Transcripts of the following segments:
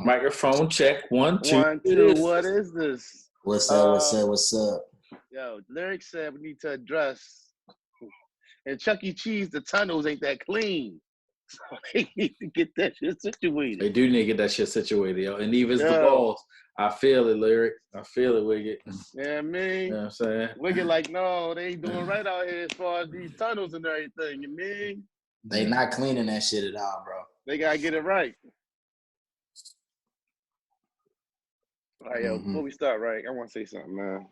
Microphone check. 1, 2. 1, 2. What is this? What's up? Yo, Lyric said we need to address. And Chuck E. Cheese, the tunnels ain't that clean. So they need to get that shit situated. They do need to get that shit situated, yo. And even the balls. I feel it, Lyric. I feel it, Wicked. Yeah, I mean. You know what I'm saying? Wicked like, no, they ain't doing right out here as far as these tunnels and everything, you mean? They not cleaning that shit at all, bro. They gotta get it right. All right, yo, before we start, right, I want to say something, man.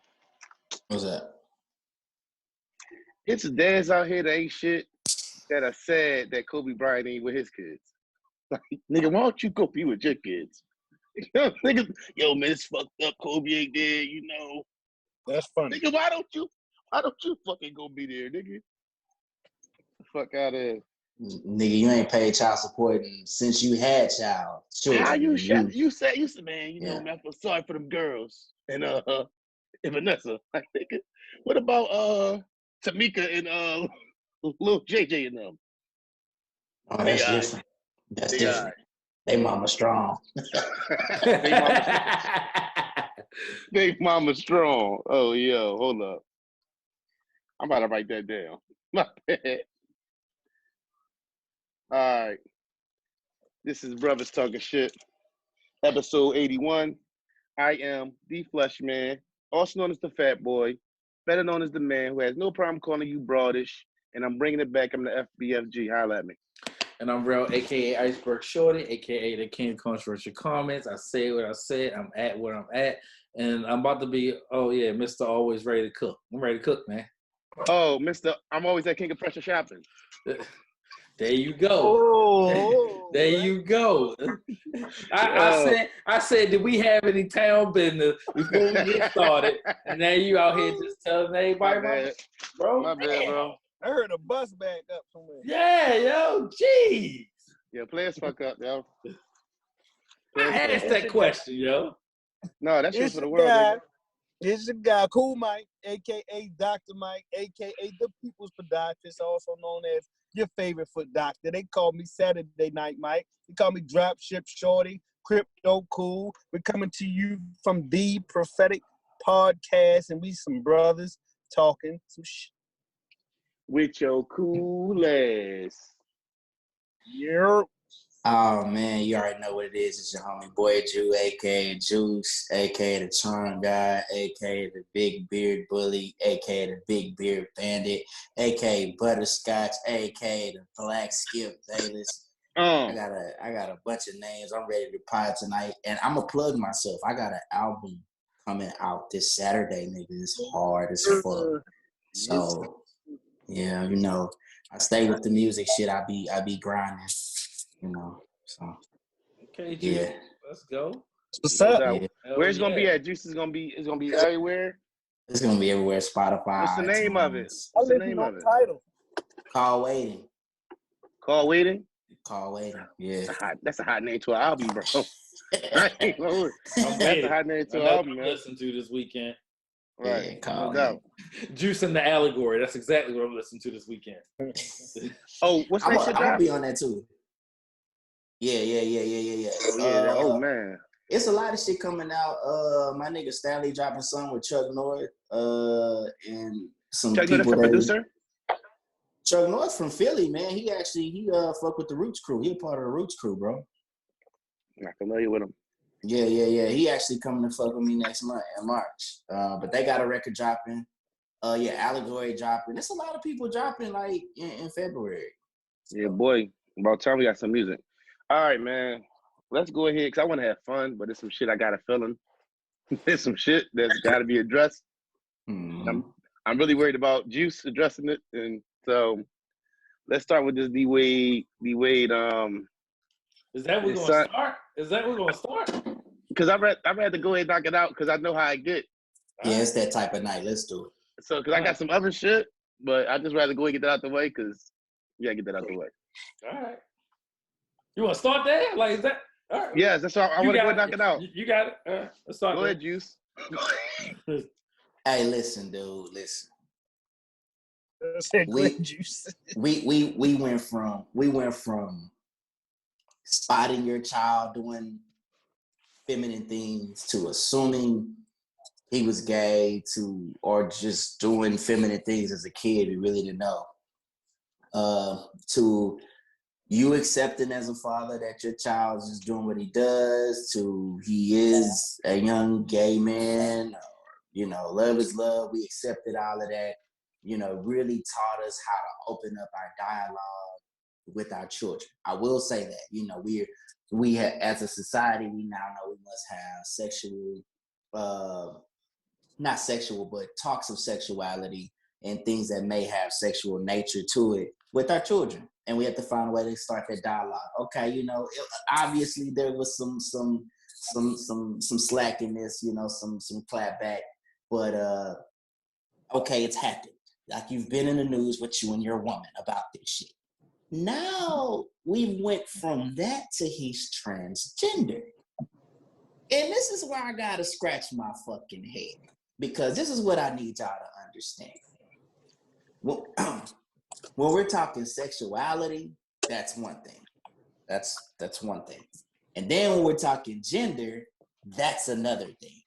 What's that? It's dads out here that ain't shit that are sad that Kobe Bryant ain't with his kids. Like, nigga, why don't you go be with your kids? Nigga, yo, man, it's fucked up. Kobe ain't there, you know. That's funny. Nigga, why don't you fucking go be there, nigga? Fuck out of here. Nigga, you ain't paid child support since you had child. Sure. How you said, man, you know, man, I feel sorry for them girls and Vanessa. Like, nigga, what about Tamika and Lil JJ and them? Oh, that's different. That's different. They mama strong. They mama strong. Oh, yo, hold up. I'm about to write that down. My bad. All right. This is Brothers Talking Shit, episode 81. I am the Flesh Man, also known as the Fat Boy, better known as the man who has no problem calling you broadish, and I'm bringing it back. I'm the FBFG. Holla at me. And I'm Rel, a.k.a. Iceberg Shorty, a.k.a. the King of Controversial Comments. I say what I said. I'm at where I'm at. And I'm about to be, Mr. Always Ready to Cook. I'm ready to cook, man. Oh, Mr. I'm always at King of Pressure Shopping. There you go. Oh, there you go. I said, did we have any town business before we get started? And now you out here just telling everybody, bro. My bad, bro. I heard a bus back up somewhere. Yeah, yo, jeez. Yeah, players fuck up, yo. I asked that question, yo. No, that's just for the world. This is a guy, Cool Mike, a.k.a. Dr. Mike, a.k.a. the People's Podiatrist, also known as your favorite foot doctor. They call me Saturday Night Mike. They call me Dropship Shorty, Crypto Cool. We're coming to you from the Prophetic Podcast, and we some brothers talking some shit. With your cool ass. Yep. Oh, man, you already know what it is. It's your homie Boy Jew, a.k.a. Juice, a.k.a. the Charm Guy, a.k.a. the Big Beard Bully, a.k.a. the Big Beard Bandit, a.k.a. Butterscotch, a.k.a. the Black Skip Bayless. I got a bunch of names. I'm ready to pie tonight. And I'm going to plug myself. I got an album coming out this Saturday, nigga. It's hard as fuck. So, yeah, you know, I stay with the music shit. I be grinding. You know, so okay, Juice. Yeah. Let's go. What's up? Yeah. Where's it gonna be at? Juice is gonna be everywhere. It's gonna be everywhere. Spotify. What's the name of it? What's the name of it? Title. Call Waiting. Call Waiting. Call Waiting. Yeah. That's a hot name to an album, bro. That's a hot name to an album, man. Listen to this weekend. Right. Yeah, call no Juice and the Allegory. That's exactly what I'm listening to this weekend. Oh, what's that shit? I'll be on that too. Yeah. Oh man. It's a lot of shit coming out. My nigga Stanley dropping something with Chuck North. And some Chuck people. North, producer? Chuck North from Philly, man. He fuck with the Roots crew. He a part of the Roots crew, bro. Not familiar with him. Yeah. He actually coming to fuck with me next month in March. But they got a record dropping. Allegory dropping. There's a lot of people dropping like in February. Yeah, boy. About time we got some music. All right, man. Let's go ahead because I want to have fun, but there's some shit I got a feeling. There's some shit that's got to be addressed. Mm-hmm. I'm really worried about Juice addressing it, and so let's start with this D Wade. Is that we're gonna start? Because I'd rather go ahead and knock it out because I know how I get. Yeah, it's that type of night. Let's do it. So, because I got some other shit, but I'd just rather go and get that out the way because you gotta get that out the way. All right. You want to start there? Like, is that? All right. Yes, that's all. I want to go and knock it out. You got it. All right. Let's start. Go ahead, Juice. Hey, listen, dude. Listen. We went from spotting your child doing feminine things to assuming he was gay to or just doing feminine things as a kid we really didn't know. To you accepting as a father that your child is just doing what he does, to he is a young gay man, or, you know, love is love. We accepted all of that, you know, really taught us how to open up our dialogue with our children. I will say that, you know, we have, as a society, we now know we must have sexual, not sexual, but talks of sexuality and things that may have sexual nature to it with our children. And we have to find a way to start that dialogue. Okay, you know, obviously there was some slack in this, you know, some clap back, but okay, it's happened. Like you've been in the news with you and your woman about this shit. Now we went from that to he's transgender. And this is where I gotta scratch my fucking head, because this is what I need y'all to understand. When we're talking sexuality, that's one thing. That's one thing. And then when we're talking gender, that's another thing.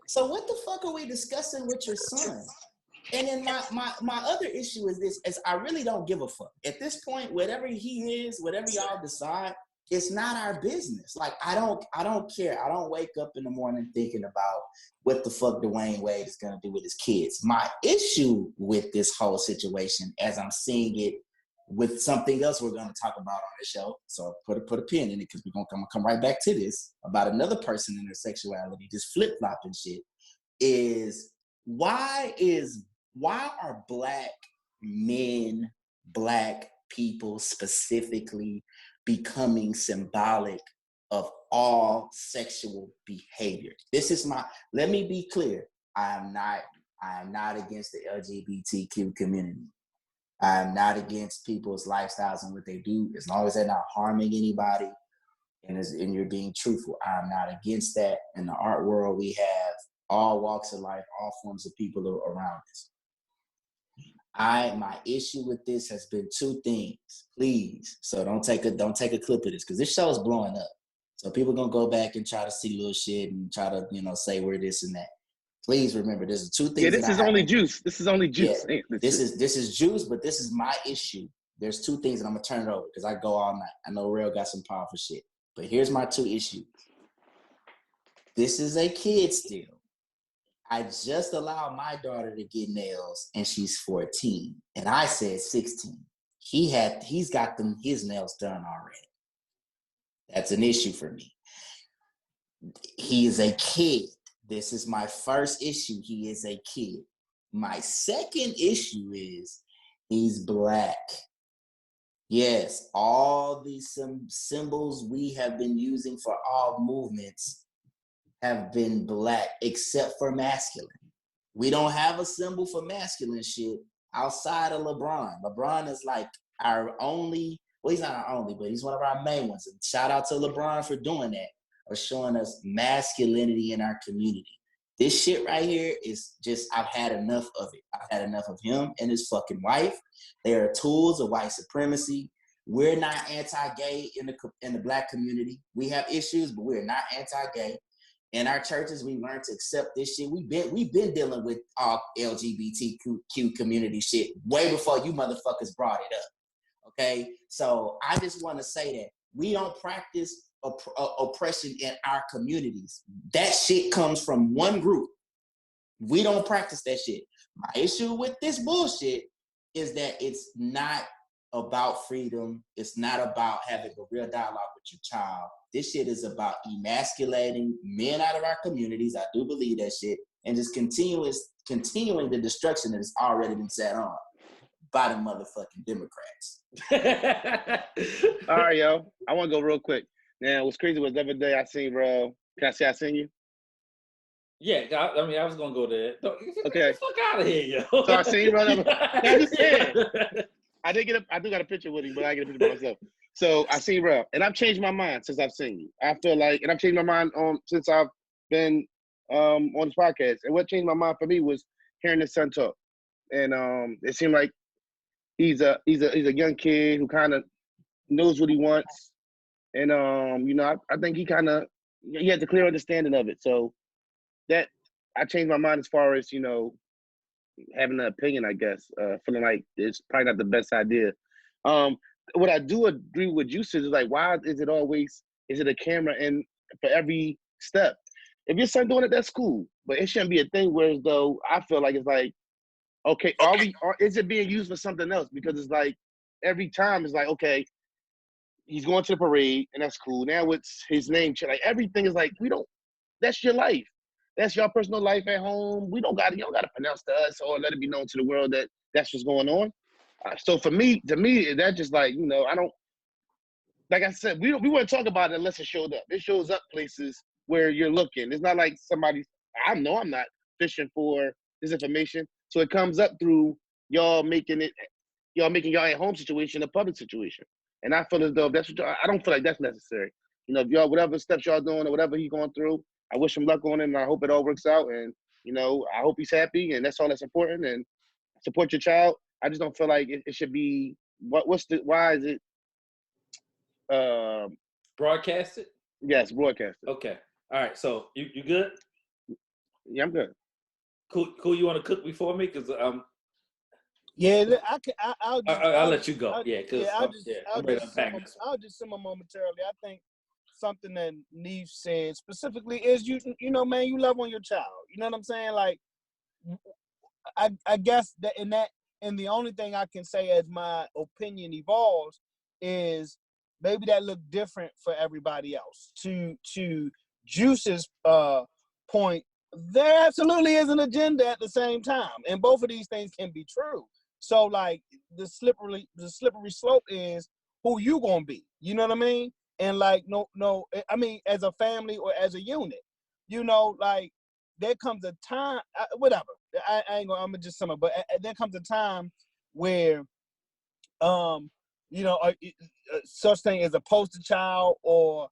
So what the fuck are we discussing with your son? And then my other issue is this, is I really don't give a fuck. At this point, whatever he is, whatever y'all decide, it's not our business. Like, I don't care. I don't wake up in the morning thinking about what the fuck Dwayne Wade is going to do with his kids. My issue with this whole situation, as I'm seeing it with something else we're going to talk about on the show, so put a pin in it, because we're going to come right back to this, about another person and their sexuality, just flip-flopping shit, is why are black men, black people specifically, becoming symbolic of all sexual behavior? Let me be clear. I am not against the LGBTQ community. I am not against people's lifestyles and what they do, as long as they're not harming anybody and you're being truthful. I'm not against that. In the art world, we have all walks of life, all forms of people around us. My issue with this has been two things, please. So don't take a clip of this, because this show is blowing up. So people gonna go back and try to see little shit and try to, you know, say we're this and that. Please remember, there's two things. Yeah, this is only juice. This is only juice. Yeah, this is juice, but this is my issue. There's two things, and I'm gonna turn it over because I go all night. I know Real got some powerful shit, but here's my two issues. This is a kid still. I just allowed my daughter to get nails, and she's 14, and I said 16. He's got his nails done already. That's an issue for me. He is a kid. This is my first issue. He is a kid. My second issue is he's black. Yes, all these symbols we have been using for all movements have been black, except for masculine. We don't have a symbol for masculine shit outside of LeBron. LeBron is like our only, well, he's not our only, but he's one of our main ones. And shout out to LeBron for doing that, or showing us masculinity in our community. This shit right here is just, I've had enough of it. I've had enough of him and his fucking wife. They are tools of white supremacy. We're not anti-gay in the black community. We have issues, but we're not anti-gay. In our churches, we learned to accept this shit. We've been dealing with all LGBTQ community shit way before you motherfuckers brought it up. Okay? So I just want to say that we don't practice oppression in our communities. That shit comes from one group. We don't practice that shit. My issue with this bullshit is that it's not about freedom. It's not about having a real dialogue with your child. This shit is about emasculating men out of our communities. I do believe that shit. And just continuing the destruction that has already been set on by the motherfucking Democrats. All right, yo. I want to go real quick. Now, what's crazy was the other day I seen, bro. Can I say I seen you? Yeah, I mean, I was gonna go there. Okay. Get the fuck out of here, yo. So I seen you, bro. I'm just saying. I do got a picture with him, but I get a picture by myself. So I seen bro, and I've changed my mind since I've seen you. I feel like, and I've changed my mind since I've been on this podcast. And what changed my mind for me was hearing his son talk, and it seemed like he's a young kid who kind of knows what he wants, and you know, I think he kind of he has a clear understanding of it. So that I changed my mind as far as having an opinion. I guess feeling like it's probably not the best idea. What I do agree with you is like, why is it a camera in for every step? If your son doing it, that's cool, but it shouldn't be a thing where as though I feel like it's like, okay, is it being used for something else? Because it's like every time it's like, okay, he's going to the parade and that's cool. Now it's his name, like everything is like, that's your life. That's your personal life at home. You don't got to pronounce to us or let it be known to the world that that's what's going on. So to me, that just like, I don't, like I said, we wouldn't talk about it unless it showed up. It shows up places where you're looking. It's not like I know I'm not fishing for this information. So it comes up through y'all making y'all at home situation a public situation. And I feel as though I don't feel like that's necessary. If y'all, whatever steps y'all doing or whatever he's going through, I wish him luck on it and I hope it all works out. And, I hope he's happy and that's all that's important. And support your child. I just don't feel like it should be, why is it, broadcasted? yes, broadcasted. Okay. All right. So you good? Yeah, I'm good. Cool. You want to cook before me? Because Yeah, I can. I'll let you go. I'll just simmer momentarily. I think something that Neve said specifically is man, you love on your child. You know what I'm saying? Like, I guess and the only thing I can say as my opinion evolves is maybe that look different for everybody else. To Juice's point, there absolutely is an agenda at the same time, and both of these things can be true. So like the slippery slope is who you gonna be. You know what I mean? And like no, I mean as a family or as a unit, like there comes a time, whatever. I ain't gonna. I'm gonna just sum up. But there comes a time where, such thing as a poster child or,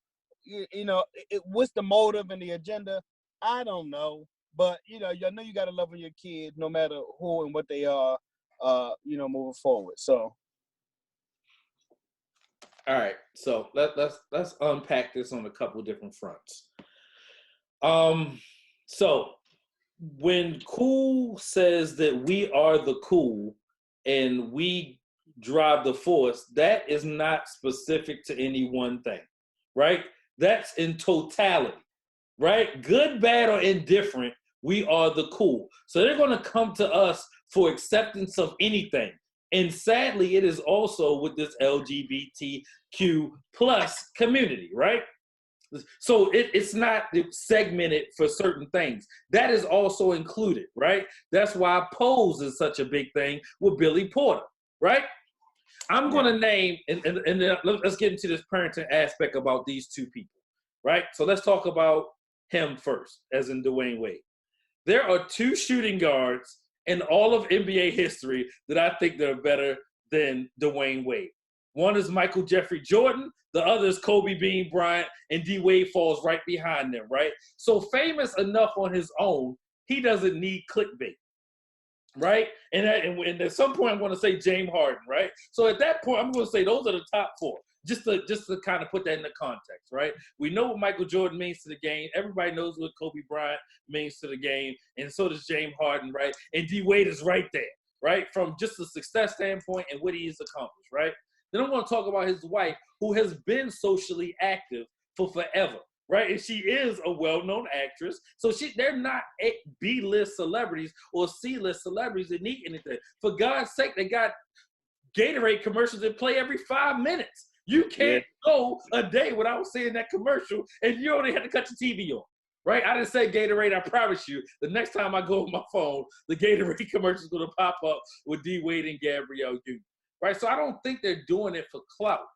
what's the motive and the agenda? I don't know. But you know you gotta love on your kid no matter who and what they are. Moving forward. So. All right. So let's unpack this on a couple different fronts. So when Cool says that we are the cool and we drive the force, that is not specific to any one thing, right? That's in totality, right? Good, bad, or indifferent, we are the cool. So they're going to come to us for acceptance of anything. And sadly, it is also with this LGBTQ plus community, right? So it's not segmented for certain things. That is also included, right? That's why Pose is such a big thing with Billy Porter, right? I'm going to name, and then let's get into this parenting aspect about these two people, right? So let's talk about him first, as in Dwayne Wade. There are two shooting guards in all of NBA history that I think that are better than Dwayne Wade. One is Michael Jeffrey Jordan. The other is Kobe Bean Bryant, and D. Wade falls right behind them, right? So famous enough on his own, he doesn't need clickbait, right? And at some point, I'm going to say James Harden, right? So at that point, I'm going to say those are the top four, just to kind of put that in the context, right? We know what Michael Jordan means to the game. Everybody knows what Kobe Bryant means to the game, and so does James Harden, right? And D. Wade is right there, right? From just a success standpoint and what he has accomplished, right? Then I'm going to talk about his wife, who has been socially active for forever, right? And she is a well-known actress. So they're not B-list celebrities or C-list celebrities that need anything. For God's sake, they got Gatorade commercials that play every 5 minutes. You can't go a day without seeing that commercial, and you only have to cut your TV on, right? I didn't say Gatorade. I promise you, the next time I go on my phone, the Gatorade commercial is going to pop up with D. Wade and Gabrielle Union. Right, so I don't think they're doing it for clout.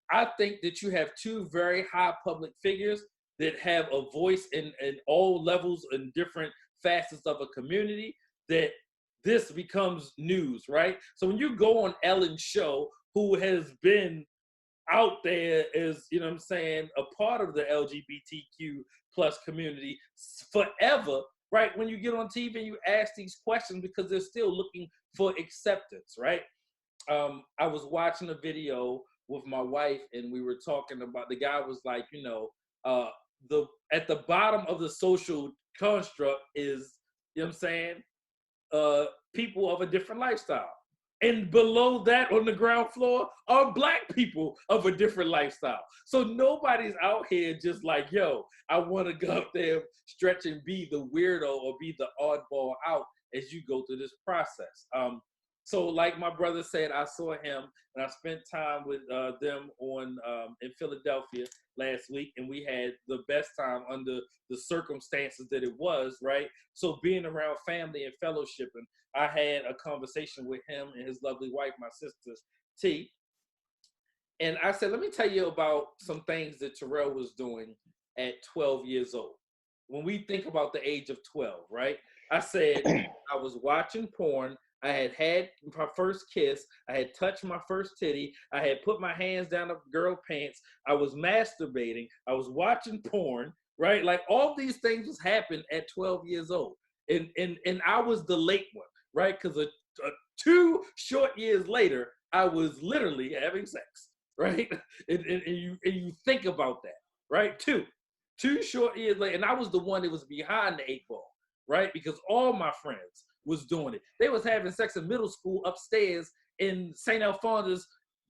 I think that you have two very high public figures that have a voice in all levels and different facets of a community, that this becomes news, right? So when you go on Ellen's show, who has been out there as, you know what I'm saying, a part of the LGBTQ plus community forever, right? When you get on TV and you ask these questions because they're still looking for acceptance, right? I was watching a video with my wife and we were talking about, the guy was like, at the bottom of the social construct is, you know what I'm saying, people of a different lifestyle. And below that on the ground floor are black people of a different lifestyle. So nobody's out here just like, yo, I want to go up there, stretch and be the weirdo or be the oddball out as you go through this process. So like my brother said, I saw him and I spent time with them in Philadelphia last week, and we had the best time under the circumstances that it was, right? So being around family and fellowshipping, I had a conversation with him and his lovely wife, my sister, T. And I said, let me tell you about some things that Terrell was doing at 12 years old. When we think about the age of 12, right? I said, I was watching porn. I had my first kiss. I had touched my first titty. I had put my hands down a girl pants. I was masturbating. I was watching porn, right? Like all these things was happening at 12 years old. And I was the late one, right? Because 2 short years later, I was literally having sex, right? And you think about that, right? 2 short years later. And I was the one that was behind the 8 ball, right? Because all my friends was doing it. They was having sex in middle school upstairs in St. Alphonsus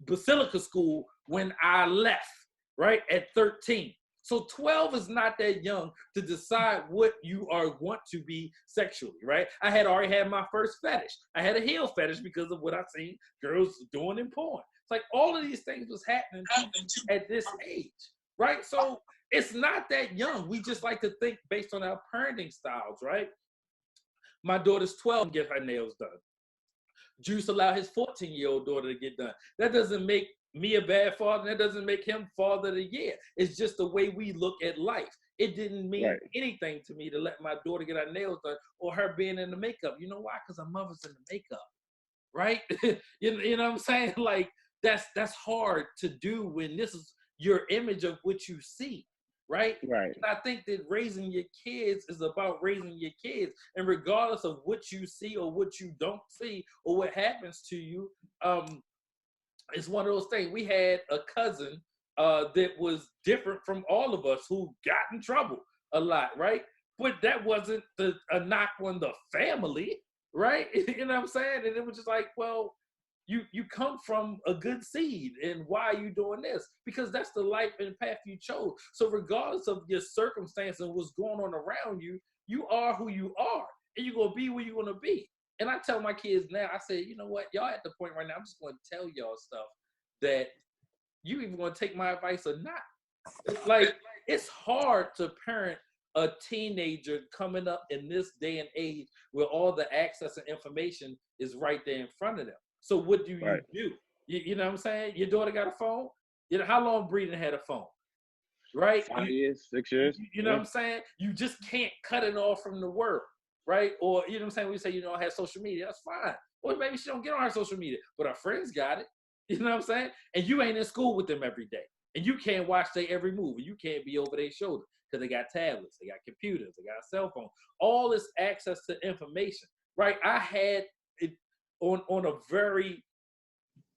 Basilica School when I left, right, at 13. So 12 is not that young to decide what you want to be sexually, right? I had already had my first fetish. I had a heel fetish because of what I seen girls doing in porn. It's like all of these things was happening at this age, right? So it's not that young. We just like to think based on our parenting styles, right? My daughter's 12 and get her nails done. Juice allowed his 14-year-old daughter to get done. That doesn't make me a bad father. That doesn't make him father of the year. It's just the way we look at life. It didn't mean anything to me to let my daughter get her nails done or her being in the makeup. You know why? Because her mother's in the makeup, right? you know what I'm saying? Like that's hard to do when this is your image of what you see. Right? Right. And I think that raising your kids is about raising your kids. And regardless of what you see or what you don't see or what happens to you, it's one of those things. We had a cousin that was different from all of us who got in trouble a lot, right? But that wasn't a knock on the family, right? You know what I'm saying? And it was just like, well, you come from a good seed, and why are you doing this? Because that's the life and path you chose. So regardless of your circumstance and what's going on around you, you are who you are, and you're gonna be where you're gonna be. And I tell my kids now, I say, you know what, y'all at the point right now, I'm just gonna tell y'all stuff that you even gonna take my advice or not. It's like it's hard to parent a teenager coming up in this day and age where all the access and information is right there in front of them. So what do you do? You know what I'm saying? Your daughter got a phone? You know, how long Breeden had a phone? Right? 5 years, 6 years. You know what I'm saying? You just can't cut it off from the world, right? Or, you know what I'm saying? We say, you know, I have social media. That's fine. Or maybe she don't get on her social media, but her friends got it. You know what I'm saying? And you ain't in school with them every day. And you can't watch their every move. You can't be over their shoulder because they got tablets, they got computers, they got a cell phone. All this access to information, right? I had it on a very,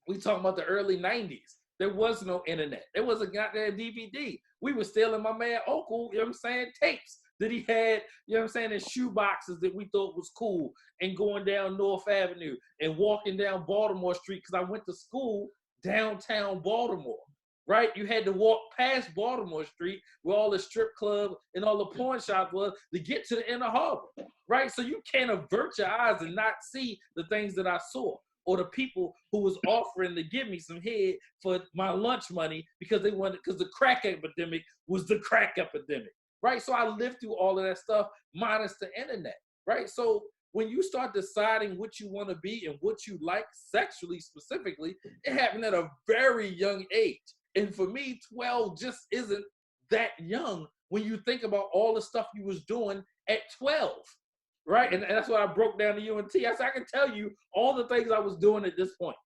we talking about the early 90s. There was no internet. There was a goddamn DVD. We were stealing my man Uncle, you know what I'm saying, tapes that he had, you know what I'm saying, in shoe boxes that we thought was cool, and going down North Avenue and walking down Baltimore Street because I went to school downtown Baltimore, right? You had to walk past Baltimore Street where all the strip club and all the porn shops was to get to the inner harbor, right? So you can't avert your eyes and not see the things that I saw, or the people who was offering to give me some head for my lunch money because they wanted, because the crack epidemic was the crack epidemic, right? So I lived through all of that stuff minus the internet, right? So when you start deciding what you want to be and what you like sexually specifically, it happened at a very young age. And for me, 12 just isn't that young when you think about all the stuff you was doing at 12, right? And that's what I broke down to UNT. I said, I can tell you all the things I was doing at this point.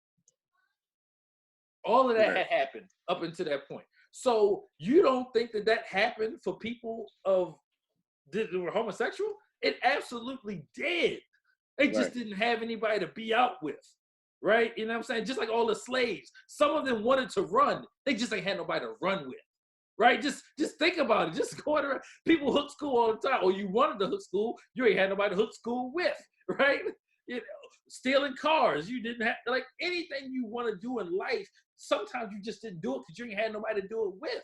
All of that had happened up until that point. So you don't think that that happened for people that were homosexual? It absolutely did. They just didn't have anybody to be out with, right? You know what I'm saying? Just like all the slaves. Some of them wanted to run. They just ain't had nobody to run with, right? Just think about it. Just going around. People hook school all the time. Or you wanted to hook school, you ain't had nobody to hook school with, right? You know, stealing cars. You didn't have, like, anything you want to do in life, sometimes you just didn't do it because you ain't had nobody to do it with.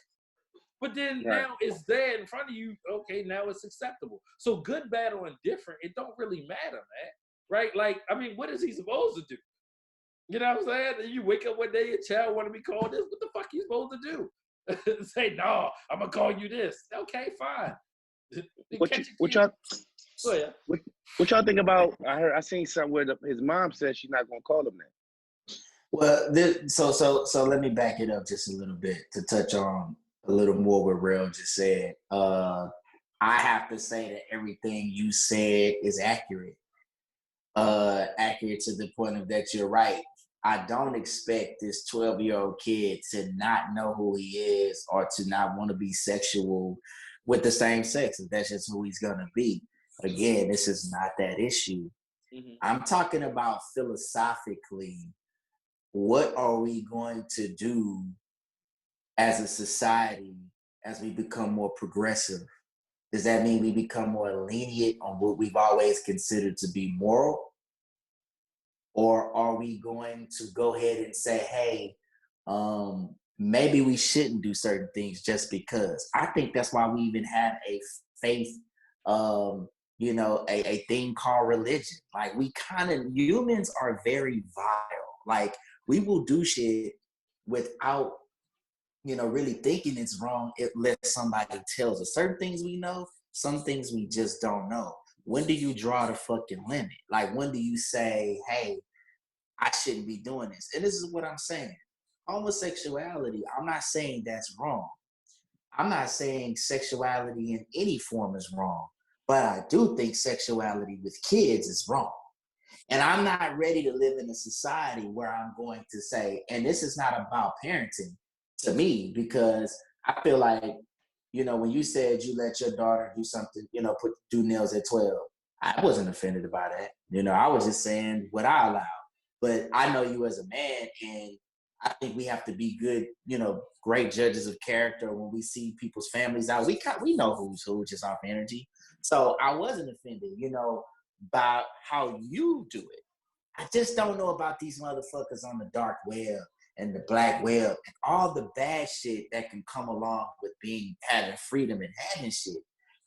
But then now it's there in front of you. Okay, now it's acceptable. So good, bad, or indifferent, it don't really matter, man. Right? Like, I mean, what is he supposed to do? You know what I'm saying? And you wake up one day, your child want to be called this. What the fuck you supposed to do? Say, no, I'm gonna call you this. Okay, fine. What y'all Oh, yeah. what y'all think about? I seen somewhere his mom said she's not gonna call him that. Well, so let me back it up just a little bit to touch on a little more what Rel just said. I have to say that everything you said is accurate. Accurate to the point of that you're right. I don't expect this 12-year-old kid to not know who he is or to not want to be sexual with the same sex, if that's just who he's going to be. But again, this is not that issue. Mm-hmm. I'm talking about philosophically, what are we going to do as a society as we become more progressive? Does that mean we become more lenient on what we've always considered to be moral? Or are we going to go ahead and say, hey, maybe we shouldn't do certain things just because? I think that's why we even have a faith, a thing called religion. Like, humans are very vile. Like, we will do shit without, really thinking it's wrong unless somebody tells us. Certain things we know, some things we just don't know. When do you draw the fucking limit? Like, when do you say, hey, I shouldn't be doing this? And this is what I'm saying. Homosexuality, I'm not saying that's wrong. I'm not saying sexuality in any form is wrong. But I do think sexuality with kids is wrong. And I'm not ready to live in a society where I'm going to say, and this is not about parenting to me, because I feel like, when you said you let your daughter do something, do nails at 12, I wasn't offended by that. I was just saying what I allow. But I know you as a man, and I think we have to be good, great judges of character when we see people's families out. We know who's who, just off energy. So I wasn't offended, by how you do it. I just don't know about these motherfuckers on the dark web and the black web and all the bad shit that can come along with having freedom and having shit.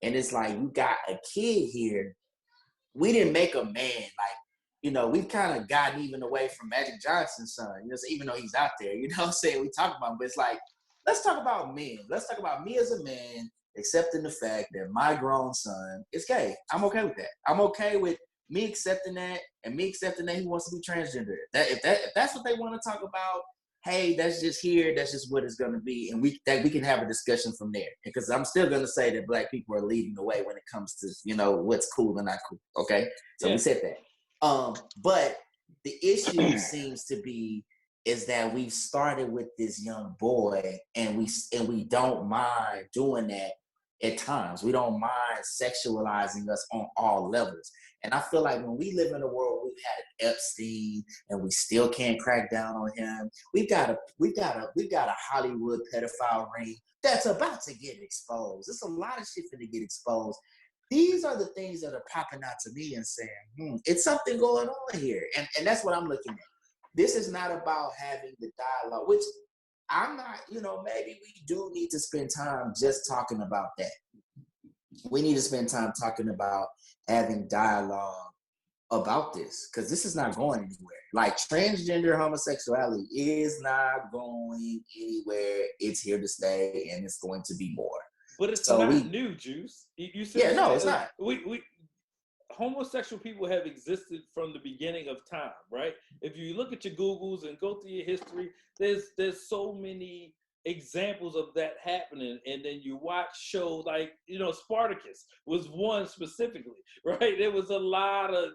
And it's like, you got a kid here. We didn't make a man. Like, we've kind of gotten even away from Magic Johnson's son, so even though he's out there, what I'm saying, we talk about him, but it's like, let's talk about men. Let's talk about me as a man accepting the fact that my grown son is gay. I'm okay with that. I'm okay with me accepting that, and me accepting that he wants to be transgender. If that's what they want to talk about, hey, that's just here. That's just what it's going to be, and we can have a discussion from there. Because I'm still going to say that black people are leading the way when it comes to what's cool and not cool. Okay, so we said that. But the issue seems to be is that we've started with this young boy, and we don't mind doing that at times. We don't mind sexualizing us on all levels. And I feel like when we live in a world, we've had Epstein, and we still can't crack down on him. We've got a Hollywood pedophile ring that's about to get exposed. There's a lot of shit to get exposed. These are the things that are popping out to me and saying, it's something going on here. And that's what I'm looking at. This is not about having the dialogue, which I'm not, maybe we do need to spend time just talking about that. We need to spend time talking about having dialogue about this, because this is not going anywhere. Like, transgender homosexuality is not going anywhere. It's here to stay, and it's going to be more. But it's not new, Juice. You said, no, it's not. We homosexual people have existed from the beginning of time, right? If you look at your Googles and go through your history, there's so many examples of that happening. And then you watch shows like, Spartacus was one specifically, right? There was a lot of,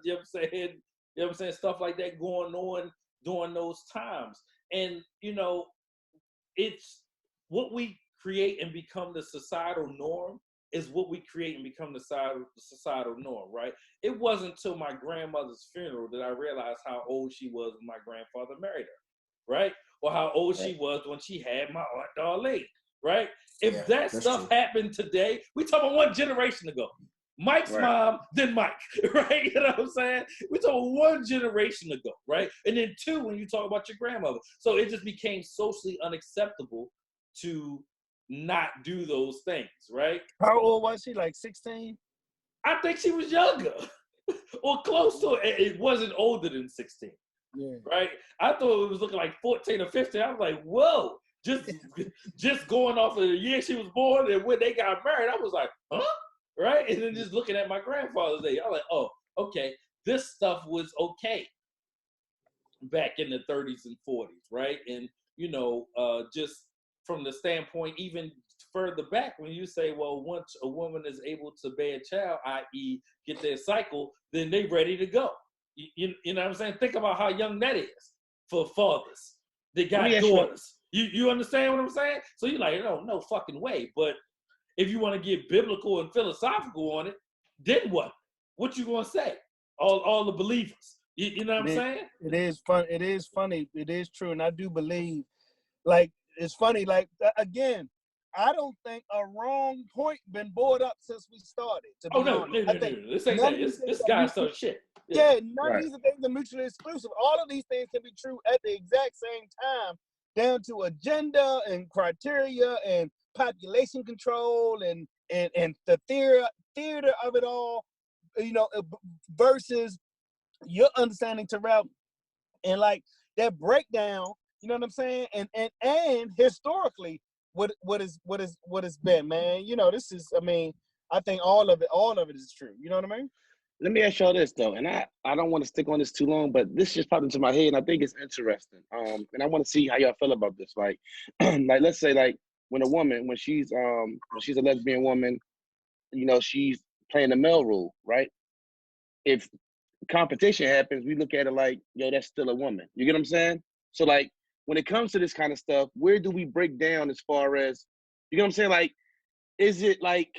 stuff like that going on during those times. And, it's what we create and become the societal norm is what we create and become the societal norm, right? It wasn't until my grandmother's funeral that I realized how old she was when my grandfather married her, right? Or how old she was when she had my Aunt Darlene, right? If Yeah, that that's stuff true. happened today, we talking about one generation ago. Mike's Right. mom, then Mike, right? You know what I'm saying? We talking one generation ago, right? And then two, when you talk about your grandmother. So it just became socially unacceptable to not do those things, right? How old was she? Like 16? I think she was younger or close to it. It wasn't older than 16, Yeah. right? I thought it was looking like 14 or 15. I was like, whoa. Just going off of the year she was born and when they got married, I was like, huh? Right? And then just looking at my grandfather's day, I was like, oh, okay, this stuff was okay back in the 30s and 40s, right? And, just from the standpoint, even further back, when you say, well, once a woman is able to bear a child, i.e., get their cycle, then they ready to go. You know what I'm saying? Think about how young that is for fathers. They Let me got ask you daughters. You understand what I'm saying? So you're like, no fucking way. But if you want to get biblical and philosophical on it, then what? What you gonna say? All the believers. You know what I'm saying? It is fun. It is funny. It is true, and I do believe. Like it's funny. Like again, I don't think a wrong point been brought up since we started. To be honest, I think This ain't none that. of these This things are guy mutually- started shit. Yeah, none of Right. these things are mutually exclusive. All of these things can be true at the exact same time, down to agenda and criteria and population control and the theater of it all, versus your understanding, Terrell, and like that breakdown. You know what I'm saying? And historically, what has been, man. This is. I mean, I think all of it is true. You know what I mean? Let me ask y'all this though, and I don't want to stick on this too long, but this just popped into my head, and I think it's interesting. And I want to see how y'all feel about this. Like, like let's say like when a woman, when she's a lesbian woman, she's playing the male role, right? If competition happens, we look at it like, yo, that's still a woman. You get what I'm saying? So like when it comes to this kind of stuff, where do we break down as far as, you know what I'm saying? Like, is it like,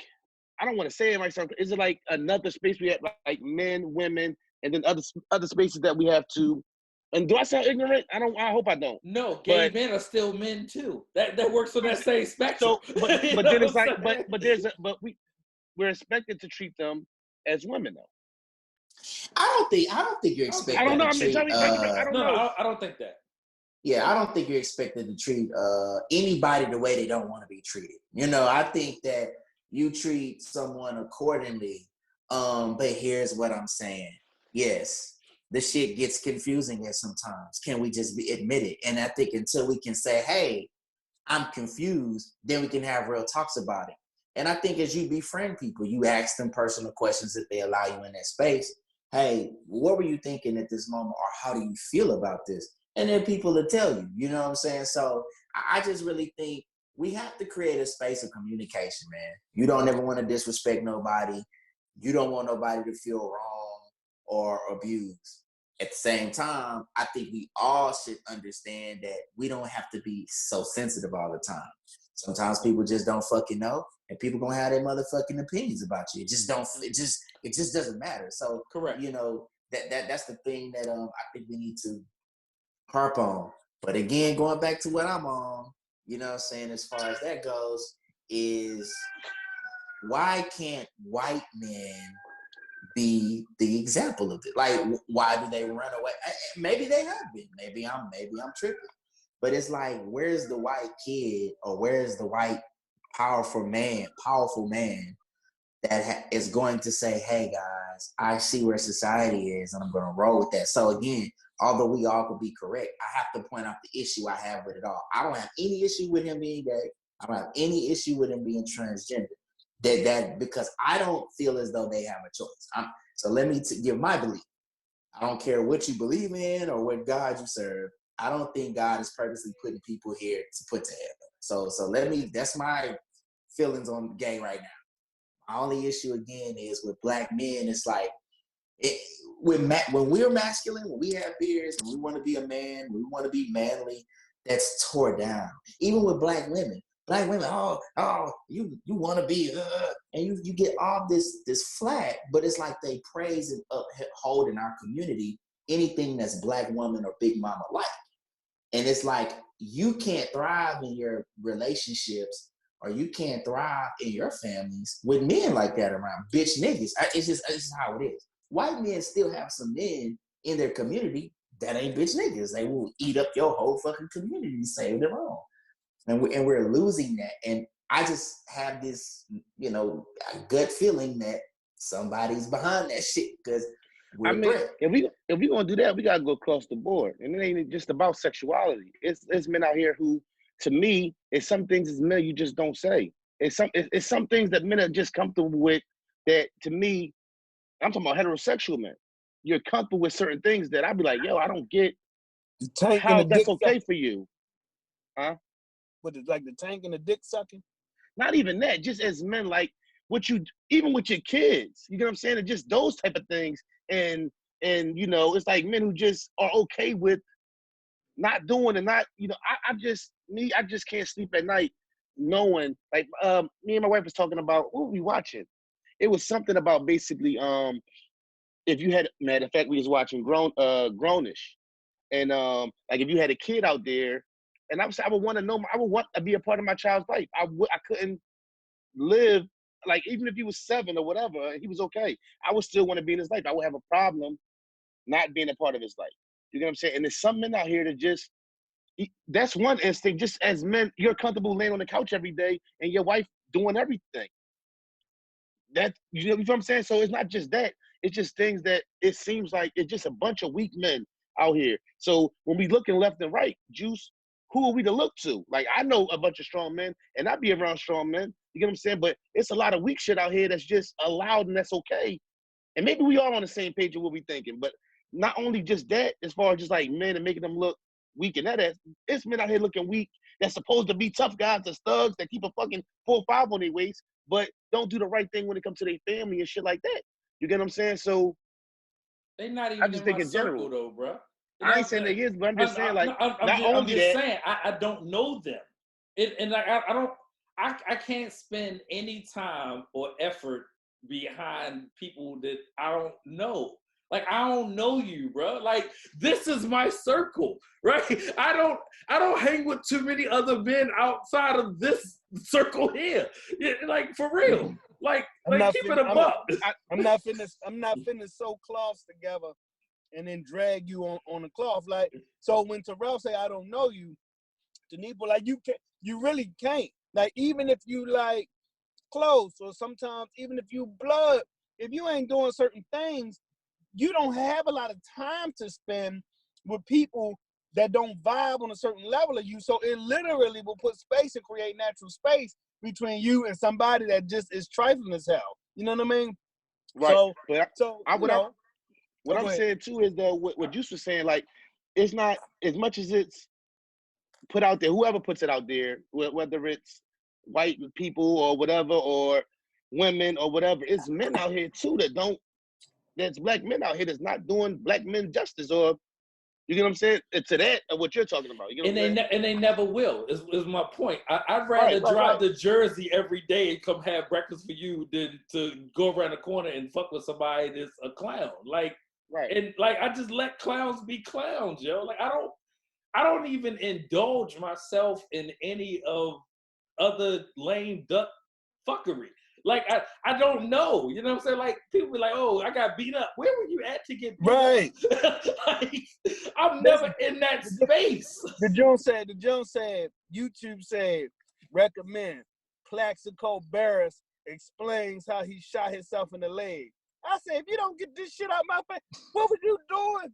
I don't want to say it myself. Is it like another space we have like men, women, and then other spaces that we have to? And do I sound ignorant? I hope I don't. No, gay But men are still men too. That works on that same spectrum. so, but You know then it's what like, I'm but saying? we're expected to treat them as women though. I don't think you're I don't think I don't expected know. to I mean, treat. tell me. I don't know. I don't think that. Yeah, I don't think you're expected to treat anybody the way they don't want to be treated. I think that you treat someone accordingly. But here's what I'm saying. Yes, the shit gets confusing at sometimes. Can we just admit it? And I think until we can say, hey, I'm confused, then we can have real talks about it. And I think as you befriend people, you ask them personal questions if they allow you in that space. Hey, what were you thinking at this moment? Or how do you feel about this? And then people will tell you, you know what I'm saying? So I just really think we have to create a space of communication, man. You don't ever want to disrespect nobody. You don't want nobody to feel wrong or abused. At the same time, I think we all should understand that we don't have to be so sensitive all the time. Sometimes people just don't fucking know, and people gonna have their motherfucking opinions about you. It just doesn't matter. So Correct. That's the thing that I think we need to harp on. But again, going back to what I'm on, you know what I'm saying, as far as that goes, is why can't white men be the example of it? Like, why do they run away? Maybe they have been. Maybe I'm tripping. But it's like, where's the white kid, or where's the white powerful man that is going to say, hey guys, I see where society is and I'm going to roll with that. So again, although we all could be correct, I have to point out the issue I have with it all. I don't have any issue with him being gay. I don't have any issue with him being transgender. That because I don't feel as though they have a choice. So let me give my belief. I don't care what you believe in or what God you serve. I don't think God is purposely putting people here to put to heaven. So that's my feelings on gay right now. My only issue again is with black men. It's like when we're masculine, when we have beards, when we want to be a man, when we want to be manly, that's tore down. Even with black women, you want to be, and you get all this flack, but it's like they praise and uphold in our community anything that's black woman or big mama like. And it's like, you can't thrive in your relationships or you can't thrive in your families with men like that around, bitch niggas. It's just how it is. White men still have some men in their community that ain't bitch niggas. They will eat up your whole fucking community to save their own. And we're losing that. And I just have this, gut feeling that somebody's behind that shit because we're if we gonna do that, we gotta go across the board. And it ain't just about sexuality. It's men out here who, to me, it's some things as men you just don't say. It's some things that men are just comfortable with that, to me, I'm talking about heterosexual men. You're comfortable with certain things that I'd be like, yo, I don't get The tank how and the that's dick okay sucking. for you. Huh? What is like the tank and the dick sucking? Not even that, just as men, like even with your kids, you know what I'm saying? And just those type of things. And it's like men who just are okay with not doing and not, I just can't sleep at night knowing, like, me and my wife was talking about, what were we watching? It was something about basically, if you had, matter of fact, we was watching Grownish. And like if you had a kid out there, and I would want to know, I would want to be a part of my child's life. I couldn't live, like, even if he was 7 or whatever, he was okay. I would still want to be in his life. I would have a problem not being a part of his life. You know what I'm saying? And there's some men out here that just, that's one instinct. Just as men, you're comfortable laying on the couch every day and your wife doing everything. That, you know what I'm saying? So it's not just that. It's just things that it seems like it's just a bunch of weak men out here. So when we looking left and right, Juice, who are we to look to? Like, I know a bunch of strong men, and I be around strong men. You get what I'm saying? But it's a lot of weak shit out here that's just allowed, and that's okay. And maybe we are on the same page of what we thinking. But not only just that, as far as just like men and making them look weak and that, it's men out here looking weak that's supposed to be tough guys, that's thugs that keep a fucking 4 or 5 on their waist, but don't do the right thing when it comes to their family and shit like that. You get what I'm saying? So They not even I just in think my in circle general, though, bro. You know I what ain't I'm saying saying? they is, but I'm just saying, like, I'm not only just that, saying I don't know them. And like I can't spend any time or effort behind people that I don't know. Like, I don't know you, bro. Like, this is my circle, right? I don't hang with too many other men outside of this circle here. Yeah, like, for real. Like keep it a buck. I'm not finna sew cloths together and then drag you on the cloth. Like, so when Terrell say I don't know you, Danipo, like, you really can't. Like, even if you like close, or sometimes even if you blood, if you ain't doing certain things, you don't have a lot of time to spend with people that don't vibe on a certain level of you. So it literally will put space and create natural space between you and somebody that just is trifling as hell. You know what I mean? right? So, But what I'm go ahead. saying too is, though, what Juice was saying, like, it's not as much as it's put out there. Whoever puts it out there, whether it's white people or whatever, or women or whatever, it's men out here too that's black men out here that's not doing black men justice, or, you get what I'm saying? To that of what you're talking about. You know what I'm saying? And they never will. Is my point. I'd rather drive to Jersey every day and come have breakfast for you than to go around the corner and fuck with somebody that's a clown. Like, right. And like, I just let clowns be clowns, yo. Like, I don't even indulge myself in any of other lame duck fuckery. Like, I don't know. You know what I'm saying? Like, people be like, oh, I got beat up. Where were you at to get beat up? Like, I'm never in that space. The Jones said, YouTube said, recommend Plaxico Barris explains how he shot himself in the leg. I said, if you don't get this shit out my face, what were you doing?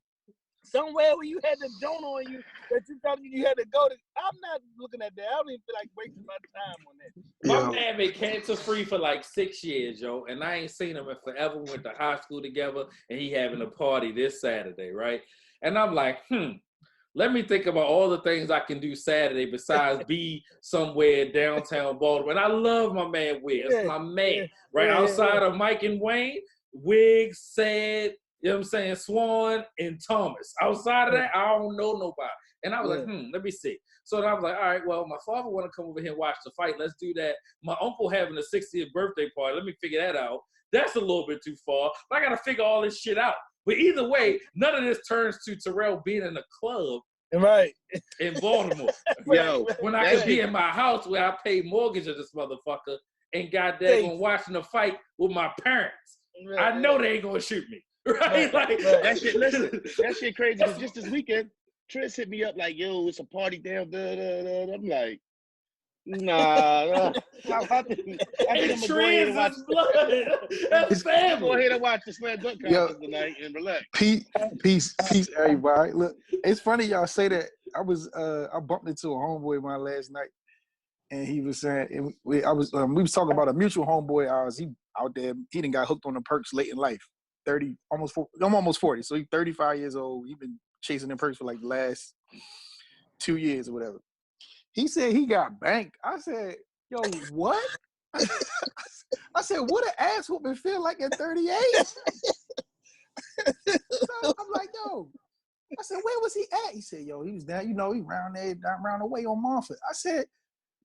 Somewhere where you had the donut on you that you thought you had to go to. I'm not looking at that. I don't even feel like wasting my time on that. My man been cancer free for like 6 years, yo, and I ain't seen him in forever. We went to high school together, and he having a party this Saturday, right? And I'm like, let me think about all the things I can do Saturday besides be somewhere downtown Baltimore. And I love my man Wiggs. That's my man. Outside of Mike and Wayne, Wiggs, said, you know what I'm saying, Swan and Thomas. Outside of that, I don't know nobody. And I was like, let me see. So then I was like, all right, well, my father want to come over here and watch the fight. Let's do that. My uncle having a 60th birthday party. Let me figure that out. That's a little bit too far. But I got to figure all this shit out. But either way, none of this turns to Terrell being in a club Right. in Baltimore. Yo, When I that could be shit- in my house where I pay mortgage of this motherfucker and goddamn watching a fight with my parents. I know they ain't gonna shoot me. Right? Right, Like that shit. Listen, that shit crazy. Because just this weekend, Tris hit me up like, "Yo, it's a party down." I'm like, nah. I think I'm and gonna go ahead and watch. Trans is blood. That's I'm gonna go family. ahead and watch the slam dunk contest tonight and relax. Peace, everybody. Look, it's funny y'all say that. I bumped into a homeboy of mine last night, and he was saying, and we was talking about a mutual homeboy of ours. He out there, he done got hooked on the perks late in life. 30, almost 40, I'm almost 40, so he's 35 years old. He's been chasing the perks for like the last 2 years or whatever. He said he got banked. I said, yo, what? I said, what an ass whooping feel like at 38? So I'm like, yo. I said, where was he at? He said, yo, he was down, he round the way on Montfort. I said,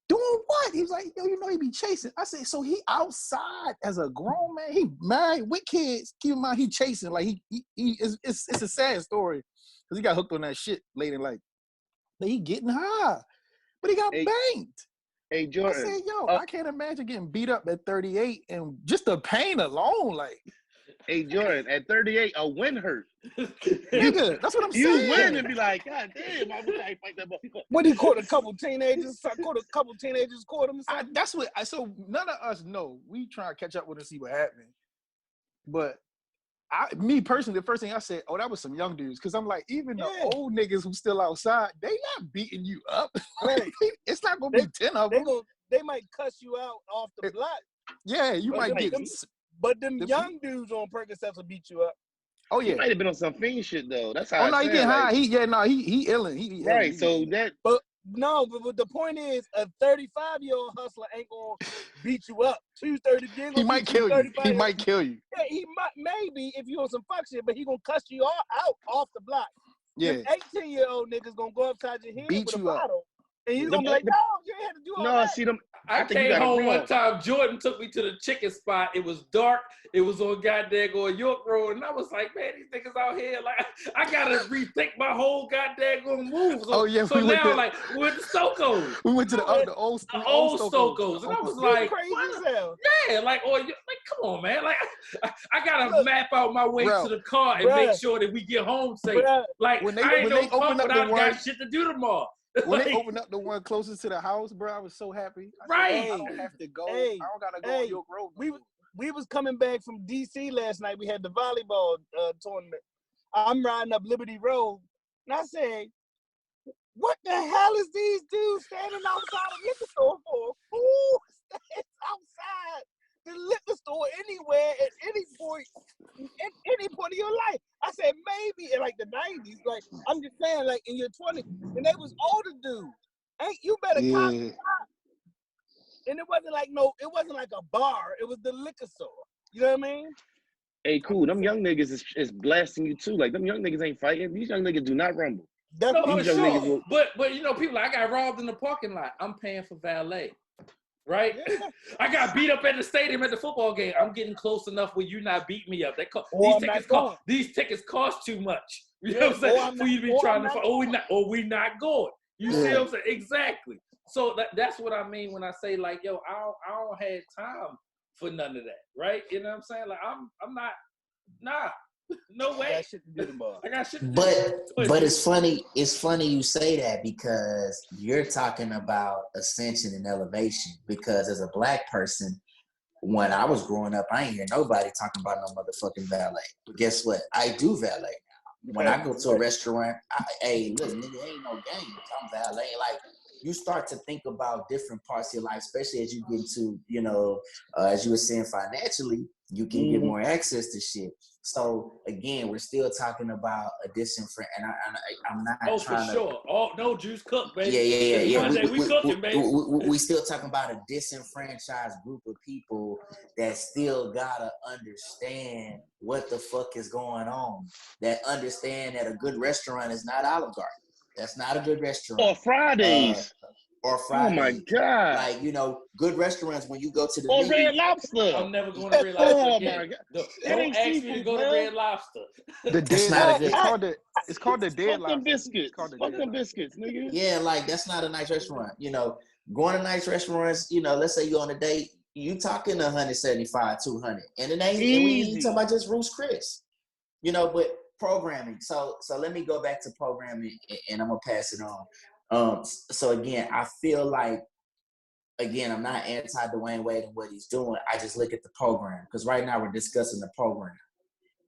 doing what? He was like, yo, he be chasing. I said, so he outside as a grown man, he married with kids. Keep in mind, he chasing. Like it's a sad story because he got hooked on that shit late in life. But he getting high, but he got banked. Hey, Jordan. I said, yo, I can't imagine getting beat up at 38 and just the pain alone, like. Hey, Jordan, at 38, a win hurt. Nigga, that's what I'm saying. You win and be like, God damn, I wish I ain't fight that motherfucker. What, he caught a couple teenagers? Caught him. That's what. So none of us know. We try to catch up with and see what happened. But me personally, the first thing I said, oh, that was some young dudes. Because I'm like, even the old niggas who still outside, they not beating you up. Right. It's not going to be 10 of them. They might cuss you out off the block. Yeah, you might get... But them young dudes on Percocets will beat you up. Oh yeah, he might have been on some fiend shit though. That's how. Oh no, he getting high. He illin'. He right. Illin'. So that. But the point is, a 35-year-old hustler ain't gonna beat you up. 230. He might kill you. He might kill you. Yeah, he might maybe if you on some fuck shit, but he gonna cuss you all out off the block. Yeah. 18-year-old niggas gonna go upside your head beat with a you bottle. And you gonna be like, no, you ain't had to do all that. No, see them. I came home one time. Jordan took me to the chicken spot. It was dark. It was on goddamn York Road, and I was like, man, these niggas out here, like, I gotta rethink my whole goddamn move. So, so now, like, we're the Stokos. We went to the old Stokos, and I was like, crazy as hell. Yeah, like, come on, man, like, I gotta map out my way to the car and make sure that we get home safe. Like, I ain't no pump, but I got shit to do tomorrow. When they opened up the one closest to the house, bro, I was so happy. I don't have to go. I don't gotta go on York Road. We was coming back from DC last night. We had the volleyball tournament. I'm riding up Liberty Road, and I said, "What the hell is these dudes standing outside the liquor store for? Who stands outside the liquor store anywhere at any point of your life?" I said, maybe in like the 90s. Like, I'm just saying, like in your 20s, and they was older dudes. Ain't you better cop. And it wasn't like a bar. It was the liquor store. You know what I mean? Hey, cool. Them young niggas is blasting you too. Like, them young niggas ain't fighting. These young niggas do not rumble. No, for sure. But people, I got robbed in the parking lot. I'm paying for valet. Right? Yeah. I got beat up at the stadium at the football game. I'm getting close enough where you not beat me up. These tickets cost too much. You know what I'm saying? For you to be trying to fight. We not going. You see what I'm saying? Exactly. So that's what I mean when I say, like, yo, I don't have time for none of that, right? You know what I'm saying? Like, I'm not, no way. I got shit to do tomorrow. I got shit to do. But it's funny you say that because you're talking about ascension and elevation. Because as a black person, when I was growing up, I ain't hear nobody talking about no motherfucking valet. But guess what? I do valet now. When I go to a restaurant, hey, look, nigga, ain't no game. I'm valet. Like, you start to think about different parts of your life, especially as you get into, as you were saying, financially, you can get more access to shit. So again, we're still talking about a disenfranchised, and I'm not trying to. Oh, for sure. No juice cooked, baby. Yeah. We cooking, baby. We still talking about a disenfranchised group of people that still gotta understand what the fuck is going on. That understand that a good restaurant is not Olive Garden. That's not a good restaurant. Or Fridays. or Oh Fridays. my God. Like, you know, good restaurants when you go to the Or menu. Red Lobster. I'm never going to Red Lobster Oh again. my God. Don't That ain't ask me to seafood, go to bro. Red Lobster. The That's dead not a lobster. good. It's called the dead Fuck them lobster. biscuits. It's called the Fuck dead them lobster. biscuits, nigga. Yeah, like that's not a nice restaurant. You know, going to nice restaurants, you know, let's say you're on a date, you talking 175, 200. And it ain't, and we ain't Easy. talking about just Ruth's Chris. You know, but programming. So let me go back to programming and I'm gonna pass it on. So again, I feel like I'm not anti Dwayne Wade and what he's doing. I just look at the program because right now we're discussing the program.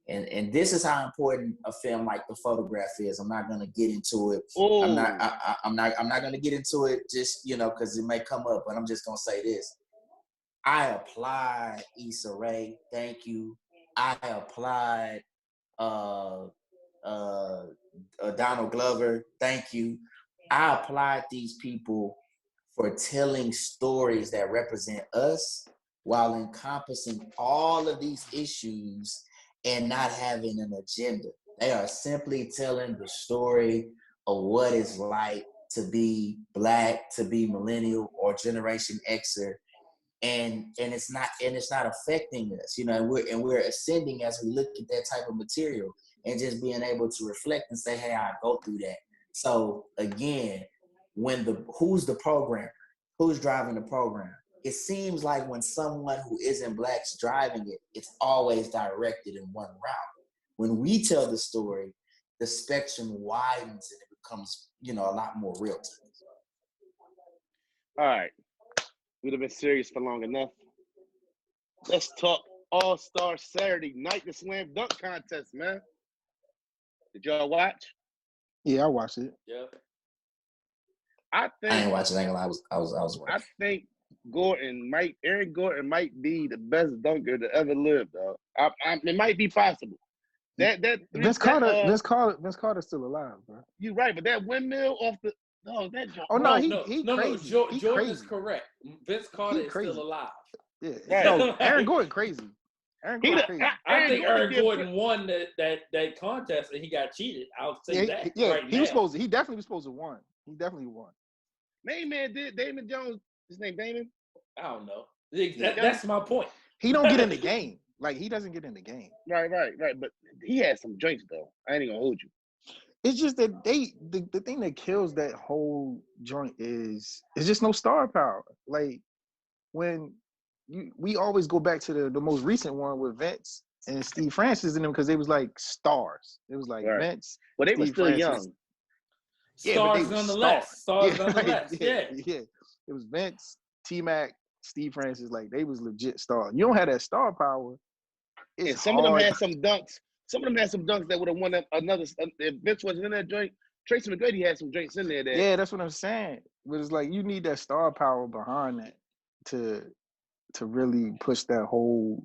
And this is how important a film like The Photograph is. I'm not gonna get into it. Oh. I'm not gonna get into it just, you know, because it may come up, but I'm just gonna say this. I applied Issa Rae, thank you. I applied Donald Glover, thank you. I applied these people for telling stories that represent us while encompassing all of these issues and not having an agenda. They are simply telling the story of what it's like to be Black, to be millennial or Generation Xer, and it's not affecting us, you know. And we're ascending as we look at that type of material and just being able to reflect and say, hey, I go through that. So again, who's the programmer? Who's driving the program? It seems like when someone who isn't Black's driving it, it's always directed in one route. When we tell the story, the spectrum widens and it becomes, you know, a lot more real time. All right. We'd have been serious for long enough. Let's talk All-Star Saturday night, the slam dunk contest, man. Did y'all watch? Yeah, I watched it. Yeah. I ain't watching. I ain't gonna lie, I was working. I think Aaron Gordon might be the best dunker to ever live, though. It might be possible. Vince Carter's still alive, bro. You're right, but that windmill off the he crazy. Jordan is correct. Vince Carter is still alive. Yeah, right. No, Aaron Gordon crazy. I think Aaron Gordon won that contest and he got cheated. I'll say that. Yeah, right he now. was supposed to. He definitely was supposed to win. He definitely won. Main man did. Damon Jones. His name Damon. I don't know. That's my point. He don't get in the game. Like he doesn't get in the game. Right. But he had some joints though. I ain't gonna hold you. It's just that the thing that kills that whole joint is just no star power. Like when we always go back to the most recent one with Vince and Steve Francis in them because they was like stars. It was like Vince. Well, they were Steve still Francis. young. Stars nonetheless. Stars nonetheless. Yeah. It was Vince, T-Mac, Steve Francis. Like they was legit stars. You don't have that star power. And some of them had some dunks. Some of them had some dunks that would have won another. If Vince wasn't in that joint, Tracy McGrady had some drinks in there. Yeah, that's what I'm saying. But it's like you need that star power behind that to really push that whole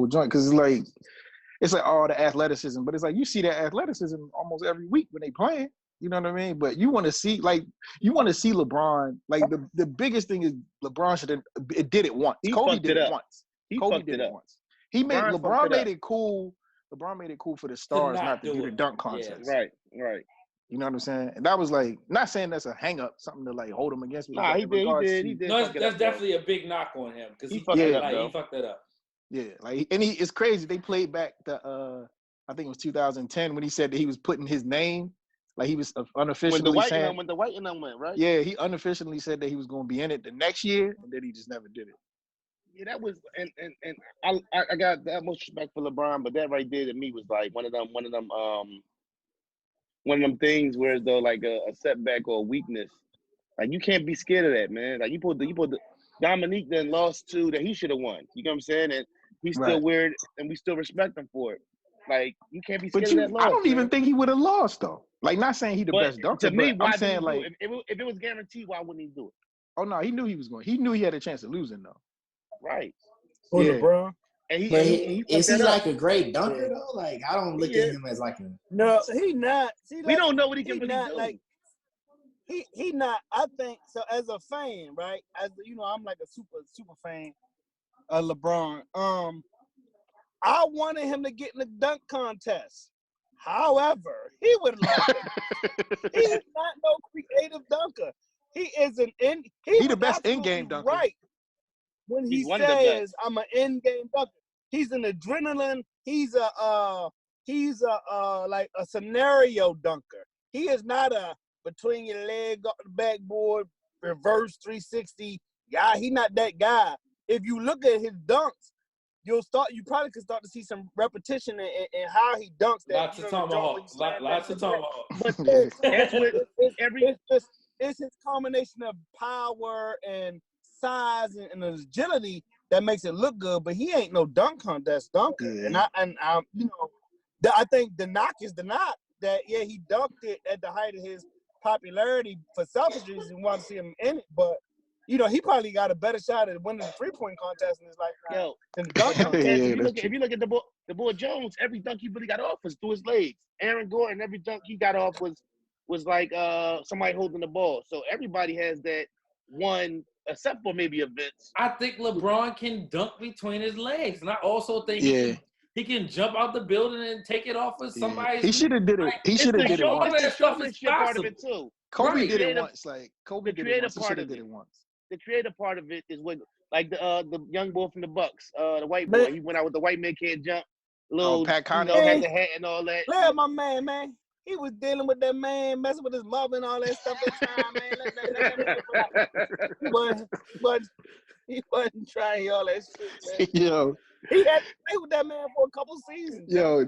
joint because it's like all the athleticism, but it's like you see that athleticism almost every week when they playing. You know what I mean? But you want to see LeBron. Like the biggest thing is LeBron did it once. Kobe did it once. Kobe did it once. LeBron made it cool. LeBron made it cool for the stars not to do the dunk contest. Yeah, right. You know what I'm saying? And that was like, not saying that's a hang up, something to like hold him against me. Nah, he did. No, that's definitely a big knock on him because he fucked that up. Yeah, like, and it's crazy. They played back I think it was 2010 when he said that he was putting his name, like he was unofficially saying. When the white and them went, right? Yeah, he unofficially said that he was going to be in it the next year, and then he just never did it. Yeah, that was, and I got that much respect for LeBron, but that right there to me was like one of them things where though like a setback or a weakness. Like you can't be scared of that, man. Like you put the Dominique then lost to that he should have won. You know what I'm saying? And he's still weird, and we still respect him for it. Like you can't be scared of that loss. I don't even think he would have lost though. Like not saying he the best dunker, to me, but I'm saying like if it was guaranteed, why wouldn't he do it? Oh no, he knew he was going. He knew he had a chance of losing though. Right. For LeBron. And is he like a great dunker though? Like I don't look at him as like a. No, he not. See, we don't know what he can really do. Like, he not. I think so. As a fan, right? As you know, I'm like a super fan of LeBron. I wanted him to get in the dunk contest. However, he would lost. He is not no creative dunker. he is an in. He was the best absolutely in-game dunker. right when he He's one of the says, best. "I'm an in-game dunker." He's an adrenaline. He's a like a scenario dunker. He is not a between your leg up the backboard reverse 360 guy. He's not that guy. If you look at his dunks, you probably could start to see some repetition in how he dunks. That Lots of tomahawk. Lots of tomahawk. But That's what every it's his combination of power and size and agility that makes it look good. But he ain't no dunk contest dunker. Yeah. And I you know, I think the knock is the knock that he dunked it at the height of his popularity for selfish reasons and want to see him in it. But you know, he probably got a better shot at winning the 3-point contest in his lifetime than the dunk contest. If you look at the boy Jones, every dunk he really got off was through his legs. Aaron Gordon, every dunk he got off was like somebody holding the ball. So everybody has that one, except for maybe a Vince. I think LeBron can dunk between his legs, and I also think he can jump out the building and take it off of somebody's. He should have did it. He should have did it once. It's the showmanship part of it too. Kobe did it once. Like Kobe did it once. He should have did it once. The creative part of it is when, like the young boy from the Bucks, the white boy, he went out with the white man can't jump. Little Pat Connaughton, had the hat and all that. Look, my man. He was dealing with that man, messing with his mother and all that stuff at the time, man. But he wasn't trying all that shit, man. Yo. He had to play with that man for a couple seasons. Yo,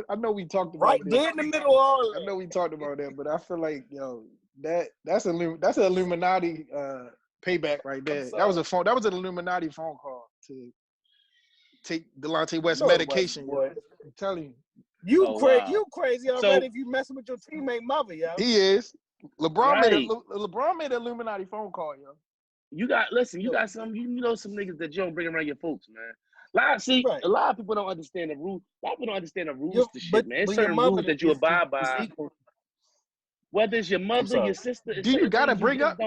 I know we talked about right that. there in the middle of all that. I know we talked about that, but I feel like, that's an Illuminati payback right there. That was an Illuminati phone call to take Delonte West medication. Boy. I'm telling you. You crazy already if you messing with your teammate mother, yo. He is. LeBron made an Illuminati phone call, yo. You got some niggas that you don't bring around your folks, man. A lot of people don't understand the rules. A lot of people don't understand the rules to shit, man. It's certain rules that you abide by. Whether it's your mother, your sister. Do you gotta bring up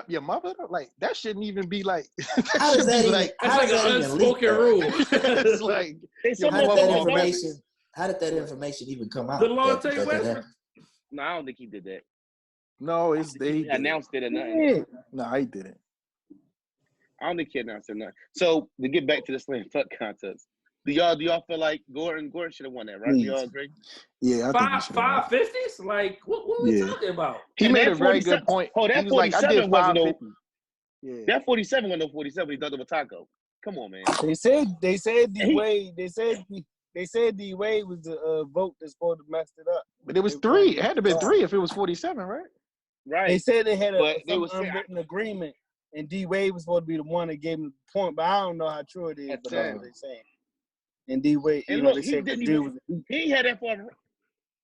your mother? Like that shouldn't even be like. How does that even? That's like an unspoken rule. It's like how did that information even come out? Delonte West. No, I don't think he did that. No, he announced it or nothing. No, he didn't. I don't think he announced it or nothing. So to get back to the slam dunk contest, do y'all feel like Gordon should have won that, right? Do y'all agree? Yeah, I think 550s? Like what are we talking about? He made a very good point. Oh, that 47 wasn't no. Yeah. That 47 wasn't no 47. He dunked over Taco. Come on, man. They said D Wade was the vote that's supposed to mess it up. But it was 3. It had to be 3 if it was 47, right? Right. They said they had some unwritten agreement, and D Wade was supposed to be the one that gave him the point, but I don't know how true it is. But that's what they're saying. And D Wade, and look, he had that for.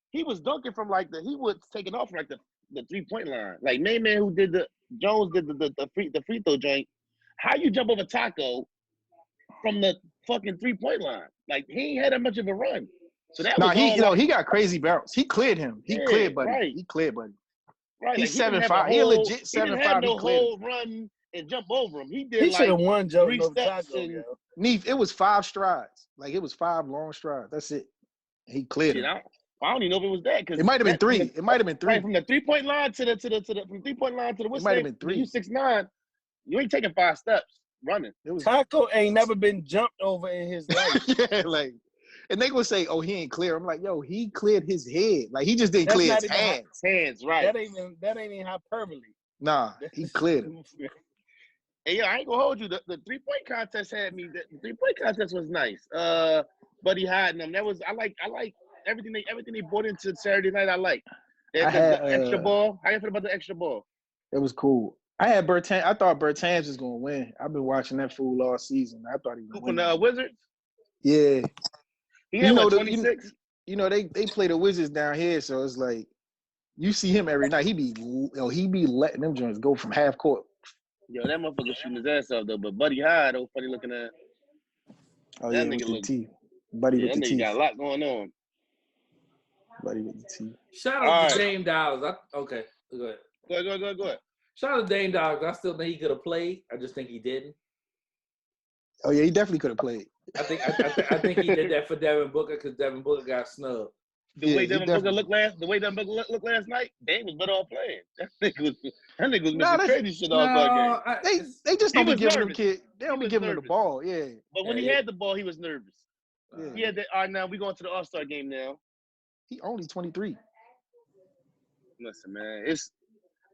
He was dunking from he was taking off from the 3-point line. Like man who did Jones did the free throw joint. How you jump over Taco from the fucking 3-point line? Like he ain't had that much of a run. So that he got crazy bounce. He cleared him. He cleared, buddy. Right. He cleared, buddy. Right. He's 7'5". He legit 7'5". He didn't have no whole run and jump over him. He should have won, Joe. 3 steps. Neef, it was 5 strides. Like it was 5 long strides. That's it. He cleared it. I don't even know if it was that because it might have been 3. It might have been 3 right, from the 3-point line to the 3-point line to the it might have been 3. You 6'9", you ain't taking 5 steps running. Taco ain't never been jumped over in his life. Yeah, like, and they gonna say, "Oh, he ain't clear." I'm like, "Yo, he cleared his head. Like he just didn't clear his hands. Hands, right? That ain't even hyperbole. Nah, he cleared him. Hey, yo, I ain't gonna hold you. The 3-point contest had me. The 3-point contest was nice. Buddy hiding them. That was I like everything they brought into Saturday night. I like. The extra ball. How you feel about the extra ball? It was cool. I had Bertans. I thought Bertans was gonna win. I've been watching that fool all season. I thought he was from the Wizards. Yeah. He had 26. They play the Wizards down here, so it's like you see him every night. He be letting them joints go from half court. Yo, that motherfucker shooting his ass off though. But Buddy Hyde, funny looking at. Oh that yeah, with the teeth. Buddy with the teeth. Got a lot going on. Buddy with the teeth. Shout out to Dame Dollars. Okay, go ahead. Go ahead. Shout out to Dame Dollars. I still think he could have played. I just think he didn't. Oh yeah, he definitely could have played. I think he did that for Devin Booker because Devin Booker got snubbed. The way he Devin Booker looked last night, Dame was better off playing. That nigga was Nah, missing crazy shit all game. they just He don't be was giving them nervous. kid. They don't He be was giving him the nervous. ball. Yeah. But when he had the ball, he was nervous. Yeah. He had that. All right, now we going to the All-Star game now. He only 23. Listen, man, it's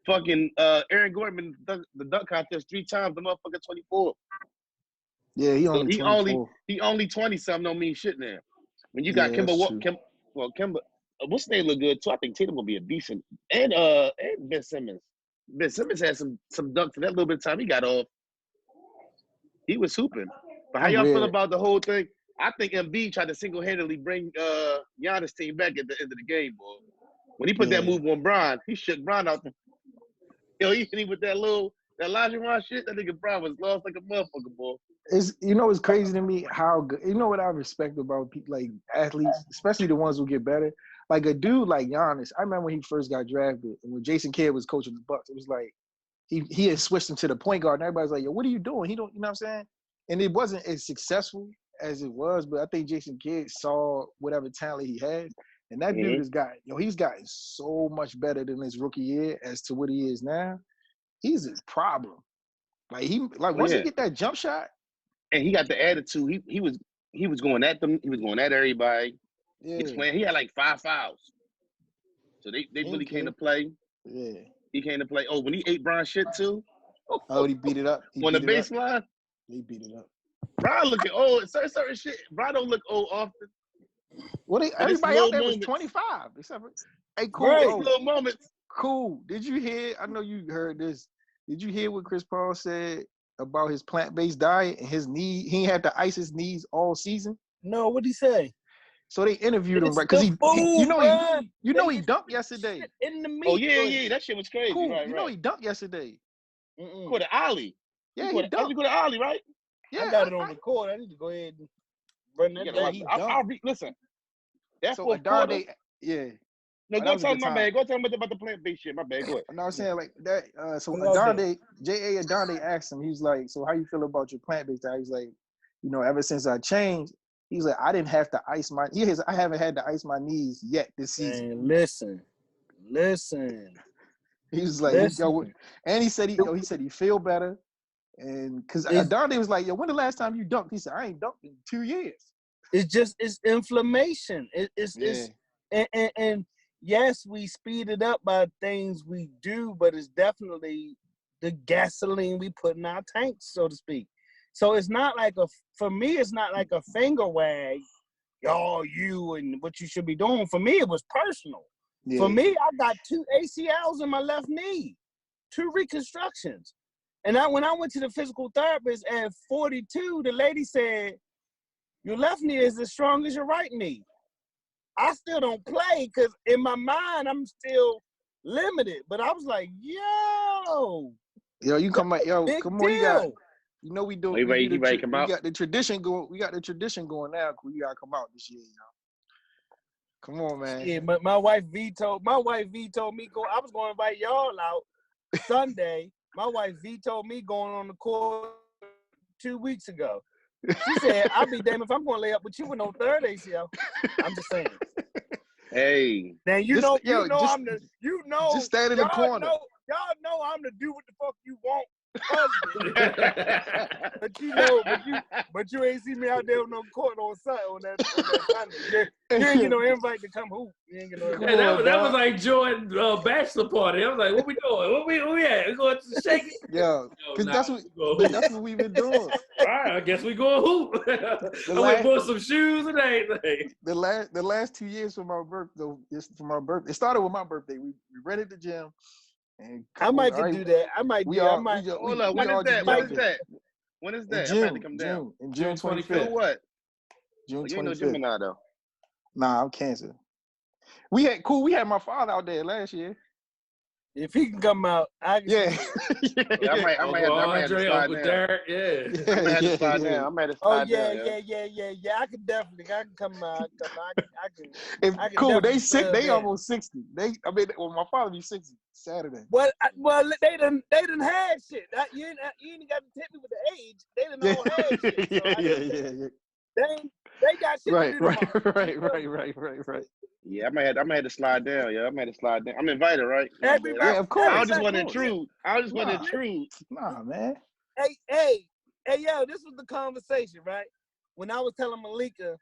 fucking Aaron Gordon the dunk contest 3 times. The motherfucker 24. Yeah, he So only 24. he only 20 something don't mean shit now. When you got Yeah, Kemba, that's true. Kemba, what's his name look good too? I think Tatum will be a decent and Ben Simmons. Ben Simmons had some dunks in that little bit of time he got off. He was hooping. But how y'all feel about the whole thing? I think Embiid tried to single-handedly bring Giannis' team back at the end of the game, boy. When he put that move on Bron, he shook Bron out. He hit him with that Olajuwon shit. That nigga Bron was lost like a motherfucker, boy. It's it's crazy to me how good. You know what I respect about people like athletes, especially the ones who get better. Like a dude like Giannis. I remember when he first got drafted, and when Jason Kidd was coaching the Bucks, it was like he had switched him to the point guard, and everybody's like, "Yo, what are you doing?" He don't, you know what I'm saying? And it wasn't as successful as it was, but I think Jason Kidd saw whatever talent he had, and that dude has got, he's gotten so much better than his rookie year as to what he is now. He's a problem. Like once he get that jump shot, and he got the attitude. He was going at them. He was going at everybody. Yeah. He was playing. He had like 5 fouls. So they really came to play. Yeah. He came to play. Oh, when he ate Bron shit too. Oh, he beat it up. On the baseline. He beat it up. Bron looking old. Certain shit. Bron don't look old often. Well, everybody out there was 25. Except for, hey, cool. Right. Little moments. Cool. Did you hear? I know you heard this. Did you hear what Chris Paul said about his plant-based diet and his knee? He had to ice his knees all season. No, what'd he say? So they interviewed him, right? Because he dunked yesterday. In the meat. Oh yeah, that shit was crazy. Cool. Right, you know he dunked yesterday. Caught an ollie. Yeah, he dunked. You caught an ollie, right? Yeah, I got it on record. I need to go ahead and run that down. Listen. That's so for Adonde, yeah. No, go tell him my bad. Go tell him about the plant-based shit. My bad. Go ahead. No, I'm saying like that. So Adonde, J.A. Adonde asked him. He's like, "So how you feel about your plant-based diet?" He's like, ever since I changed, he's like, I didn't have to ice my. I haven't had to ice my knees yet this season. Man, listen. He was like, and he said he said he feel better, and because Adonde was like, "Yo, when the last time you dunked?" He said, "I ain't dunked in 2 years." It's inflammation. And yes, we speed it up by things we do, but it's definitely the gasoline we put in our tanks, so to speak. So it's not like for me, it's not like a finger wag, you and what you should be doing. For me, it was personal. Yeah. For me, I got 2 ACLs in my left knee, 2 reconstructions. And when I went to the physical therapist at 42, the lady said, your left knee is as strong as your right knee. I still don't play because in my mind, I'm still limited. But I was like, you come out, come on, deal. We do. He ready come out. We got the tradition going. We got the tradition going now. You gotta come out this year, Come on, man. Yeah, but my wife vetoed me go. I was going to invite y'all out Sunday. My wife vetoed me going on the court 2 weeks ago. She said, "I'll be damned if I'm going to lay up with you with no third ACL." I'm just saying. Hey. Now just stand in the corner. Y'all know I'm the do what the fuck you want. but you ain't see me out there on no court on that Sunday. You ain't get no invite to come hoop. You ain't get no invite. That was like Jordan's bachelor party. I was like, what we doing? What we at? We going to shake it? Yeah, because that's what we've been doing. All right, I guess we going hoop. I went bought some shoes and everything. The last 2 years for my birthday, it started with my birthday. We rented the gym. And I might do that. I might. Hold up. When is that? June, I'm about to come down. In June 25th. What? June 25th. You ain't no Gemini though. Nah, I'm Cancer. We had my father out there last year. If he can come out, I can. Yeah. I might have to slide down. Derek, I might have to slide down. I might have to slide down. Yeah. I can come out. I can cool. definitely They almost 60. My father be 60 Saturday. Well, they done had shit. You ain't got to hit me with the age. They done all had shit. So They got shit to do tomorrow. Yeah, I might have to slide down. Yeah, I might have to slide down. I'm invited, right? Everybody, Yeah, of course. I just want to everybody- intrude. I just want to intrude. Nah, man. Hey, yo, this was the conversation, right? When I was telling Malika,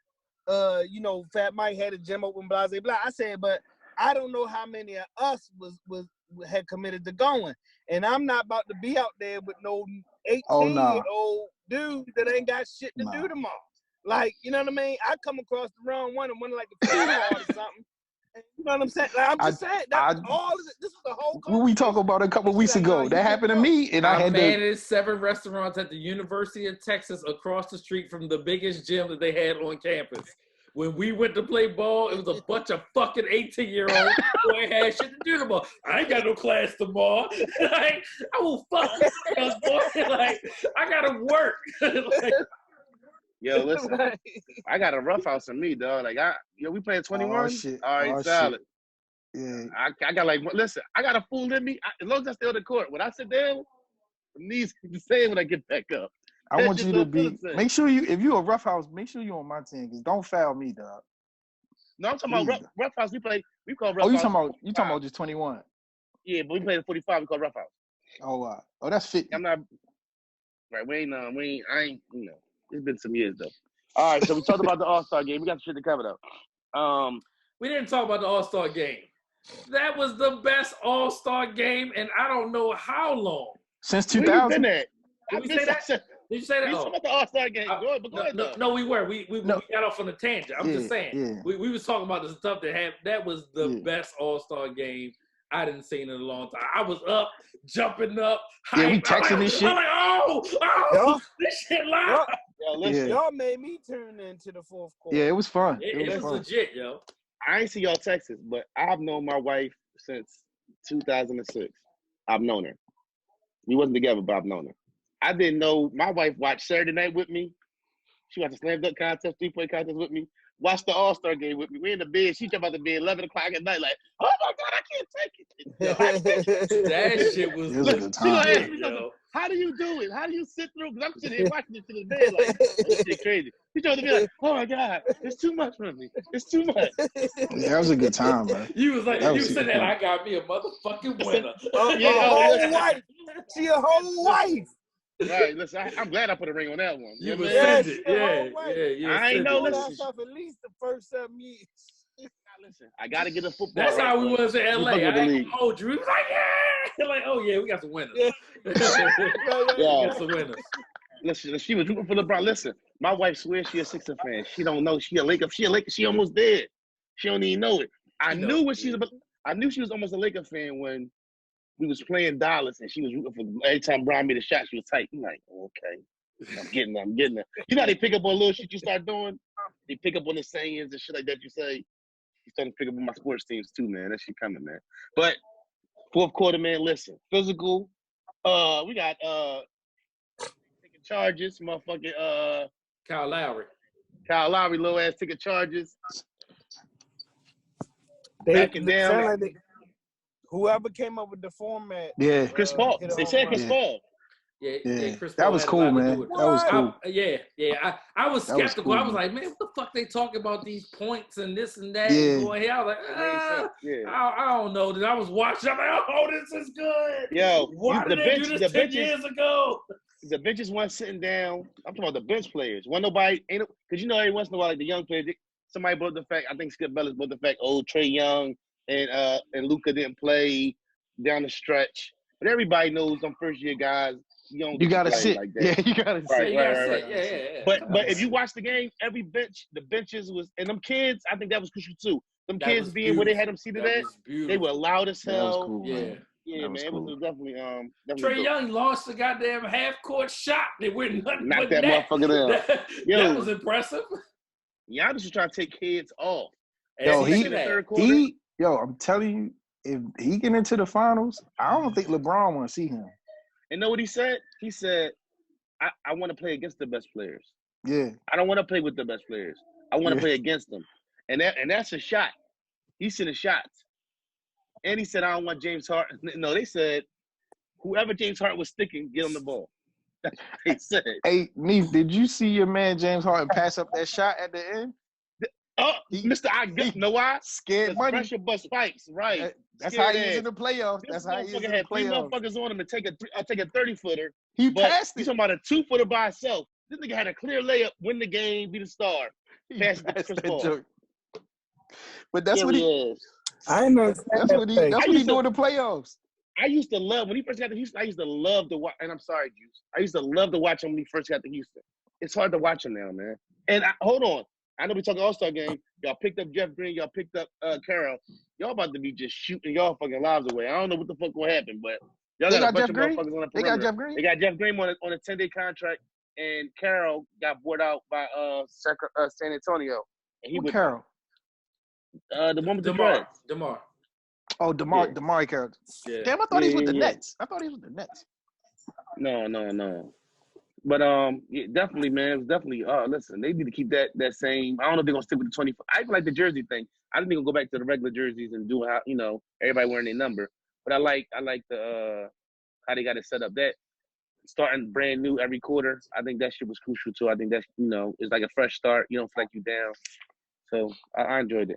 Fat Mike had a gym open, blah, blah, blah. I said, but I don't know how many of us had committed to going. And I'm not about to be out there with no 18-year-old dude that ain't got shit to do tomorrow. Like, you know what I mean? I come across the wrong one and one like the football or something. And you know what I'm saying? Like, I'm just saying that all of it. This is the whole. What we talked about a couple weeks ago. That happened to me, and I I had managed 7 restaurants at the University of Texas across the street from the biggest gym that they had on campus. When we went to play ball, it was a bunch of fucking 18-year-olds who ain't had shit to do tomorrow. I ain't got no class tomorrow. Like, I will fuck this boy. Like, I gotta work. Like, Yo, listen, I got a rough house in me, dog. Like, we playing 21. Oh, shit. All right, Oh, solid. Yeah. I got listen, I got a fool in me. As long as I stay on the court, when I sit down, my knees the same when I get back up. I want you to be. Make sure if you're a rough house, make sure you're on my team. Cause don't foul me, dog. No, I'm talking about rough house. We call rough house. You talking about just 21? Yeah, but we play the 45. We call rough house. Oh wow. Oh, that's 50. I'm not right. I ain't. It's been some years though. All right, so we talked about the All-Star game. We got the shit to cover though. We didn't talk about the All-Star game. That was the best All-Star game, and I don't know how long. Since Where you 2000. been at? Did we say that? Did you say that? We talking about the All-Star game. Go ahead, No, we were. We got off on a tangent. I'm just saying. Yeah. We was talking about the stuff that was the best All-Star game I didn't see in a long time. I was up, jumping up. Yeah, we texting this shit. I'm like, this shit live. Yo, listen. Y'all made me turn into the fourth quarter. Yeah, it was fun. It was fun. legit, yo. I ain't see y'all Texas, but I've known my wife since 2006. I've known her. We wasn't together, but I've known her. I didn't know my wife watched Saturday Night with me. She watched the slam dunk contest, 3-point contest with me. Watched the All-Star game with me. We in the bed. She jumped out the bed 11 o'clock at night like, oh my God, I can't take it. That shit was It was a good time. Ask me something, how do you do it? How do you sit through? Because I'm sitting here watching this in the bed like, this shit crazy. She told me like, oh my God, it's too much for me. It's too much. Yeah, that was a good time, man. You was like, That you was sitting super there, fun. I got me a motherfucking winner. A whole wife. She a whole wife. Right, listen, I'm glad I put a ring on that one. You know was what I mean? send it. Yeah. I ain't know send it. this. Doing that stuff at least the first 7 years. Listen, I got to get a football. That's how we was in LA. fuck with the I ain't league. gonna hold you. He was like, yeah. Like, oh yeah, we got some winners. Yeah. We got some winners. Listen, she was rooting for LeBron. Listen, my wife swears she a Sixers fan. She don't know she a Laker. She a Laker. She almost dead. She don't even know it. I knew she was almost a Laker fan when we was playing Dallas and she was rooting for every time Brian made a shot. She was tight. I'm like, okay, I'm getting there. You know how they pick up on little shit you start doing? They pick up on the sayings and shit like that you say. You starting to pick up on my sports teams too, man. That shit coming, man. But fourth quarter, man. Listen, physical. We got taking charges, motherfucking Kyle Lowry, low ass taking charges. They Backing down. sound like whoever came up with the format. Yeah. Chris Paul. hit a They home said run. Chris Paul. Yeah, Chris That Paul was had a cool, lot to do man. with it. That was cool. I was That was skeptical. cool, I was man. like, man, what the fuck they talking about these points and this and that? Yeah. And going here. I was like, Yeah. I don't know. Then I was watching. I'm like, oh, this is good. Yo, Why the did they bench, do the this 10 benches, years ago? the benches weren't sitting down. I'm talking about the bench players. Wasn't nobody, because you know every once in a while, like the young players, somebody brought the fact. I think Skip Bayless brought the fact. Oh, Trae Young and Luka didn't play down the stretch, but everybody knows them first year guys. You gotta sit. like that. Yeah, you gotta sit. Right. Yeah. But if you watch the game, every bench, the benches was, and them kids, I think that was crucial too. Them That kids was being where they had them beautiful. seated That at, was beautiful. they were loud as That was hell. cool. Yeah. Man. Yeah, That man, was it cool. was definitely Trae dope. Young launched the goddamn half-court shot. They went nothing Knocked but that net. motherfucker down. That was impressive. Giannis was trying to take kids off. Yo, As he- should have. third quarter. I'm telling you, if he get into the finals, I don't think LeBron want to see him. And know what he said? He said, I want to play against the best players. Yeah. I don't want to play with the best players. I want to Yeah. play against them. And that's a shot. He's sending shots. And he said, I don't want James Harden. No, they said, whoever James Harden was sticking, get him the ball. They said. Hey, Neef, did you see your man James Harden pass up that shot at the end? Oh, He- Mr. I he know why? Scared Because money. pressure bust spikes, right? That's how Scared he was ass. in the playoffs. This That's how he is motherfucker in the had three playoffs. motherfuckers on him and take a 30-footer. He But passed you it. talking about a 2-footer by himself. This nigga had a clear layup, win the game, be the star. He Pass it to passed Chris that Paul. joke. But that's what he. I ain't understand That's that what he. play. That's I what he used do to- in the playoffs. I used to love when he first got to Houston. I used to love to watch, and I'm sorry, Juice. I used to love to watch him when he first got to Houston. It's hard to watch him now, man. And hold on, I know we talking All-Star game. Y'all picked up Jeff Green. Y'all picked up Carroll. Y'all about to be just shooting y'all fucking lives away. I don't know what the fuck will happen, but y'all They got a got bunch Jeff of Green? motherfuckers on the They perimeter. got Jeff Green. They got Jeff Green on a 10-day contract, and Carroll got bought out by San Antonio. And he What would Carroll? the one with the dreads. DeMar. Oh, DeMar. Yeah. DeMar Carroll. Yeah. Damn, I thought he was with the Yeah. Nets. I thought he was with the Nets. No. But yeah, definitely, man. It was definitely. Listen, they need to keep that same. I don't know if they're gonna stick with the 20. I even like the jersey thing. I think they're gonna go back to the regular jerseys and do how everybody wearing their number. But I like the how they got it set up. That starting brand new every quarter. I think that shit was crucial too. I think that's it's like a fresh start. You don't feel like you down. So I enjoyed it.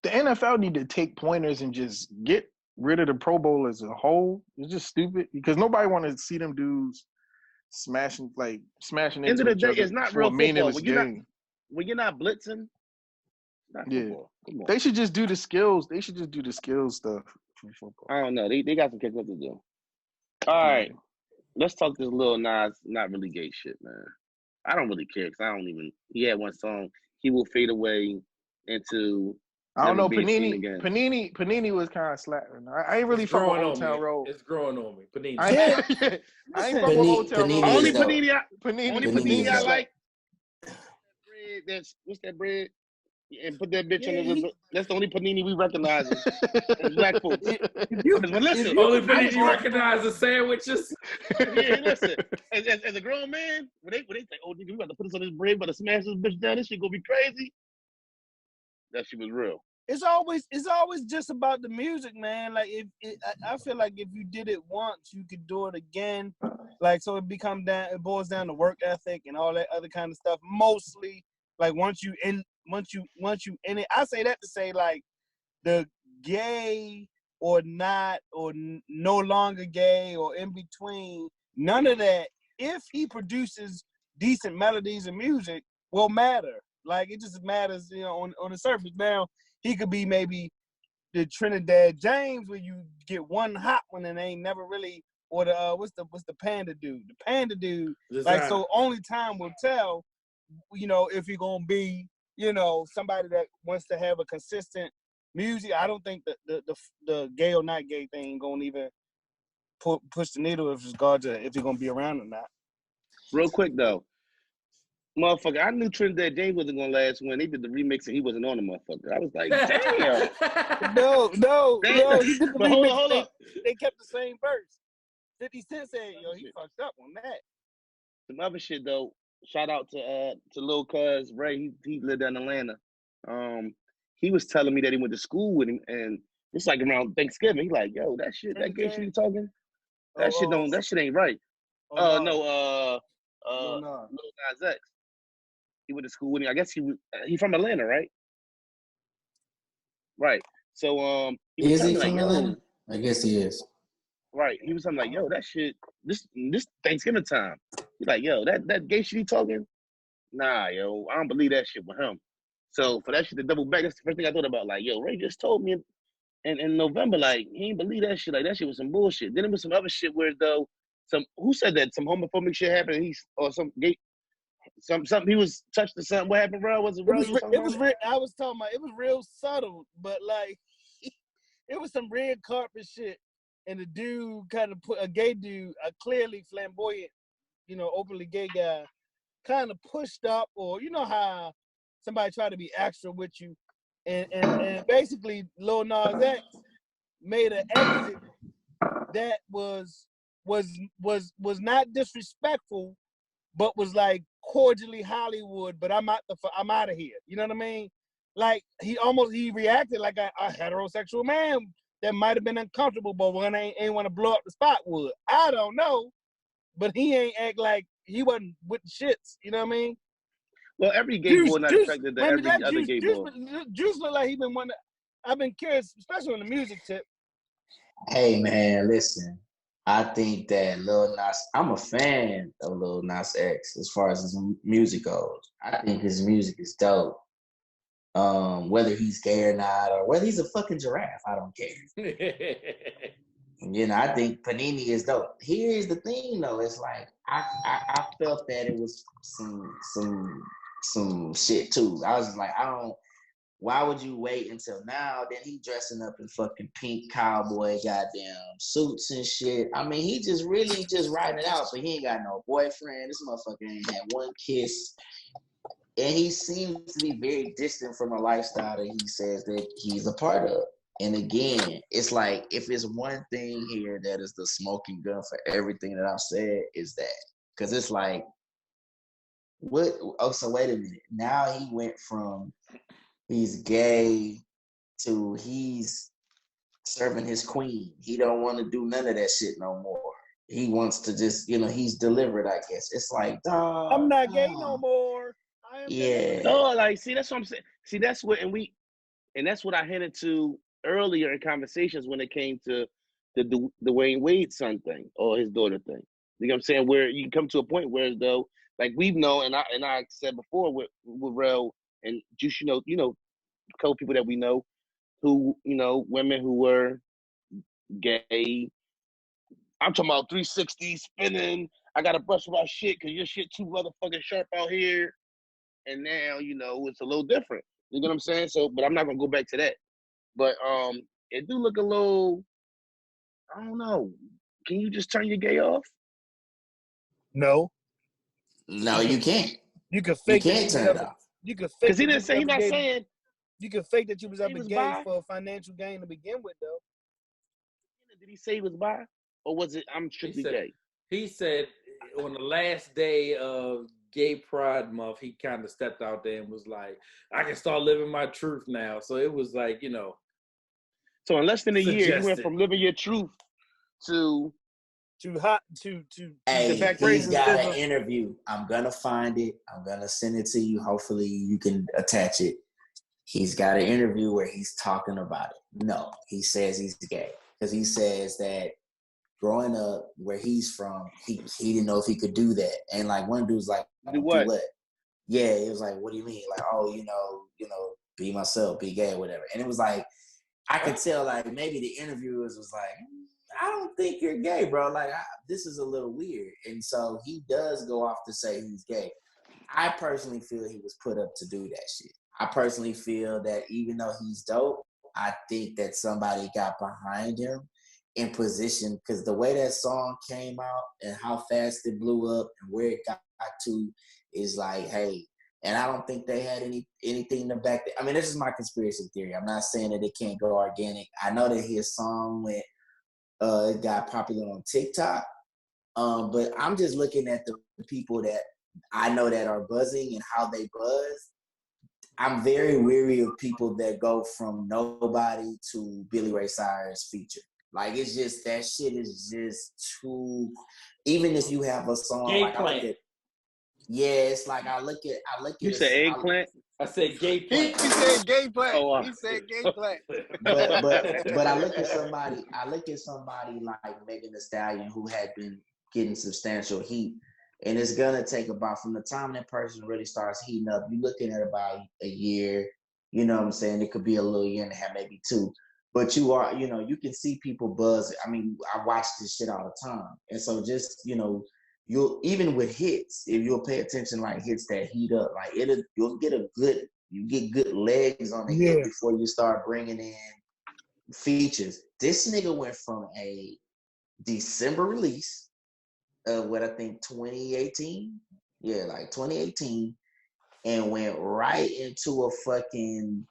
The NFL need to take pointers and just get rid of the Pro Bowl as a whole. It's just stupid because nobody want to see them dudes smashing End into of the each day, other it's not for real a meaningless football. game. When you're not blitzing, it's not Yeah. football. Come on. They should just do the skills. They should just do the skills stuff for football. I don't know. They got some catching up to do. All right. Let's talk this Lil Nas not really gay shit, man. I don't really care because I don't even. He had one song. He will fade away into. I don't know. never being seen again. Panini was kind of slapping. I ain't really It's fuck with growing Old on Town me. Road. It's growing on me. Panini. I ain't fuck with Old Town Panini Road. Only is dope. Panini Panini Panini is I dope. like. Bread. What's that bread? And put that bitch in the. That's the only Panini we recognize as black folks. But listen, Only I Panini was you recognize the sandwiches. Yeah, listen. As a grown man, when they say, "Oh, nigga, we about to put this on this bread, about to smash this bitch down. This shit gonna be crazy." That shit was real. It's always just about the music, man. Like I feel like if you did it once, you could do it again. Like so, it boils down to work ethic and all that other kind of stuff. Mostly, like once you in it. I say that to say like the gay or not or no longer gay or in between. None of that. If he produces decent melodies and music, will matter. Like it just matters, on the surface. Now he could be maybe the Trinidad James where you get one hot one and ain't never really, or the what's the Panda dude? The Panda dude. Like so, only time will tell. If you're gonna be, somebody that wants to have a consistent music. I don't think that the gay or not gay thing gonna even push the needle with regard to if you're gonna be around or not. Real quick though. Motherfucker, I knew Trinidad James wasn't gonna last when they did the remix and he wasn't on the motherfucker. I was like, damn. No. Damn. He did the But remix. hold up. They kept the same verse. 50 Cent said, he fucked up on that. Some other shit though. Shout out to Lil Cuz Ray. He lived down in Atlanta. He was telling me that he went to school with him, and it's like around Thanksgiving. He like, yo, that gay shit you talking? That shit ain't right. No. Lil Nas X. He went to school with him. I guess he from Atlanta, right? Right. So he was Is he telling me from like, Atlanta? I guess he is. right. He was telling me like, yo, that shit, this Thanksgiving time. He's like, yo, that gay shit he talking? Nah, yo, I don't believe that shit with him. So for that shit to double back, that's the first thing I thought about. Like, yo, Ray just told me in November, like, he ain't believe that shit. Like, that shit was some bullshit. Then there was some other shit where though, who said that some homophobic shit happened? He was touched or something. What happened, bro? Was it real? I was talking about it was real subtle, but like it was some red carpet shit, and the dude kind of put a gay dude, a clearly flamboyant, openly gay guy, kind of pushed up, or how somebody tried to be extra with you, and basically Lil Nas X made an exit that was not disrespectful, but was like cordially Hollywood, but I'm out of here. You know what I mean? Like he reacted like a heterosexual man that might have been uncomfortable, but when I ain't want to blow up the spot would. I don't know. but he ain't act like he wasn't with the shits. You know what I mean? Well, every gay boy not attracted to every other gay boy. Juice look like he been one. I've been curious, especially on the music tip. Hey man, listen. I think that Lil Nas, I'm a fan of Lil Nas X as far as his music goes. I think his music is dope. Whether he's gay or not, or whether he's a fucking giraffe, I don't care. You know, I think Panini is dope. Here's the thing, though. It's like I felt that it was some shit too. I was just like, why would you wait until now? Then he dressing up in fucking pink cowboy goddamn suits and shit. I mean, he just really just riding it out, but he ain't got no boyfriend. This motherfucker ain't had one kiss. And he seems to be very distant from a lifestyle that he says that he's a part of. And again, it's like, if it's one thing here that is the smoking gun for everything that I've said, is that. Because it's like, what? Oh, so wait a minute. Now he went from he's gay to he's serving his queen. He don't want to do none of that shit no more. He wants to just, he's delivered, I guess. It's like, dog. I'm not gay no more. Yeah. No, like, see, that's what I'm saying. See, that's what, and that's what I hinted to earlier in conversations when it came to the Dwayne Wade son thing or his daughter thing. You know what I'm saying? Where you come to a point where, though, like we've known, and I said before with Rel and Juice, a couple people that we know who, women who were gay. I'm talking about 360 spinning. I gotta brush my shit because your shit too motherfucking sharp out here. And now, it's a little different. You know what I'm saying? So, but I'm not gonna go back to that. But it do look a little, I don't know. Can you just turn your gay off? No. No, you can't. You can fake You can't turn it off. You can fake because he didn't say, he's not saying. You can fake that you was ever gay bi? for a financial gain to begin with, though. Did he say he was bi, or was it I'm strictly gay? He said on the last day of Gay Pride Month, he kind of stepped out there and was like, "I can start living my truth now." So it was like, So in less than a year, you went suggested. from living your truth to Hey, back he's got raising an interview. I'm gonna find it. I'm gonna send it to you. Hopefully, you can attach it. He's got an interview where he's talking about it. No, he says he's gay because he says that growing up where he's from, he didn't know if he could do that. And like one dude's like, do what? Yeah, it was like, what do you mean? Like, oh, be myself, be gay, or whatever. And it was like, I could tell like maybe the interviewers was like, I don't think you're gay, bro. Like, this is a little weird. And so he does go off to say he's gay. I personally feel he was put up to do that shit. I personally feel that even though he's dope, I think that somebody got behind him in position, because the way that song came out and how fast it blew up and where it got to is like, hey, and I don't think they had anything to back that. I mean, this is my conspiracy theory. I'm not saying that it can't go organic. I know that his song it got popular on TikTok, but I'm just looking at the people that I know that are buzzing and how they buzz. I'm very weary of people that go from nobody to Billy Ray Cyrus feature. Like, it's just, that shit is just too, even if you have a song like it's like I look at You said eggplant? I said gay plant. He said gay plant. Oh, He said gay plant. but I look at somebody like Megan Thee Stallion who had been getting substantial heat. And it's gonna take about, from the time that person really starts heating up, you're looking at about a year, you know what I'm saying? It could be a little year and a half, maybe two. But you are, you can see people buzz. I mean, I watch this shit all the time. And so just, you'll, even with hits, if you'll pay attention, like hits that heat up, like you'll get you get good legs on the hit before you start bringing in features. This nigga went from a December release, what I think 2018, like 2018, and went right into a fucking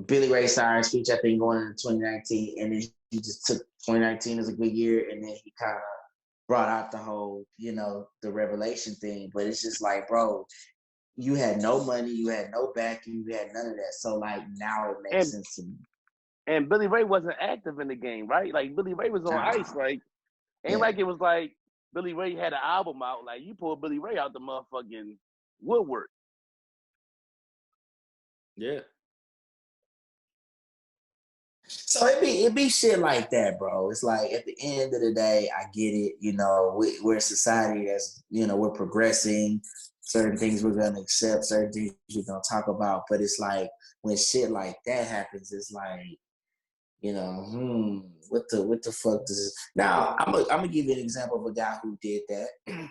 Billy Ray Cyrus feature, I think, going into 2019, and then he just took 2019 as a good year, and then he kind of brought out the whole, the Revelation thing. But it's just like, bro, you had no money, you had no backing, you had none of that. So like now it makes sense to me. And Billy Ray wasn't active in the game, right? Like Billy Ray was on ice, like. Ain't like it was like Billy Ray had an album out. Like, you pulled Billy Ray out the motherfucking woodwork. Yeah. So it be shit like that, bro. It's like at the end of the day, I get it. You know, we're a society that's, you know, we're progressing. Certain things we're gonna accept, certain things we're gonna talk about. But it's like when shit like that happens, it's like, you know, what the fuck does this? Now I'm gonna give you an example of a guy who did that,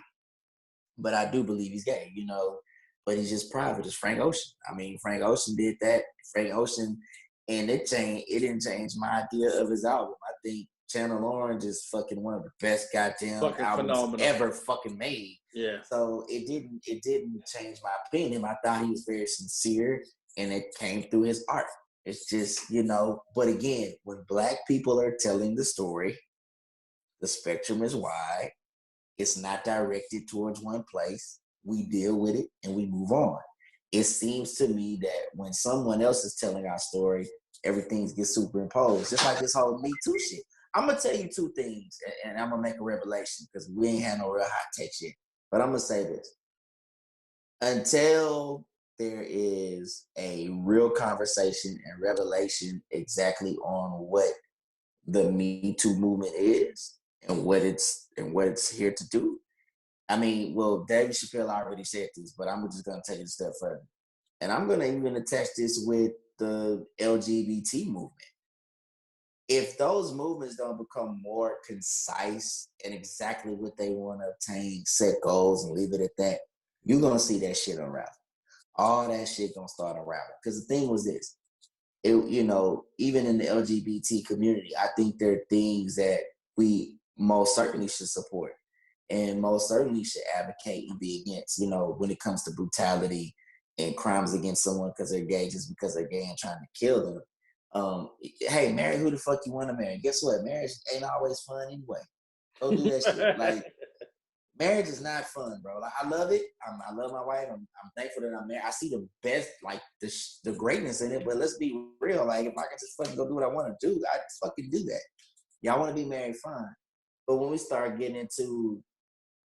but I do believe he's gay, you know. But he's just private. It's Frank Ocean. I mean, Frank Ocean did that. Frank Ocean, and it didn't change my idea of his album. I think Channel Orange is fucking one of the best goddamn Fucking albums phenomenal. ever fucking made. Yeah. So it didn't change my opinion. I thought he was very sincere, and it came through his art. It's just, you know, but again, when black people are telling the story, the spectrum is wide. It's not directed towards one place. We deal with it and we move on. It seems to me that when someone else is telling our story, everything gets superimposed. Just like this whole Me Too shit. I'm gonna tell you two things, and I'm gonna make a revelation because we ain't had no real hot take shit. But I'm gonna say this: until there is a real conversation and revelation exactly on what the Me Too movement is and what it's here to do. I mean, well, David Chappelle already said this, but I'm just gonna take it a step further. And I'm gonna even attach this with the LGBT movement. If those movements don't become more concise and exactly what they want to obtain, set goals and leave it at that, you're gonna see that shit unravel. All that shit gonna start unraveling. Because the thing was this, you know, even in the LGBT community, I think there are things that we most certainly should support and most certainly should advocate and be against, you know, when it comes to brutality and crimes against someone because they're gay just because they're gay and trying to kill them. Hey, marry who the fuck you want to marry. Guess what? Marriage ain't always fun anyway. Go do that shit. Like, marriage is not fun, bro. Like, I love it. I love my wife. I'm thankful that I'm married. I see the best, like the greatness in it. But let's be real. Like, if I can just fucking go do what I want to do, I just fucking do that. Y'all want to be married, fine. But when we start getting into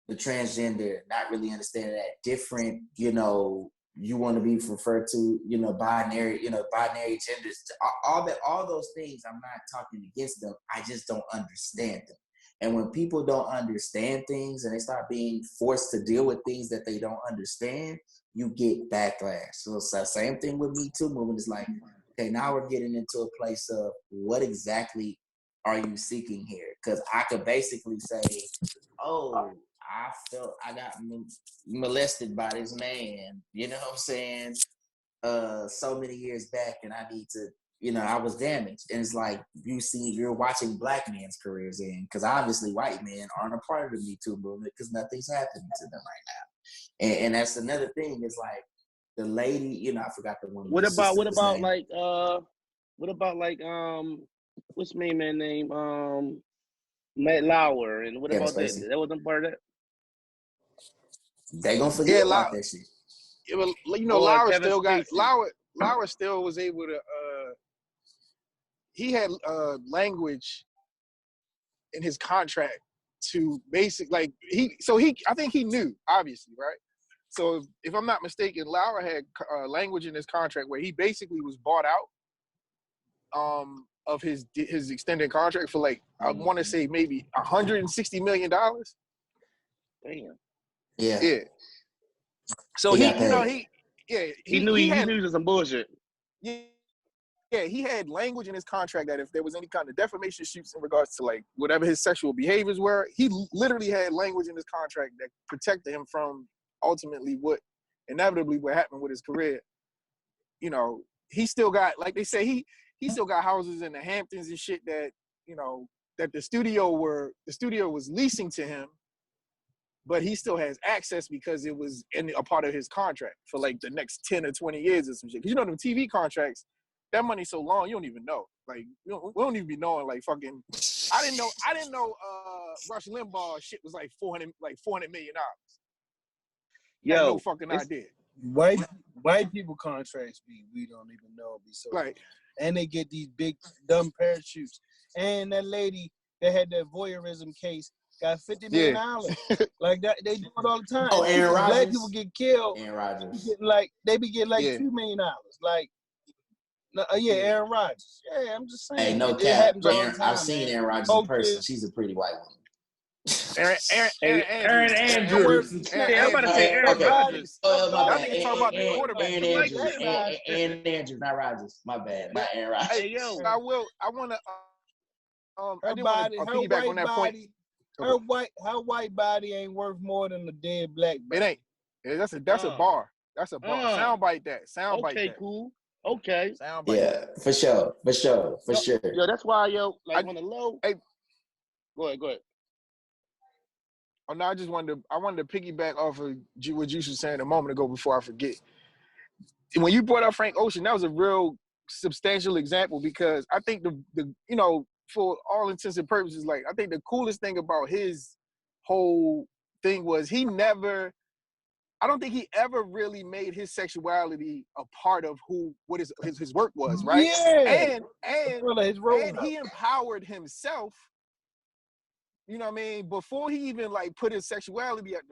the transgender, not really understanding that different, you know, you want to be referred to, you know, binary genders, all those things, I'm not talking against them. I just don't understand them. And when people don't understand things and they start being forced to deal with things that they don't understand, you get backlash. So it's the same thing with Me Too movement. It's like, okay, now we're getting into a place of what exactly are you seeking here? Because I could basically say, oh, I felt I got molested by this man, you know what I'm saying, so many years back, and I need to, you know, I was damaged. And it's like, you're watching black men's careers in, because obviously white men aren't a part of the Me Too movement because nothing's happening to them right now. And that's another thing, is like, the lady, you know, I forgot the woman. What about what's my man name? Matt Lauer, and what about that? That wasn't part of that. They gonna forget about that shit. Yeah, but, you know, Lauer still got Lauer still was able to. He had language in his contract to basically, I think he knew, obviously, right? So if I'm not mistaken, Lauer had language in his contract where he basically was bought out of his extended contract for, like, I want to say maybe $160 million. Damn. Yeah. So he knew he was some bullshit. Yeah, he had language in his contract that if there was any kind of defamation suits in regards to, like, whatever his sexual behaviors were, he literally had language in his contract that protected him from ultimately what happened with his career. You know, he still got, like they say, he still got houses in the Hamptons and shit that, you know, that the studio was leasing to him, but he still has access because it was a part of his contract for, like, the next 10 or 20 years or some shit. Because, you know, them TV contracts, that money's so long, you don't even know. Like, we don't even be knowing, like, fucking. I didn't know. Rush Limbaugh shit was like $400 million. Yo, no fucking idea. White people contracts we don't even know be so. Right. And they get these big dumb parachutes. And that lady that had that voyeurism case, got $50 million. Like that, they do it all the time. Oh, Aaron Black Rodgers. people get killed. Aaron Rodgers. They be getting like Yeah. $2 million. Like, Aaron Rodgers. Yeah, I'm just saying. Hey, no it cap. happens all the time. I've seen man. Aaron Rodgers in person. Coaches. She's a pretty white woman. Aaron Andrews. Yeah, I'm about to say Aaron Rodgers. Oh, my Y'all bad. niggas talking about the quarterback. Aaron You like Andrews. that? Aaron Andrews, not Rodgers. My bad. Not Aaron Rodgers. Hey, yo. I want to. I do want to Her piggyback white on that point. body, her white body ain't worth more than the dead black It body. ain't. Yeah, that's a bar. That's a bar. Soundbite that. Soundbite Okay, that. cool. Okay. Soundbite Yeah, that. for sure. Yo, that's why, like on the low. Hey. Go ahead. Oh no, I wanted to piggyback off of what Juice was saying a moment ago before I forget. When you brought up Frank Ocean, that was a real substantial example because I think the for all intents and purposes, like I think the coolest thing about his whole thing was I don't think he ever really made his sexuality a part of what his work was, right? Yeah. And he empowered himself. You know what I mean? Before he even like put his sexuality at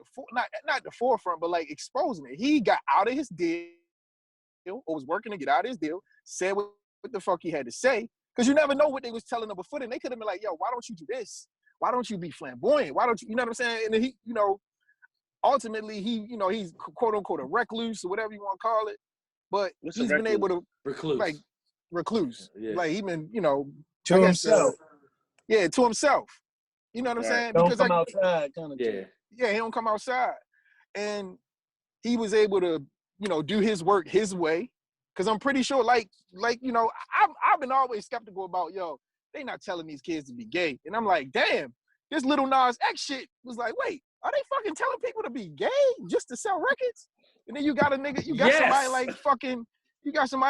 not the forefront, but like exposing it. He got out of his deal or was working to get out of his deal, said what the fuck he had to say. Because you never know what they was telling him before then. They could have been like, yo, why don't you do this? Why don't you be flamboyant? Why don't you know what I'm saying? And then he, ultimately he's quote unquote a recluse or whatever you want to call it. But he's been able to recluse. Yeah. Like he been, To himself. To himself. You know what I'm saying? Don't come outside kind of thing. Yeah, he don't come outside. And he was able to, do his work his way. Cause I'm pretty sure, I've been always skeptical about, they not telling these kids to be gay. And I'm like, damn, this Lil Nas X shit was like, wait, are they fucking telling people to be gay just to sell records? And then you got somebody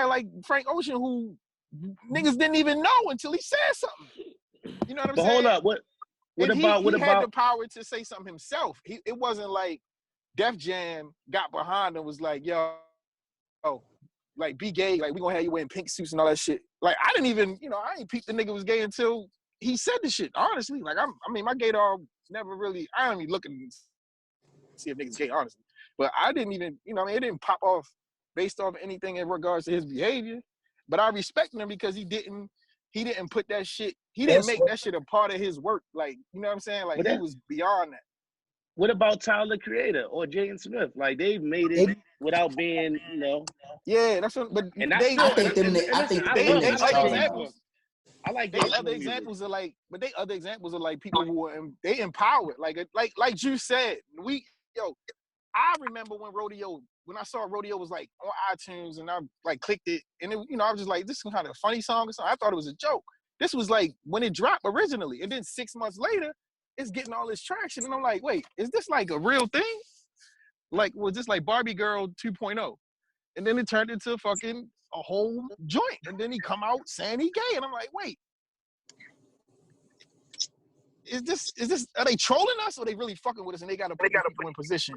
like Frank Ocean who niggas didn't even know until he said something. You know what I'm saying? Hold up, what He had the power to say something himself. It wasn't like Def Jam got behind and was like, yo, like be gay, like we gonna have you wearing pink suits and all that shit. Like I didn't even, I ain't peeped the nigga was gay until he said the shit. Honestly, like my gaydar never really. I don't even look and see if niggas gay, honestly. But I didn't even, it didn't pop off based off anything in regards to his behavior. But I respect him because he didn't put that shit. He didn't make that shit a part of his work. Like, you know what I'm saying? Like he was beyond that. What about Tyler the Creator or Jaden Smith? Like they made it without being, Yeah, that's what. But I think them examples. I like they other examples are like, but they other examples are like people who are they empowered. Like you said, I remember when I saw Rodeo was like on iTunes and I like clicked it and it, I was just like, this is kind of a funny song or something. I thought it was a joke. This was like when it dropped originally, and then 6 months later, it's getting all this traction, and I'm like, wait, is this like a real thing? Like, was this like Barbie Girl 2.0? And then it turned into fucking a whole joint, and then he come out saying he gay, and I'm like, wait, is this? Are they trolling us, or are they really fucking with us? And they got to put people in position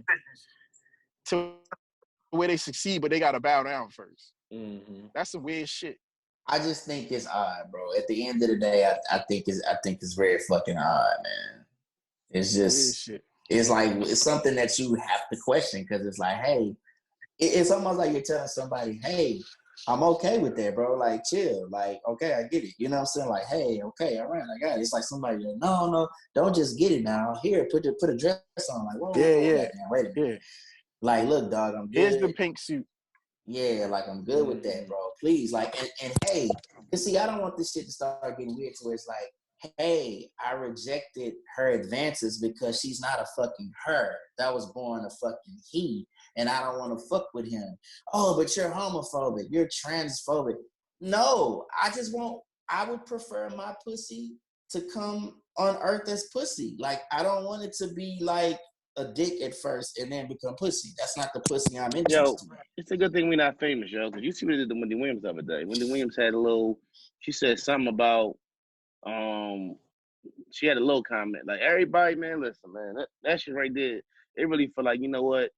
to where they succeed, but they got to bow down first. Mm-hmm. That's some weird shit. I just think it's odd, bro. At the end of the day, I think it's very fucking odd, man. It's just, it's like, it's something that you have to question because it's like, hey, it's almost like you're telling somebody, hey, I'm okay with that, bro. Like, chill. Like, okay, I get it. You know what I'm saying? Like, hey, okay, all right, I got it. It's like somebody, no, don't just get it now. Here, put a dress on. Like, whoa, yeah. Wait a minute. Like, look, dog, I'm good. Here's the pink suit. Yeah, like, I'm good with that, bro. Please, like, and hey, cause see, I don't want this shit to start getting weird to where it's like, hey, I rejected her advances because she's not a fucking her. That was born a fucking he, and I don't want to fuck with him. Oh, but you're homophobic. You're transphobic. No, I would prefer my pussy to come on earth as pussy. Like, I don't want it to be like a dick at first and then become pussy. That's not the pussy I'm interested in. It's a good thing we're not famous, yo. Because you see what they did to Wendy Williams the other day. Wendy Williams had she said something about, she had a little comment. Like, everybody, man, listen, man, that shit right there, they really feel like, you know what?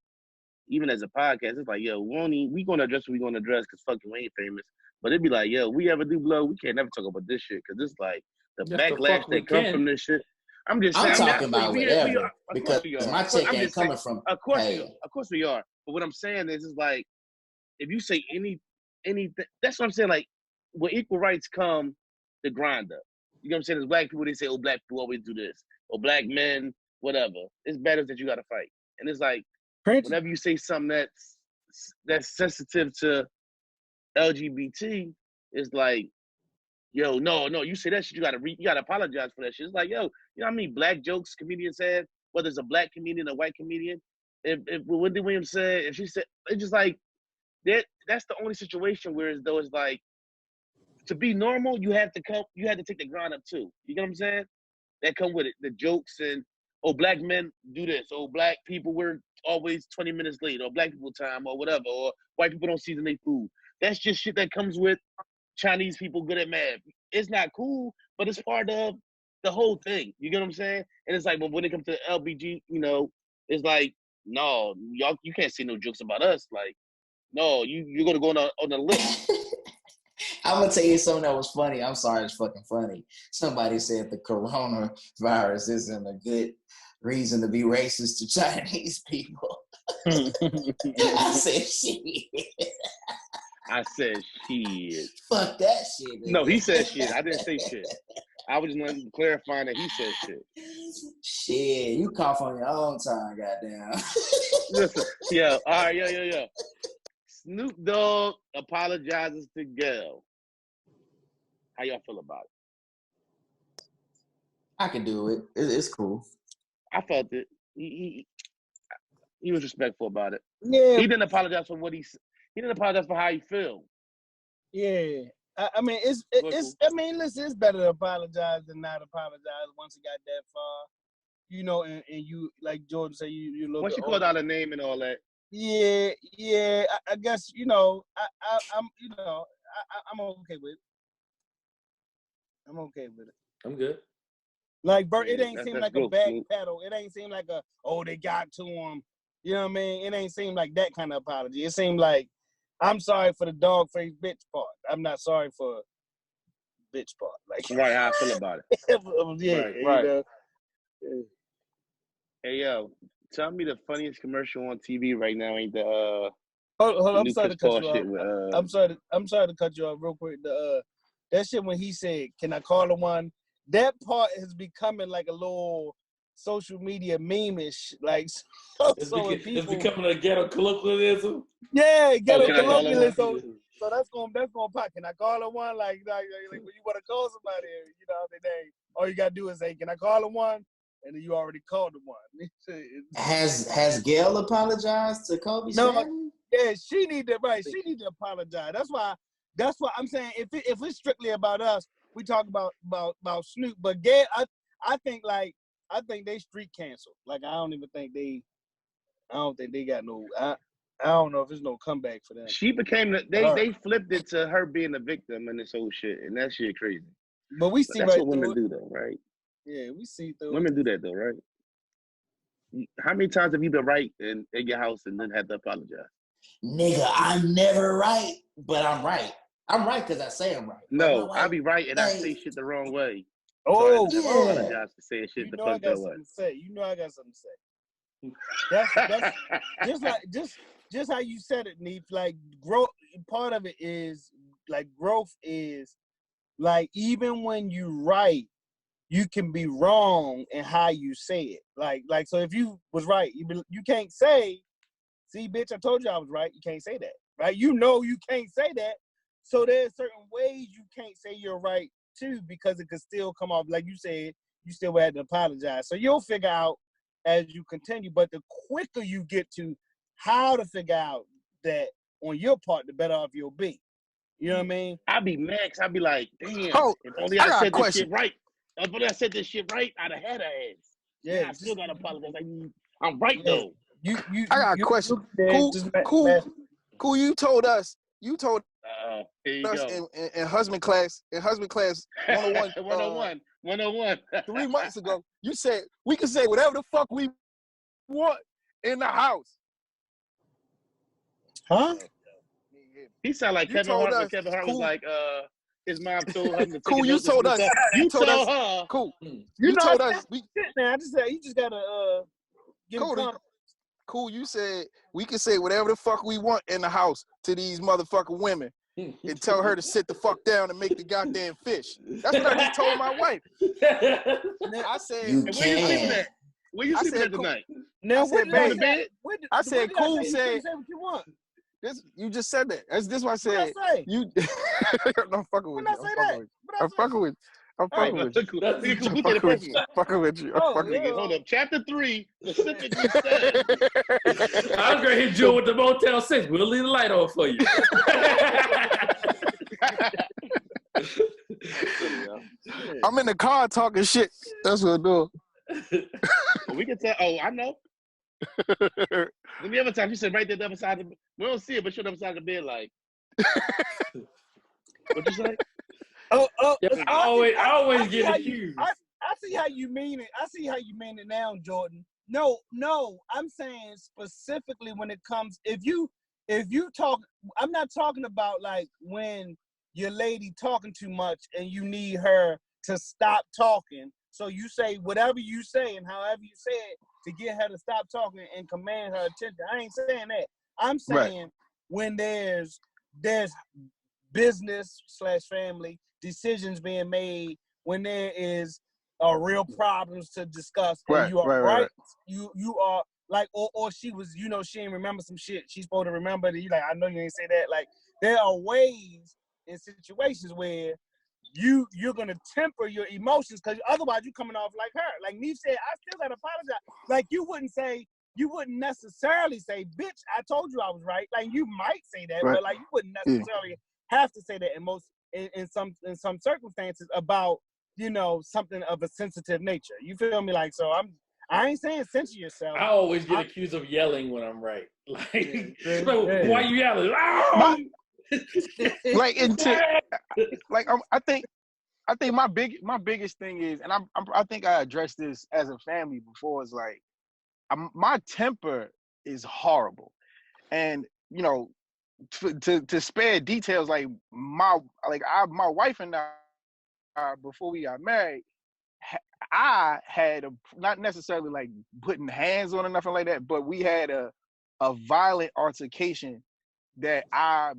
Even as a podcast, it's like, yo, we going to address what we going to address because fucking we ain't famous. But it'd be like, yo, we ever do blow, we can't never talk about this shit because it's like the backlash that come from this shit. I'm just I'm saying. talking about We whatever are. Of because course we are. my check I'm ain't just saying. coming from Of course we pay. are. Of course we are. But what I'm saying is like, if you say anything, that's what I'm saying. Like, when equal rights come, the grinder. You know what I'm saying? As black people, they say, "Oh, black people always do this," or "Black men, whatever." It's better that you got to fight, and it's like whenever you say something that's sensitive to LGBT, it's like, yo, no, you say that shit, you gotta apologize for that shit. It's like, yo, you know how many black jokes comedians had, whether it's a black comedian or a white comedian. If Wendy Williams said, if she said, it's just like that's the only situation where as though it's like to be normal, you have to take the grind up too. You know what I'm saying? That come with it, the jokes and oh, black men do this, oh, black people we're always 20 minutes late, or black people time, or whatever, or white people don't season their food. That's just shit that comes with Chinese people good at math. It's not cool, but it's part of the whole thing. You get what I'm saying? And it's like, but when it comes to LBG, it's like, no, y'all, you can't say no jokes about us. Like, no, you're gonna go on the list. I'm gonna tell you something that was funny. I'm sorry, it's fucking funny. Somebody said the coronavirus isn't a good reason to be racist to Chinese people. I said shit. I said shit. Fuck that shit. Nigga. No, he said shit. I didn't say shit. I was just clarifying that he said shit. Shit, you cough on your own time, goddamn. Listen, yeah, all right, yeah. Snoop Dogg apologizes to Gayle. How y'all feel about it? I can do it. It's cool. I felt it. He was respectful about it. Yeah, He didn't apologize for what he didn't apologize for how he felt. yeah. I mean, it's. I mean, listen, it's better to apologize than not apologize once it got that far. And you, like Jordan said, you look. Once you called out a name and all that. Yeah. I guess I'm I'm okay with it. I'm okay with it. I'm good. Like Bert, it ain't seem like a back Snoop. pedal. It ain't seem like they got to him. You know what I mean? It ain't seem like that kind of apology. It seemed like, I'm sorry for the dog face bitch part. I'm not sorry for bitch part. Like, right, how I feel about it. Yeah, right. Hey yo, tell me the funniest commercial on TV right now ain't the Hold on, the I'm new sorry to cut you shit off. with I'm sorry to cut you off real quick. That shit when he said, "Can I call her one?" That part is becoming like a little social media meme-ish. Like, It's becoming a ghetto colloquialism. Yeah, ghetto can I call her colloquialism. So that's gonna pop. Can I call her one? Like when you want to call somebody, all you gotta do is say, "Can I call her one?" And then you already called her one. Has Gayle apologized to Kobe's family? Yeah, she need to apologize. That's why I'm saying if it's strictly about us, we talk about Snoop. But Gayle, I think they street canceled. Like I don't think they got no. I don't know if there's no comeback for them. She became they flipped it to her being the victim and this whole shit, and that shit crazy. But we see that's right what women through do though, right? Yeah, we see through women do that though, right? How many times have you been right in your house and then had to apologize? Nigga, I'm never right, but I'm right. I'm right because I say I'm right. No, I'll be right and I say shit the wrong way. Oh, so I yeah. apologize for saying shit the fuck that way. I got something to say. That's just how you said it, Neef. Like growth, part of it is like growth is like even when you right, you can be wrong in how you say it. Like so if you was right, you can't say, "See, bitch, I told you I was right." You can't say that, right? You can't say that. So there's certain ways you can't say you're right too, because it could still come off like you said. You still had to apologize. So you'll figure out as you continue. But the quicker you get to how to figure out that on your part, the better off you'll be. You know what I mean? I'll be max. I'll be like, damn, Oh, if only I I got said a this question. shit right. If only I said this shit right, I'd have had her ass. Yeah, I still gotta apologize. Like, I'm right though. I got a question. Cool. You told us. Here you us go. in husband class. In husband class 101. 101. 3 months ago, you said we can say whatever the fuck we want in the house. Huh? He sounded like Kevin Hart when Kevin Hart was like, his mom told him to take Cool, a you note. told us. You told told us. her. Cool. You You know, told I us. shit, man. I just said you just gotta give Cool. him Cool, you said we can say whatever the fuck we want in the house to these motherfucking women and tell her to sit the fuck down and make the goddamn fish. That's what I just told my wife. I said, You And where you sleeping can. at? Where you I sleeping said, at tonight? Now, I what said, did Going I to babe, bed? I said, what did cool, I say? said, You say what you want. this, you just said that. This what I What I said. say? You, no, I'm fucking with When I you. say I'm that? fucking with you. What I I'm say? fucking with you. I'm Oh, fucking Right, with you. cool. That's- Nigga, cool. I'm Who said it fucking with first you. one? I'm fucking with you. I'm Oh, fucking with Nigga, you. hold up. Chapter 3 specifically said. I was gonna hit you with the Motel 6. We'll leave the light on for you. I'm in the car talking shit. That's what I'm doing. We can tell. Oh, I know. Then the other time you said right there, the other side of the. We don't see it, but you're the other side of the bed, like. What you say? oh, I always see get how accused. I see how you mean it. I see how you mean it now, Jordan. No, I'm saying specifically when it comes, if you talk, I'm not talking about like when your lady talking too much and you need her to stop talking. So you say whatever you say and however you say it to get her to stop talking and command her attention. I ain't saying that. I'm saying when there's business/family decisions being made, when there is real problems to discuss, and you are right. You are like, or she was, she ain't remember some shit she's supposed to remember. That you like, I know you ain't say that. Like, there are ways in situations where you're gonna temper your emotions, because otherwise you coming off like her. Like Neef said, I still gotta apologize. Like you wouldn't necessarily say, "Bitch, I told you I was right." Like you might say that, but like you wouldn't necessarily have to say that in some circumstances about something of a sensitive nature. You feel me? Like, so I ain't saying censor yourself. I always get accused of yelling when I'm right. Like, yeah. why you yelling? Oh! Like I think my biggest thing is, and I think I addressed this as a family before, is like my temper is horrible, and to spare details, like my wife and I, before we got married, I had not necessarily like putting hands on or nothing like that, but we had a violent altercation that I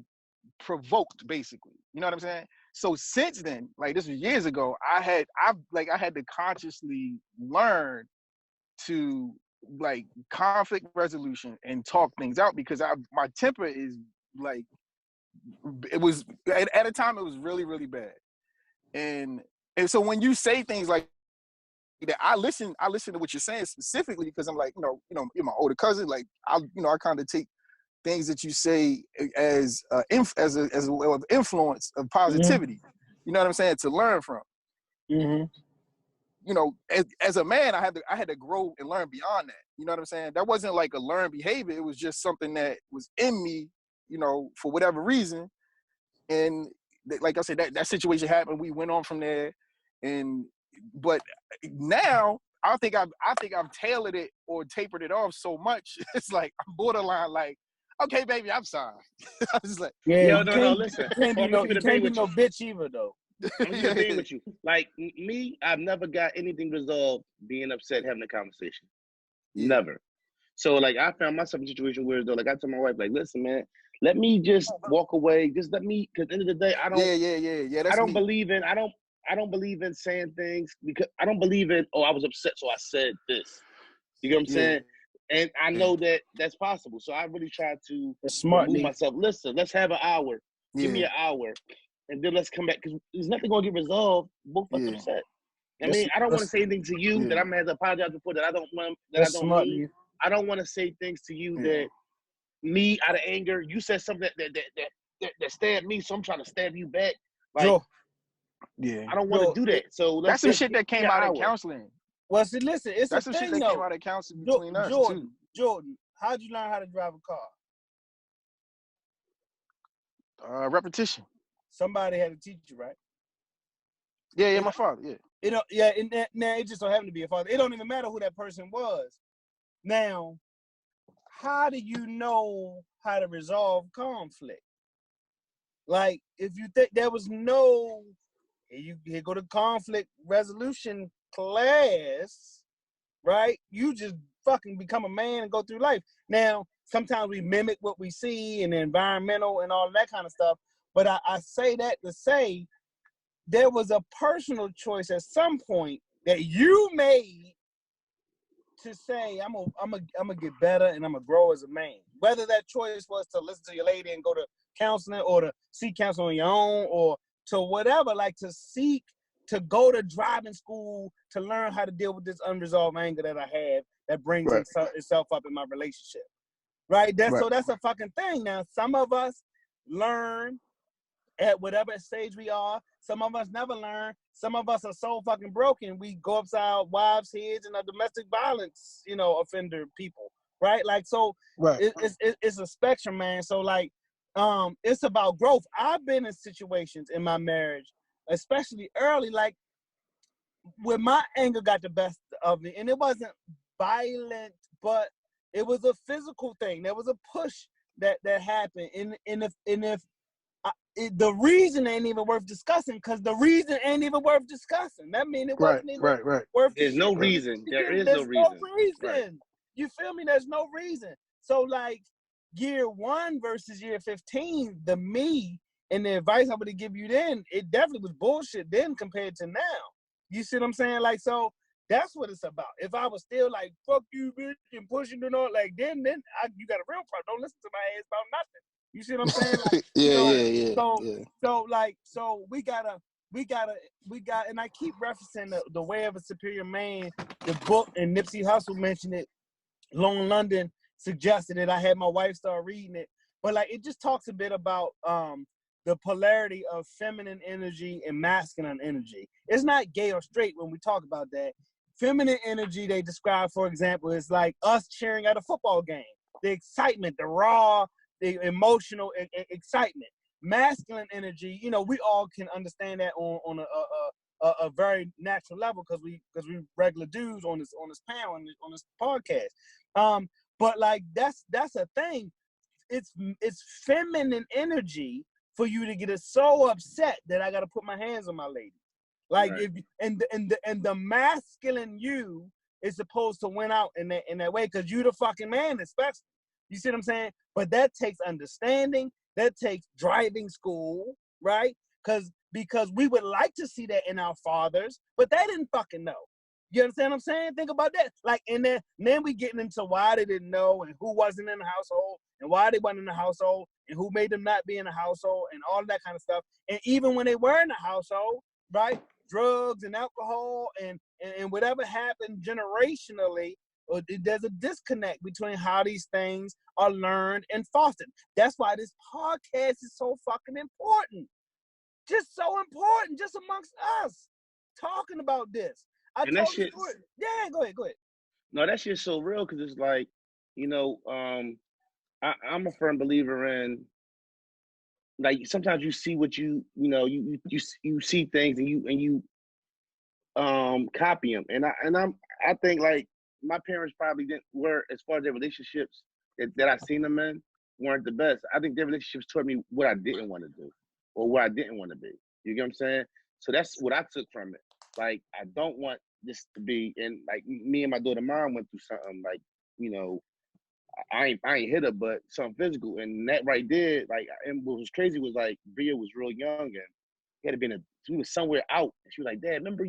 provoked, basically. You know what I'm saying? So since then, like this was years ago, I had to consciously learn to like conflict resolution and talk things out, because my temper is like, it was at a time it was really, really bad. And so when you say things like that, I listen to what you're saying specifically, because I'm like, you're my older cousin. Like I kind of take things that you say as a way of influence of positivity. Mm-hmm. You know what I'm saying? To learn from. Mm-hmm. As a man, I had to grow and learn beyond that. You know what I'm saying? That wasn't like a learned behavior. It was just something that was in me, for whatever reason. And like I said, that situation happened. We went on from there, but now I think I've tailored it or tapered it off so much. It's like I'm borderline like, okay, baby, I'm sorry. I was like, yeah, no, listen. You can't be no bitch either, though. I'm just gonna be with you. Like me, I've never got anything resolved being upset having a conversation. Yeah. Never. So like I found myself in a situation where though, like I told my wife, like, listen, man, let me just walk away. Just let me, because at the end of the day, I don't. Yeah. That's I don't me. believe in. I don't believe in saying things, because I don't believe in. Oh, I was upset, so I said this. You get what I'm saying? And I know that that's possible. So I really try to remove myself. Listen, let's have an hour. Give me an hour. And then let's come back, because there's nothing going to get resolved. Both of us upset. I mean, I don't want to say anything to you that I'm going to have to apologize for, that I don't want, that I don't mean. I don't want to say things to you that me, out of anger, you said something that stabbed me, so I'm trying to stab you back. Like, I don't want to do that. So that's some shit that came out of counseling. Well, see, listen, it's that's some shit that came out of counseling between us too. Jordan, how'd you learn how to drive a car? Repetition. Somebody had to teach you, right? Yeah, my father. Yeah. It just so happened to be a father. It don't even matter who that person was. Now, how do you know how to resolve conflict? Like, if you think there was no, here go to conflict resolution class, right? You just fucking become a man and go through life. Now, sometimes we mimic what we see and the environmental and all that kind of stuff. But I say that to say there was a personal choice at some point that you made to say, I'm gonna get better and I'm gonna grow as a man. Whether that choice was to listen to your lady and go to counseling, or to seek counseling on your own, or to whatever, like to go to driving school to learn how to deal with this unresolved anger that I have that brings Right. itself up in my relationship. Right? Right. So that's a fucking thing. Now, some of us learn at whatever stage we are. Some of us never learn. Some of us are so fucking broken, we go upside our wives' heads and are domestic violence, offender people, right? Like, so Right. it's a spectrum, man. So like, it's about growth. I've been in situations in my marriage, especially early, like when my anger got the best of me, and it wasn't violent, but it was a physical thing. There was a push that happened, and if the reason ain't even worth discussing, because the reason ain't even worth discussing. That means it wasn't even worth the There's no shit. reason. There is There's no reason. no reason. Right. You feel me? There's no reason. So like year 1 versus year 15, the me and the advice I would give you then, it definitely was bullshit then compared to now. You see what I'm saying? Like, so that's what it's about. If I was still like, fuck you, bitch, and pushing and all, like, then you got a real problem. Don't listen to my ass about nothing. You see what I'm saying? Like, So we gotta, and I keep referencing the Way of a Superior Man, the book, and Nipsey Hussle mentioned it. Lone London suggested it. I had my wife start reading it, but like, it just talks a bit about the polarity of feminine energy and masculine energy. It's not gay or straight when we talk about that. Feminine energy, they describe, for example, is like us cheering at a football game. The excitement, the raw, the emotional excitement. Masculine energy, we all can understand that on a very natural level, because we regular dudes on this panel, on this podcast. But like, that's a thing. It's feminine energy for you to get so upset that I got to put my hands on my lady. Like, right. and the masculine you is supposed to win out in that way, because you the fucking man, especially. You see what I'm saying? But that takes understanding. That takes driving school, right? Because we would like to see that in our fathers, but they didn't fucking know. You understand what I'm saying? Think about that. Like, and then we getting into why they didn't know, and who wasn't in the household, and why they wasn't in the household, and who made them not be in the household, and all that kind of stuff. And even when they were in the household, right? Drugs and alcohol and whatever happened generationally, there's a disconnect between how these things are learned and fostered. That's why this podcast is so fucking important. Just so important, just amongst us, talking about this. And that shit. Yeah, go ahead. No, that shit's so real, because it's like, I'm a firm believer in, like, sometimes you see what you see things, and you copy them, and I think, like, my parents probably were, as far as their relationships that I seen them in, weren't the best. I think their relationships taught me what I didn't want to do, or what I didn't want to be. You get what I'm saying? So that's what I took from it. Like, I don't want this to be, and like, me and my daughter mom went through something, like, I ain't hit her, but something physical, and that right there, like, and what was crazy was, like, Bria was real young, and she was somewhere out, and she was like, Dad, remember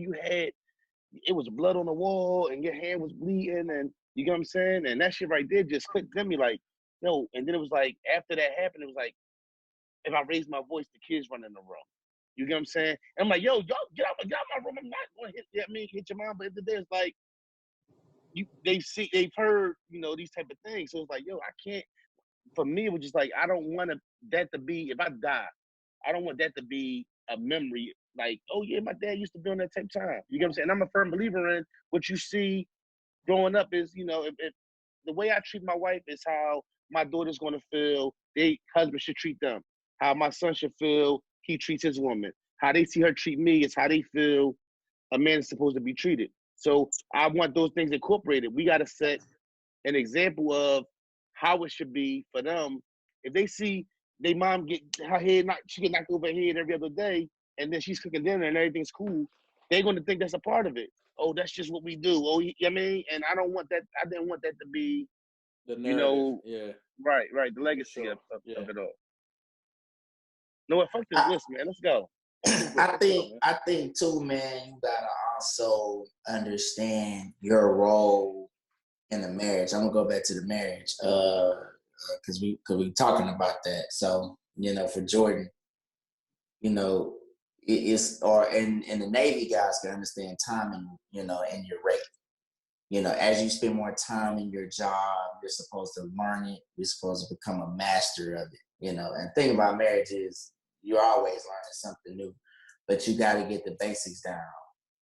it was blood on the wall, and your hand was bleeding, and you get what I'm saying? And that shit right there just clicked in me, like, yo. And then it was like, after that happened, it was like, if I raise my voice, the kids run in the room. You get what I'm saying? And I'm like, yo, y'all get out my room. I'm not going to hit your mom. But at the day, it's like, they've heard, these type of things. So it's like, yo, I can't. For me, it was just like, I don't want that to be, if I die, I don't want that to be a memory. Like, oh yeah, my dad used to be on that type of time. You get what I'm saying? I'm a firm believer in what you see growing up is, if the way I treat my wife is how my daughter's going to feel, husband should treat them. How my son should feel, he treats his woman. How they see her treat me is how they feel a man is supposed to be treated. So I want those things incorporated. We got to set an example of how it should be for them. If they see they mom get her head knocked, she get knocked over her head every other day, and then she's cooking dinner and everything's cool. They're gonna think that's a part of it. Oh, that's just what we do. Oh, you know what I mean? And I don't want that. I didn't want that to be, The you narrative, know, yeah, right, the for legacy sure. Yeah. of it all. No, what? Fuck this list, man. Let's go. I think too, man, you gotta also understand your role in the marriage. I'm gonna go back to the marriage, because we talking about that. So, for Jordan, it's or in the Navy, guys can understand timing, and your rate. As you spend more time in your job, you're supposed to learn it. You're supposed to become a master of it. And the thing about marriage is you're always learning something new, but you got to get the basics down.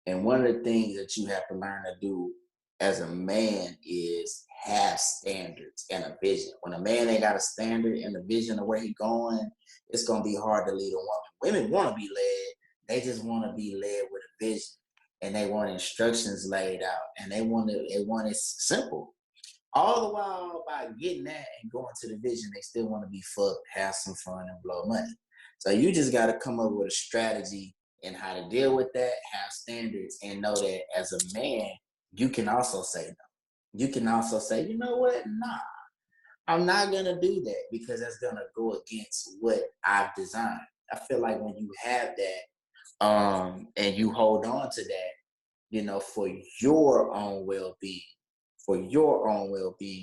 And one of the things that you have to learn to do as a man is have standards and a vision. When a man ain't got a standard and a vision of where he's going, it's going to be hard to lead a woman. Women want to be led. They just want to be led with a vision. And they want instructions laid out, and they want it simple. All the while, by getting that and going to the vision, they still want to be fucked, have some fun, and blow money. So you just got to come up with a strategy and how to deal with that, have standards, and know that as a man, you can also say no. You can also say, you know what? Nah, I'm not going to do that because that's going to go against what I've designed. I feel like when you have that, and you hold on to that, for your own well-being,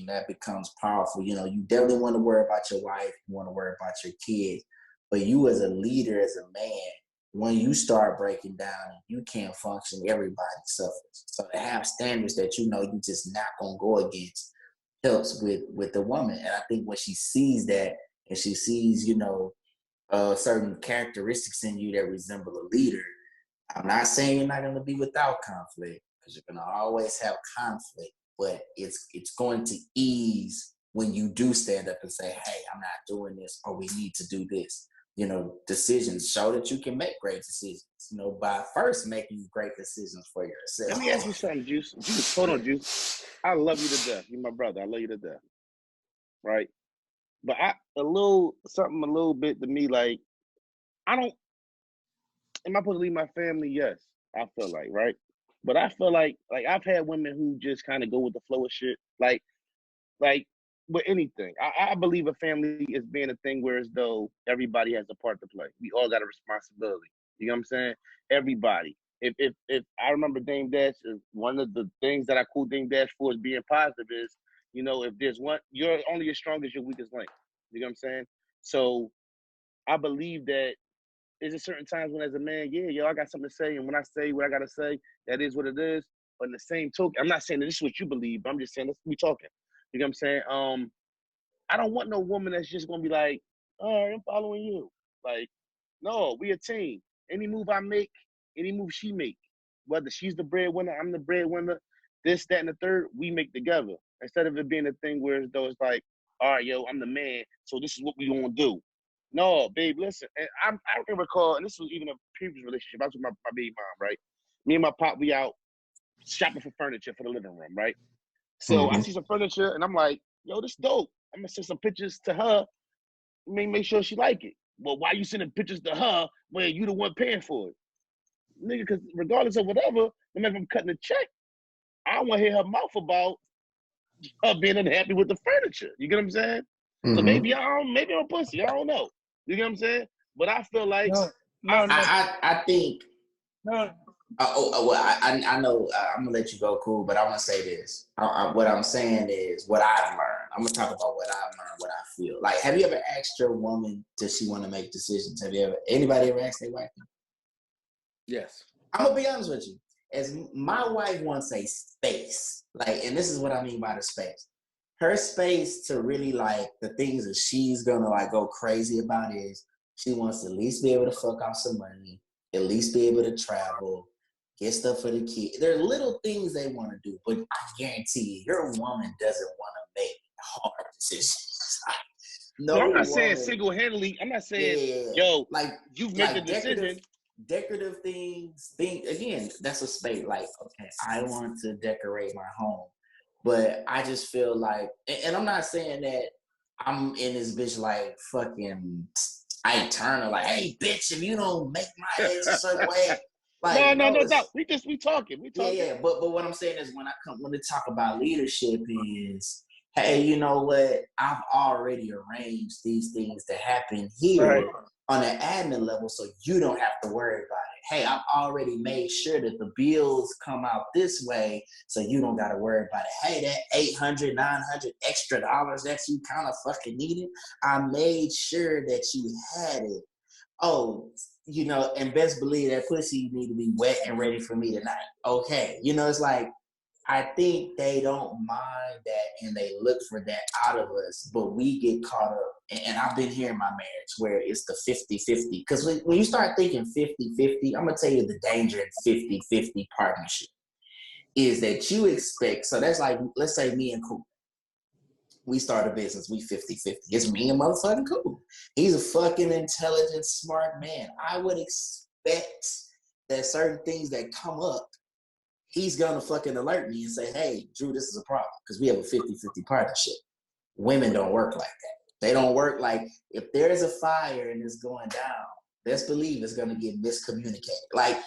that becomes powerful. You definitely want to worry about your wife, you want to worry about your kids, but you as a leader, as a man, when you start breaking down and you can't function, everybody suffers. So to have standards that you just not gonna go against helps with the woman. And I think when she sees that and she sees, certain characteristics in you that resemble a leader, I'm not saying you're not going to be without conflict, because you're going to always have conflict, but it's going to ease when you do stand up and say, hey, I'm not doing this, or we need to do this. Decisions show that you can make great decisions, by first making great decisions for yourself. Let me ask you something, Juice. Hold on, Juice. I love you to death. You're my brother. I love you to death. Right? But a little bit to me, like, am I supposed to leave my family? Yes, I feel like, right? But I feel like I've had women who just kind of go with the flow of shit. Like with anything. I believe a family is being a thing where as though everybody has a part to play. We all got a responsibility. You know what I'm saying? Everybody. If I remember Dame Dash, one of the things that I call Dame Dash for is being positive is, if there's one, you're only as strong as your weakest link. You know what I'm saying? So I believe that there's a certain times when as a man, I got something to say. And when I say what I got to say, that is what it is. But in the same token, I'm not saying that this is what you believe, but I'm just saying, let's be talking. You know what I'm saying? I don't want no woman that's just going to be like, all right, I'm following you. Like, no, we a team. Any move I make, any move she make, whether she's the breadwinner, I'm the breadwinner, this, that, and the third, we make together. Instead of it being a thing where as though it's like, all right, yo, I'm the man, so this is what we gonna do. No, babe, listen. And I can recall, and this was even a previous relationship. I was with my baby mom, right? Me and my pop, we out shopping for furniture for the living room, right? So I see some furniture, and I'm like, yo, this dope. I'm gonna send some pictures to her, make sure she like it. Well, why you sending pictures to her when you the one paying for it? Nigga, because regardless of whatever, no matter if I'm cutting a check, I want to hear her mouth about her being unhappy with the furniture. You get what I'm saying? Mm-hmm. So maybe maybe I'm a pussy. I don't know. You get what I'm saying? But I feel like I think. No. I know I'm gonna let you go, cool, but I want to say this. What I'm saying is what I've learned. I'm gonna talk about what I've learned, what I feel. Like, have you ever asked your woman, does she want to make decisions? Anybody ever asked their wife? Yes. I'm gonna be honest with you. As my wife wants a space, and this is what I mean by the space. Her space to really the things that she's gonna go crazy about is she wants to at least be able to fuck off some money, at least be able to travel, get stuff for the kid. There are little things they want to do, but I guarantee you, your woman doesn't want to make hard decisions. No, I'm not saying single-handedly. I'm not saying, you make the decision. Decorative things, again, that's a space. Okay, I want to decorate my home, but I just feel like, and I'm not saying that I'm in this bitch like fucking Ike Turner, like, hey, bitch, if you don't make my eggs a certain way, like, no. it's, We talking. yeah. But what I'm saying is when they talk about leadership is, hey, you know what? I've already arranged these things to happen here Right. on an admin level, so you don't have to worry about it. Hey, I've already made sure that the bills come out this way, so you don't got to worry about it. Hey, that $800, $900 extra dollars that you kind of fucking needed, I made sure that you had it. Oh, you know, and best believe that pussy need to be wet and ready for me tonight. Okay, you know, it's like, I think they don't mind that and they look for that out of us, but we get caught up. And I've been here in my marriage where it's the 50-50. Because when you start thinking 50-50, I'm going to tell you the danger in 50-50 partnership is that you expect. So that's like, let's say me and Cool. We start a business, we 50-50. It's me and motherfucking Cool. He's a fucking intelligent, smart man. I would expect that certain things that come up, he's gonna fucking alert me and say, hey, Drew, this is a problem because we have a 50-50 partnership. Women don't work like that. They don't work like, if there's a fire and it's going down, best believe it's gonna get miscommunicated. Like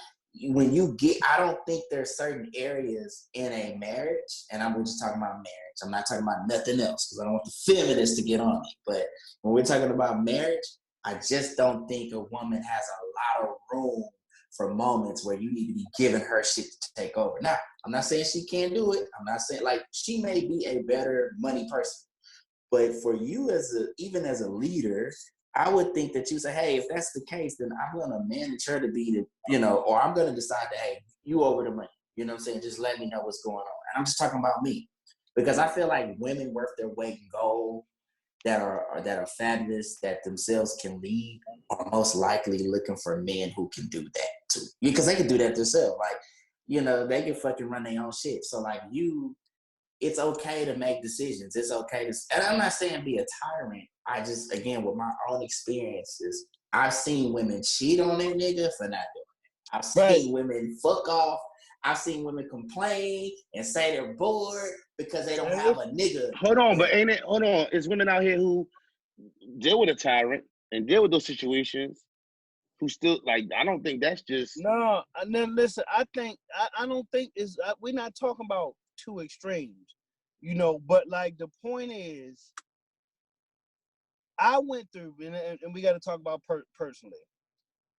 when you get, I don't think there's certain areas in a marriage, and I'm just talking about marriage. I'm not talking about nothing else because I don't want the feminists to get on me. But when we're talking about marriage, I just don't think a woman has a lot of room for moments where you need to be giving her shit to take over. Now, I'm not saying she can't do it. I'm not saying, like, she may be a better money person. But for you even as a leader, I would think that you say, hey, if that's the case, then I'm going to manage her to be the, you know, or I'm going to decide that, hey, you over the money. You know what I'm saying? Just let me know what's going on. And I'm just talking about me. Because I feel like women worth their weight in gold that are fabulous, that themselves can lead, are most likely looking for men who can do that too. Because they can do that themselves. Like, you know, they can fucking run their own shit. So like it's okay to make decisions. It's okay to, and I'm not saying be a tyrant. I just, again, with my own experiences, I've seen women cheat on their nigga for not doing it. I've seen women fuck off. I've seen women complain and say they're bored because they don't have a nigga. Hold on, but ain't it? Hold on, it's women out here who deal with a tyrant and deal with those situations who still, like, I don't think that's just. No, and then listen, I don't think it's, we're not talking about two extremes, you know, but like the point is, I went through, and we got to talk about personally.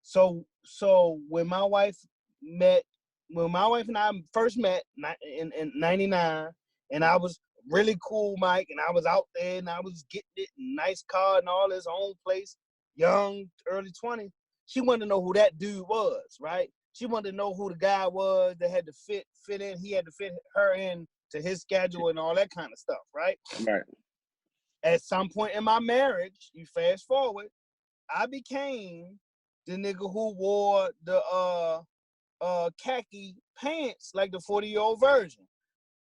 So when my wife and I first met in 99, and I was really cool, Mike, and I was out there and I was getting it, nice car and all his own place, young, early 20s. She wanted to know who that dude was, right? She wanted to know who the guy was that had to fit in. He had to fit her in to his schedule and all that kind of stuff, right? Right. At some point in my marriage, you fast forward, I became the nigga who wore the khaki pants like the 40-year-old version.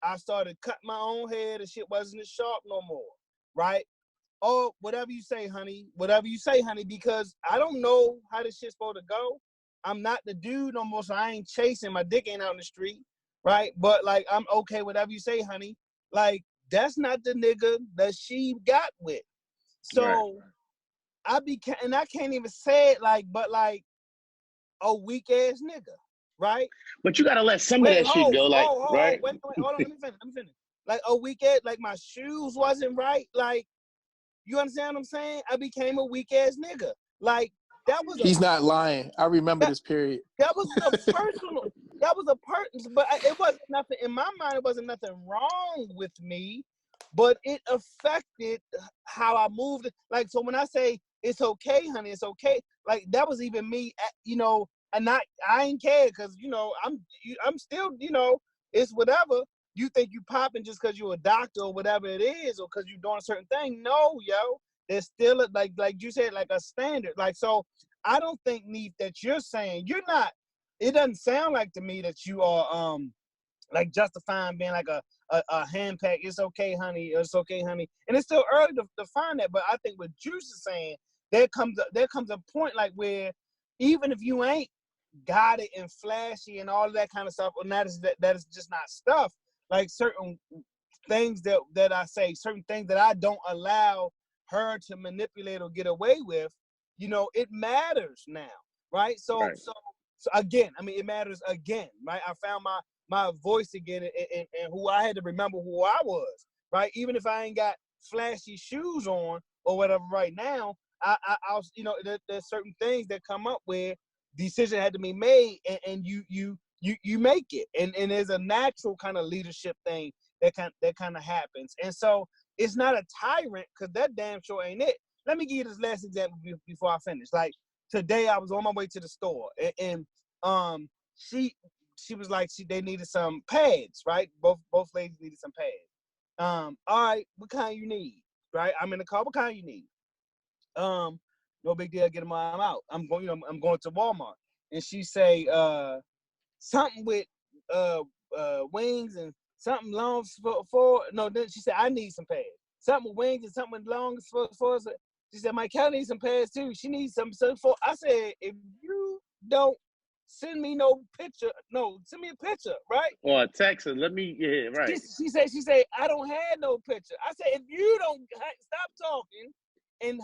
I started cutting my own hair. The shit wasn't as sharp no more, right? Oh, whatever you say, honey. Whatever you say, honey, because I don't know how this shit's supposed to go. I'm not the dude no more, so I ain't chasing. My dick ain't out in the street, right? But, like, I'm okay, whatever you say, honey. Like, that's not the nigga that she got with. So Right. I became, and I can't even say it like, but like a weak ass nigga, right? But you gotta let some of that shit go, like, right? Wait, hold on, let me finish. Like a weak ass, like my shoes wasn't right. Like, you understand what I'm saying? I became a weak ass nigga. Like He's not lying. I remember this period. that was a personal. That was a person, but it wasn't nothing in my mind. It wasn't nothing wrong with me, but it affected how I moved. Like, so when I say it's okay, honey, it's okay. Like, that was even me, you know, and I ain't care because, you know, I'm still, you know, it's whatever. You think you popping just because you're a doctor or whatever it is, or because you're doing a certain thing. No, yo, there's still like you said, like a standard. Like, so I don't think, Neef, that you're saying, you're not, it doesn't sound like to me that you are like justifying being like a hand pack. It's okay, honey. It's okay, honey. And it's still early to find that. But I think what Juice is saying, there comes a point like where even if you ain't got it and flashy and all of that kind of stuff, and that is just not stuff. Like certain things that I say, certain things that I don't allow her to manipulate or get away with, you know, it matters now, right? So again, I mean, it matters again, right? I found my voice again, and who I had to remember who I was, right? Even if I ain't got flashy shoes on or whatever right now, I'll, you know, there's certain things that come up where decision had to be made, and you make it, and there's a natural kind of leadership thing that kind of happens, and so it's not a tyrant, because that damn sure ain't it. Let me give you this last example before I finish. Like today, I was on my way to the store, and she was like, they needed some pads, right? Both ladies needed some pads. All right, what kind you need? Right, I'm in the car. What kind you need? No big deal. Get them while I'm out. I'm going to Walmart, and she say, something with wings and something long for no. Then she said, I need some pads. Something with wings and something long for. She said, my cat needs some pads too. She needs some for. I said, if you don't send me no picture, no, send me a picture, right? Or text her. Let me, yeah, right. She said, I don't have no picture. I said, if you don't stop talking and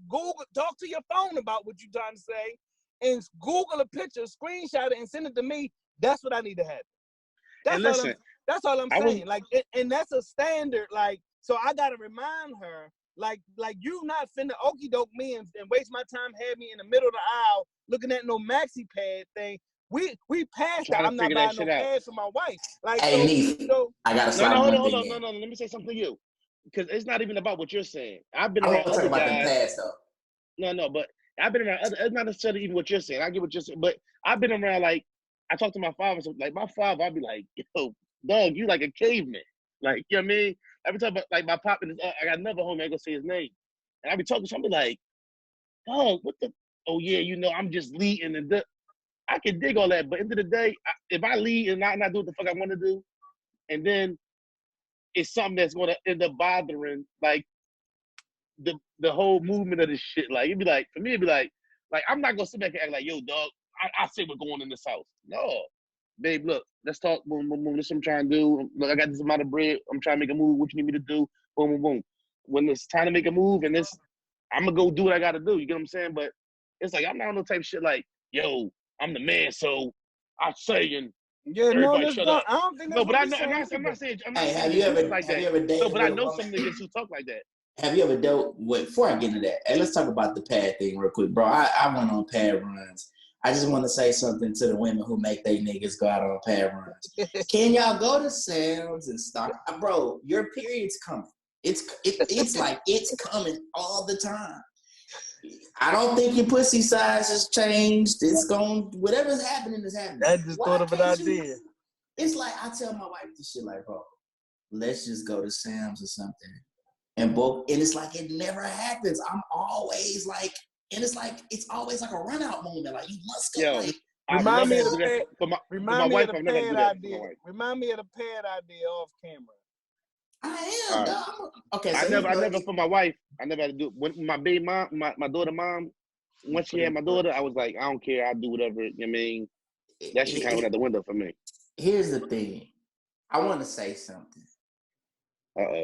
Google, talk to your phone about what you're trying to say, and Google a picture, screenshot it, and send it to me. That's what I need to have. That's all I'm saying. Like, and that's a standard. Like, so I gotta remind her, like you not finna okie doke me and waste my time, have me in the middle of the aisle looking at no maxi pad thing. We passed that. I'm not buying no pads for my wife. Like, hey, Neef, I gotta stop. Hold on. No. Let me say something to you, because it's not even about what you're saying. I've been around other guys. Pads, though. No, but I've been around other. It's not necessarily even what you're saying. I get what you're saying, but I've been around, like, I talk to my father. So, like, my father, I'd be like, yo, dog, you like a caveman. Like, you know what I mean? Every time, like, my pop, I got another homie, I ain't gonna say his name. And I be talking to somebody like, dog, what the? Oh, yeah, you know, I'm just leading. And I can dig all that. But at the end of the day, if I lead and not do what the fuck I want to do, and then it's something that's going to end up bothering, like, the whole movement of this shit. Like, it'd be like, for me, it'd be like I'm not going to sit back and act like, yo, dog, I say we're going in this house. No. Babe, look, let's talk. Boom, boom, boom. This is what I'm trying to do. Look, I got this amount of bread. I'm trying to make a move. What you need me to do? Boom, boom, boom. When it's time to make a move, and I'm going to go do what I got to do. You get what I'm saying? But it's like, I'm not on no type of shit like, yo, I'm the man, so I say, and everybody shut up. I don't think that's no, but what I'm not saying. Hey, have you ever dated? No, but I know some niggas who talk like that. Have you ever dealt with? Before I get into that, hey, let's talk about the pad thing real quick, bro. I went on pad runs. I just want to say something to the women who make they niggas go out on pad runs. Can y'all go to Sam's and start, bro? Your period's coming. It's like it's coming all the time. I don't think your pussy size has changed. It's going, whatever's happening is happening. I just thought of an idea. It's like, I tell my wife this shit like, bro, let's just go to Sam's or something. And it's like, it never happens. I'm always like, and it's like, it's always like a run out moment. Like, you must go. Yo, like, remind me of the pad. Remind me of the pad idea. Remind me of the pad idea off camera. I am. Right. Okay. So I never for my wife. I never had to do it. When my baby mom, my daughter mom, once she had my daughter, I was like, I don't care. I'll do whatever. You know what I mean? That shit kind of went out the window for me. Here's the thing. I want to say something.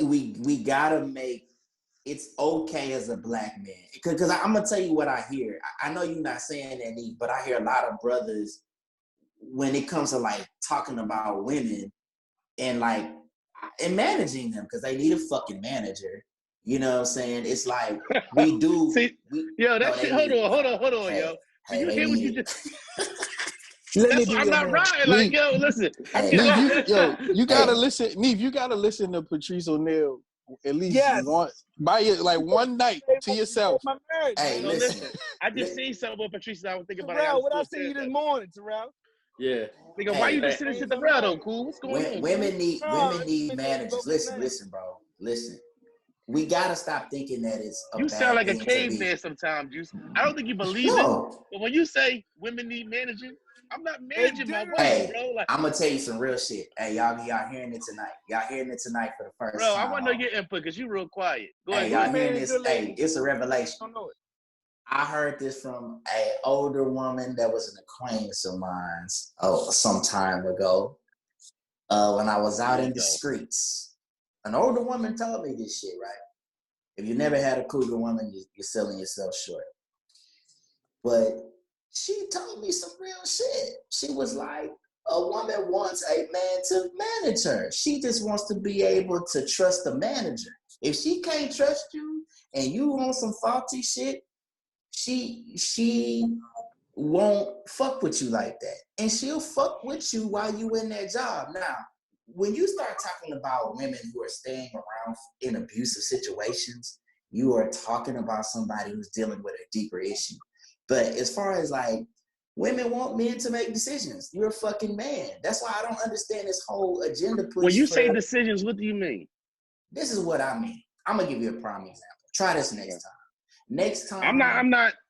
We gotta make it's okay as a black man, because I'm gonna tell you what I hear. I know you're not saying that, Nick, but I hear a lot of brothers when it comes to like talking about women and like and managing them, because they need a fucking manager. You know what I'm saying? It's like we do. See, yo, that shit. Hold on, hey, yo. Hey, you hear what you just? I'm not riding. Like, yo, listen. You gotta listen, Neef. You gotta listen to Patrice O'Neal at least once. Buy it like one night to yourself. Hey, listen. I just seen something with Patrice. I was thinking about Terrell, what I see you this morning, Terrell? Yeah. Nigga, why you just sitting to Terrell though, cool? What's going on? Women need managers. Listen, bro. Listen. We gotta stop thinking that it's a you bad sound like a thing caveman sometimes, Juice. I don't think you believe it. But when you say women need managing, I'm not managing my wife, bro. Like, I'm gonna tell you some real shit. Hey, y'all hearing it tonight. Y'all hearing it tonight for the first time. Bro, I want to know your input because you real quiet. Go ahead. Y'all hearing this? Hey, it's a revelation. I don't know it. I heard this from an older woman that was an acquaintance of mine some time ago when I was out in the streets. An older woman told me this shit, right? If you never had a cougar woman, you're selling yourself short. But she told me some real shit. She was like, a woman wants a man to manage her. She just wants to be able to trust the manager. If she can't trust you and you want some faulty shit, she won't fuck with you like that. And she'll fuck with you while you in that job. Now, when you start talking about women who are staying around in abusive situations, you are talking about somebody who's dealing with a deeper issue. But as far as like, women want men to make decisions. You're a fucking man. That's why I don't understand this whole agenda push. When you say decisions, what do you mean? This is what I mean. I'm gonna give you a prime example. Try this next time. Next time.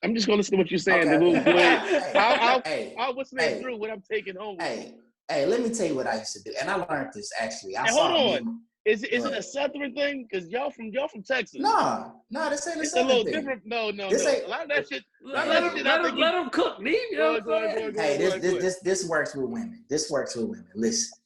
I'm just gonna listen to what you're saying. Okay. What's the name, Drew? What I'm taking home. Hey, let me tell you what I used to do. And I learned this actually. Hold on. Is it a Southern thing? Because y'all from Texas. No, this ain't a Southern thing. It's a little different. No. A lot of that shit. Let them cook, me. Hey, this works with women. This works with women. Listen,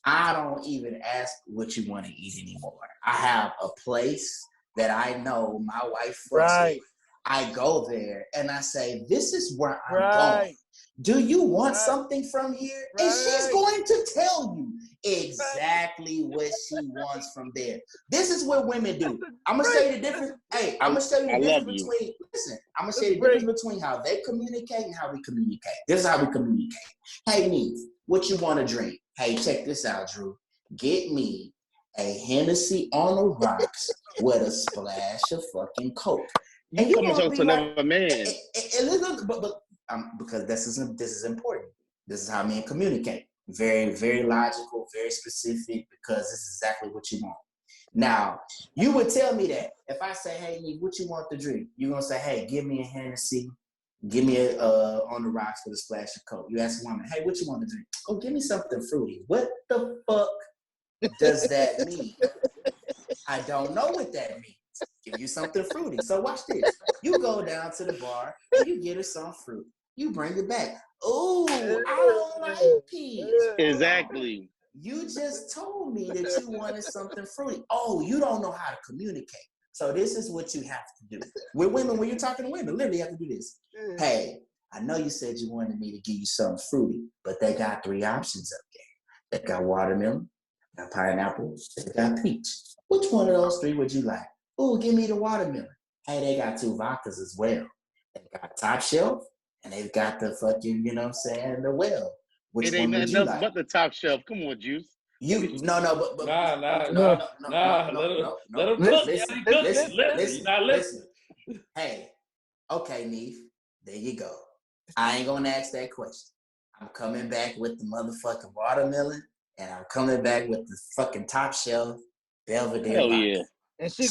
I don't even ask what you want to eat anymore. I have a place that I know my wife fucks with. I go there and I say, this is where I'm going. Do you want something from here? And she's going to tell you exactly what she wants from there. This is what women do. I'm gonna show you the difference. Hey, I'm gonna show you the difference between. Listen, I'm gonna show you the difference between how they communicate and how we communicate. This is how we communicate. Hey, Neve, what you want to drink? Hey, check this out, Drew. Get me a Hennessy on the rocks with a splash of fucking Coke. And you coming to another man. Because this is important. This is how men communicate. Very, very logical, very specific, because this is exactly what you want. Now, you would tell me that if I say, hey, Nick, what you want to drink? You're going to say, hey, give me a Hennessy. Give me a on the rocks with a splash of Coke. You ask a woman, hey, what you want to drink? Oh, give me something fruity. What the fuck does that mean? I don't know what that means. Give you something fruity. So watch this. You go down to the bar and you get her some fruit. You bring it back. Oh, I don't like peas. Exactly. You just told me that you wanted something fruity. Oh, you don't know how to communicate. So this is what you have to do. With women, when you're talking to women, literally you have to do this. Hey, I know you said you wanted me to give you something fruity, but they got 3 options up there. They got watermelon, they got pineapple, they got peach. Which one of those 3 would you like? Oh, give me the watermelon. Hey, they got 2 vodkas as well. They got Top Shelf, and they've got the fucking, you know what I'm saying, the well. Which one would you like? But the Top Shelf. Come on, Juice. Let him cook. Listen. Hey, okay, Neve, there you go. I ain't gonna ask that question. I'm coming back with the motherfucking watermelon, and I'm coming back with the fucking Top Shelf Belvedere. Hell yeah. And she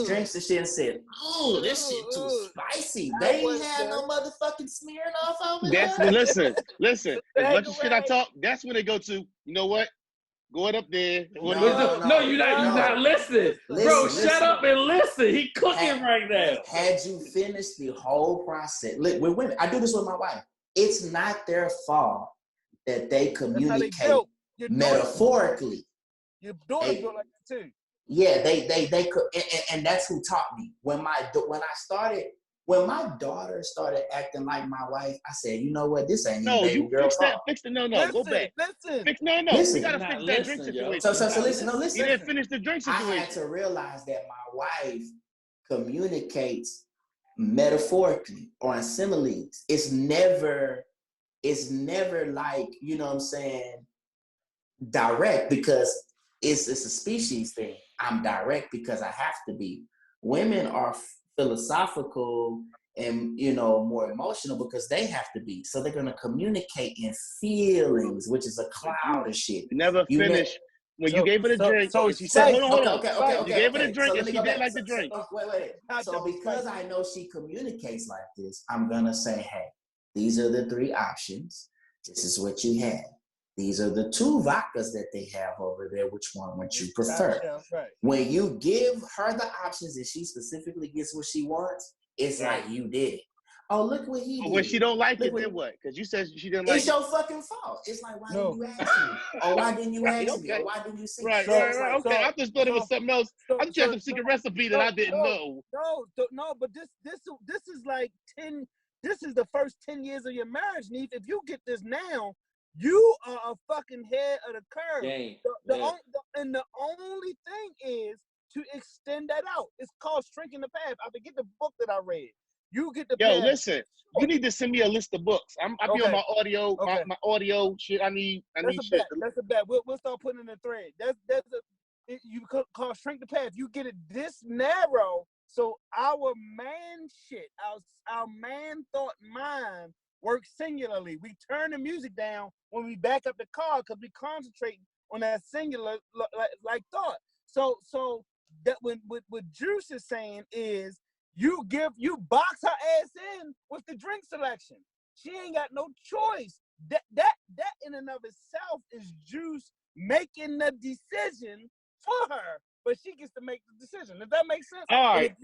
drinks the shit and said, "Oh, this shit too spicy. They ain't had no motherfucking Smirnoff over there." Listen. As much as shit I talk, that's when they go to. You know what? Going up there. No, you're not listening. Bro, shut up and listen. He cooking right now. Had you finished the whole process, with women, I do this with my wife. It's not their fault that they communicate metaphorically. Your daughter do like that too. Yeah, they could, and that's who taught me. When my daughter started acting like my wife, I said, you know what, this ain't no. You girl fix that. fault. Fix the no. Go back. Listen. Fix no. Listen. We gotta fix that drink situation. So listen. You didn't finish the drink situation. I had to realize that my wife communicates metaphorically or in similes. It's never like, you know what I'm saying, direct, because it's a species thing. I'm direct because I have to be. Women are philosophical and, you know, more emotional because they have to be. So they're going to communicate in feelings, which is a cloud of shit. Never finish. When you gave her the drink, she said, hold on. Okay. You gave her the drink and she didn't like the drink. Wait. So because I know she communicates like this, I'm going to say, hey, these are the 3 options. This is what you have. These are the 2 vodkas that they have over there. Which one would you prefer? Right. When you give her the options and she specifically gets what she wants, it's like you did it. Oh, look what he But did. when she don't like Look it, what then he- what? Because you said she didn't like It's it. your fucking fault. It's like, why No. didn't you ask me? Or why didn't you Right, ask me? okay. Or why didn't you see? Right, So right, it's right. like, Okay, I just thought it was something else. I thought you had some secret recipe that I didn't know. No, but this is like 10. This is the first 10 years of your marriage, Neef. If you get this now, you are a fucking head of the curve. Gang. And the only thing is to extend that out. It's called Shrinking the Path. I forget the book that I read. You get the Yo, path. listen, you need to send me a list of books. I be on Okay. my audio, Okay. my audio shit. I need shit. That's a bet. We'll start putting in a thread. You call Shrink the Path. You get it this narrow, so our man shit, our man thought mind works singularly. We turn the music down when we back up the car because we concentrate on that singular like thought. So that what Juice is saying is you box her ass in with the drink selection. She ain't got no choice. That in and of itself is Juice making the decision for her, but she gets to make the decision. Does that make sense? All right.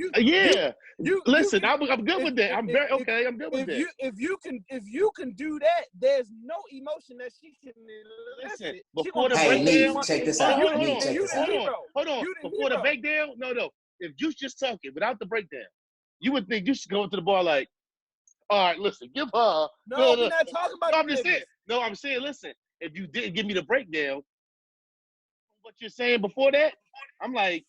Listen, I'm good with that. I'm good with that. If you can do that, there's no emotion that she can listen. elicit. Before the Hey, breakdown, Lee, check this out. hold on. You the Before the hero. breakdown, no. If Juice just talking without the breakdown, you would think you should go to the bar like, all right, listen, give her. No, we're not talking about. I'm just saying. No, I'm saying, listen. If you didn't give me the breakdown, what you're saying before that, I'm like,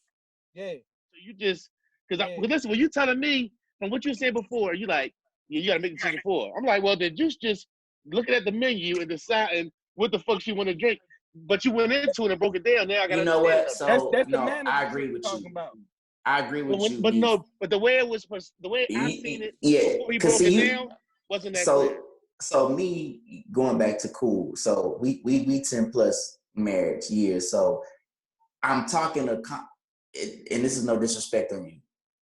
yeah. So you just because listen, when you telling me from what you said before, you like, yeah, you gotta make a decision for. I'm like, well, then just looking at the menu and deciding what the fuck she want to drink. But you went into it and broke it down. Now I gotta. You know what? So that's no, the man I agree with you. About. I agree with you. But the way it was, the way I seen it, before we broke it down, wasn't that clear. So me going back to Cool. So we 10 plus marriage years. So I'm talking and this is no disrespect on you.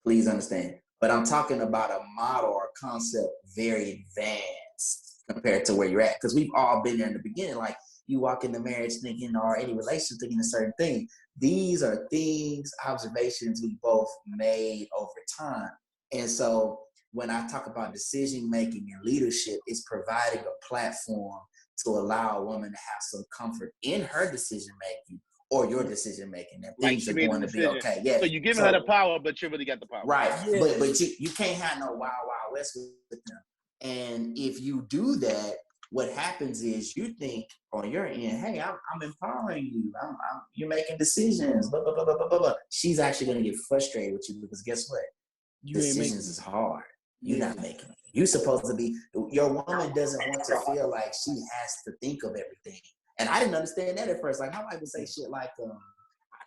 Please understand. But I'm talking about a model or concept very advanced compared to where you're at. Because we've all been there in the beginning. Like you walk into marriage thinking or any relationship thinking a certain thing. These are things, observations we both made over time. And so when I talk about decision making and leadership, it's providing a platform to allow a woman to have some comfort in her decision making or your decision making, and things are going to be okay. Yeah. So you're giving her the power, but you really got the power. Right. Yeah. But you can't have no wild west with them. And if you do that, what happens is you think on your end, hey, I'm empowering you. You're making decisions. Blah, blah, blah, blah, blah, blah. She's actually going to get frustrated with you because guess what? Decisions is hard. You're not making it. You're supposed to be. Your woman doesn't want to feel like she has to think of everything. And I didn't understand that at first. Like my wife would say shit like,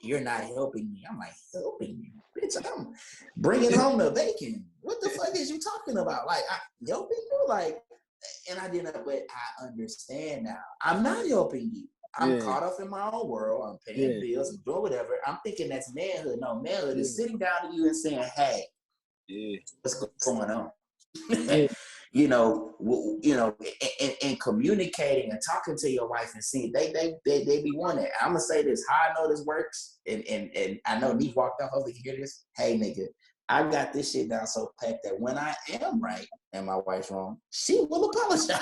"You're not helping me." I'm like, "Helping you, bitch? I'm bringing home the bacon. What the fuck is you talking about? Like, helping you? Like." And I didn't, but I understand now. I'm not helping you. I'm caught up in my own world. I'm paying bills. I'm doing whatever. I'm thinking that's manhood. No, manhood is sitting down to you and saying, "Hey, what's going on?" And communicating and talking to your wife and seeing they be wanting. I'm gonna say this. How I know this works, and I know Neef walked off. Hopefully, you hear this. Hey, nigga. I got this shit down so packed that when I am right and my wife's wrong, she will apologize.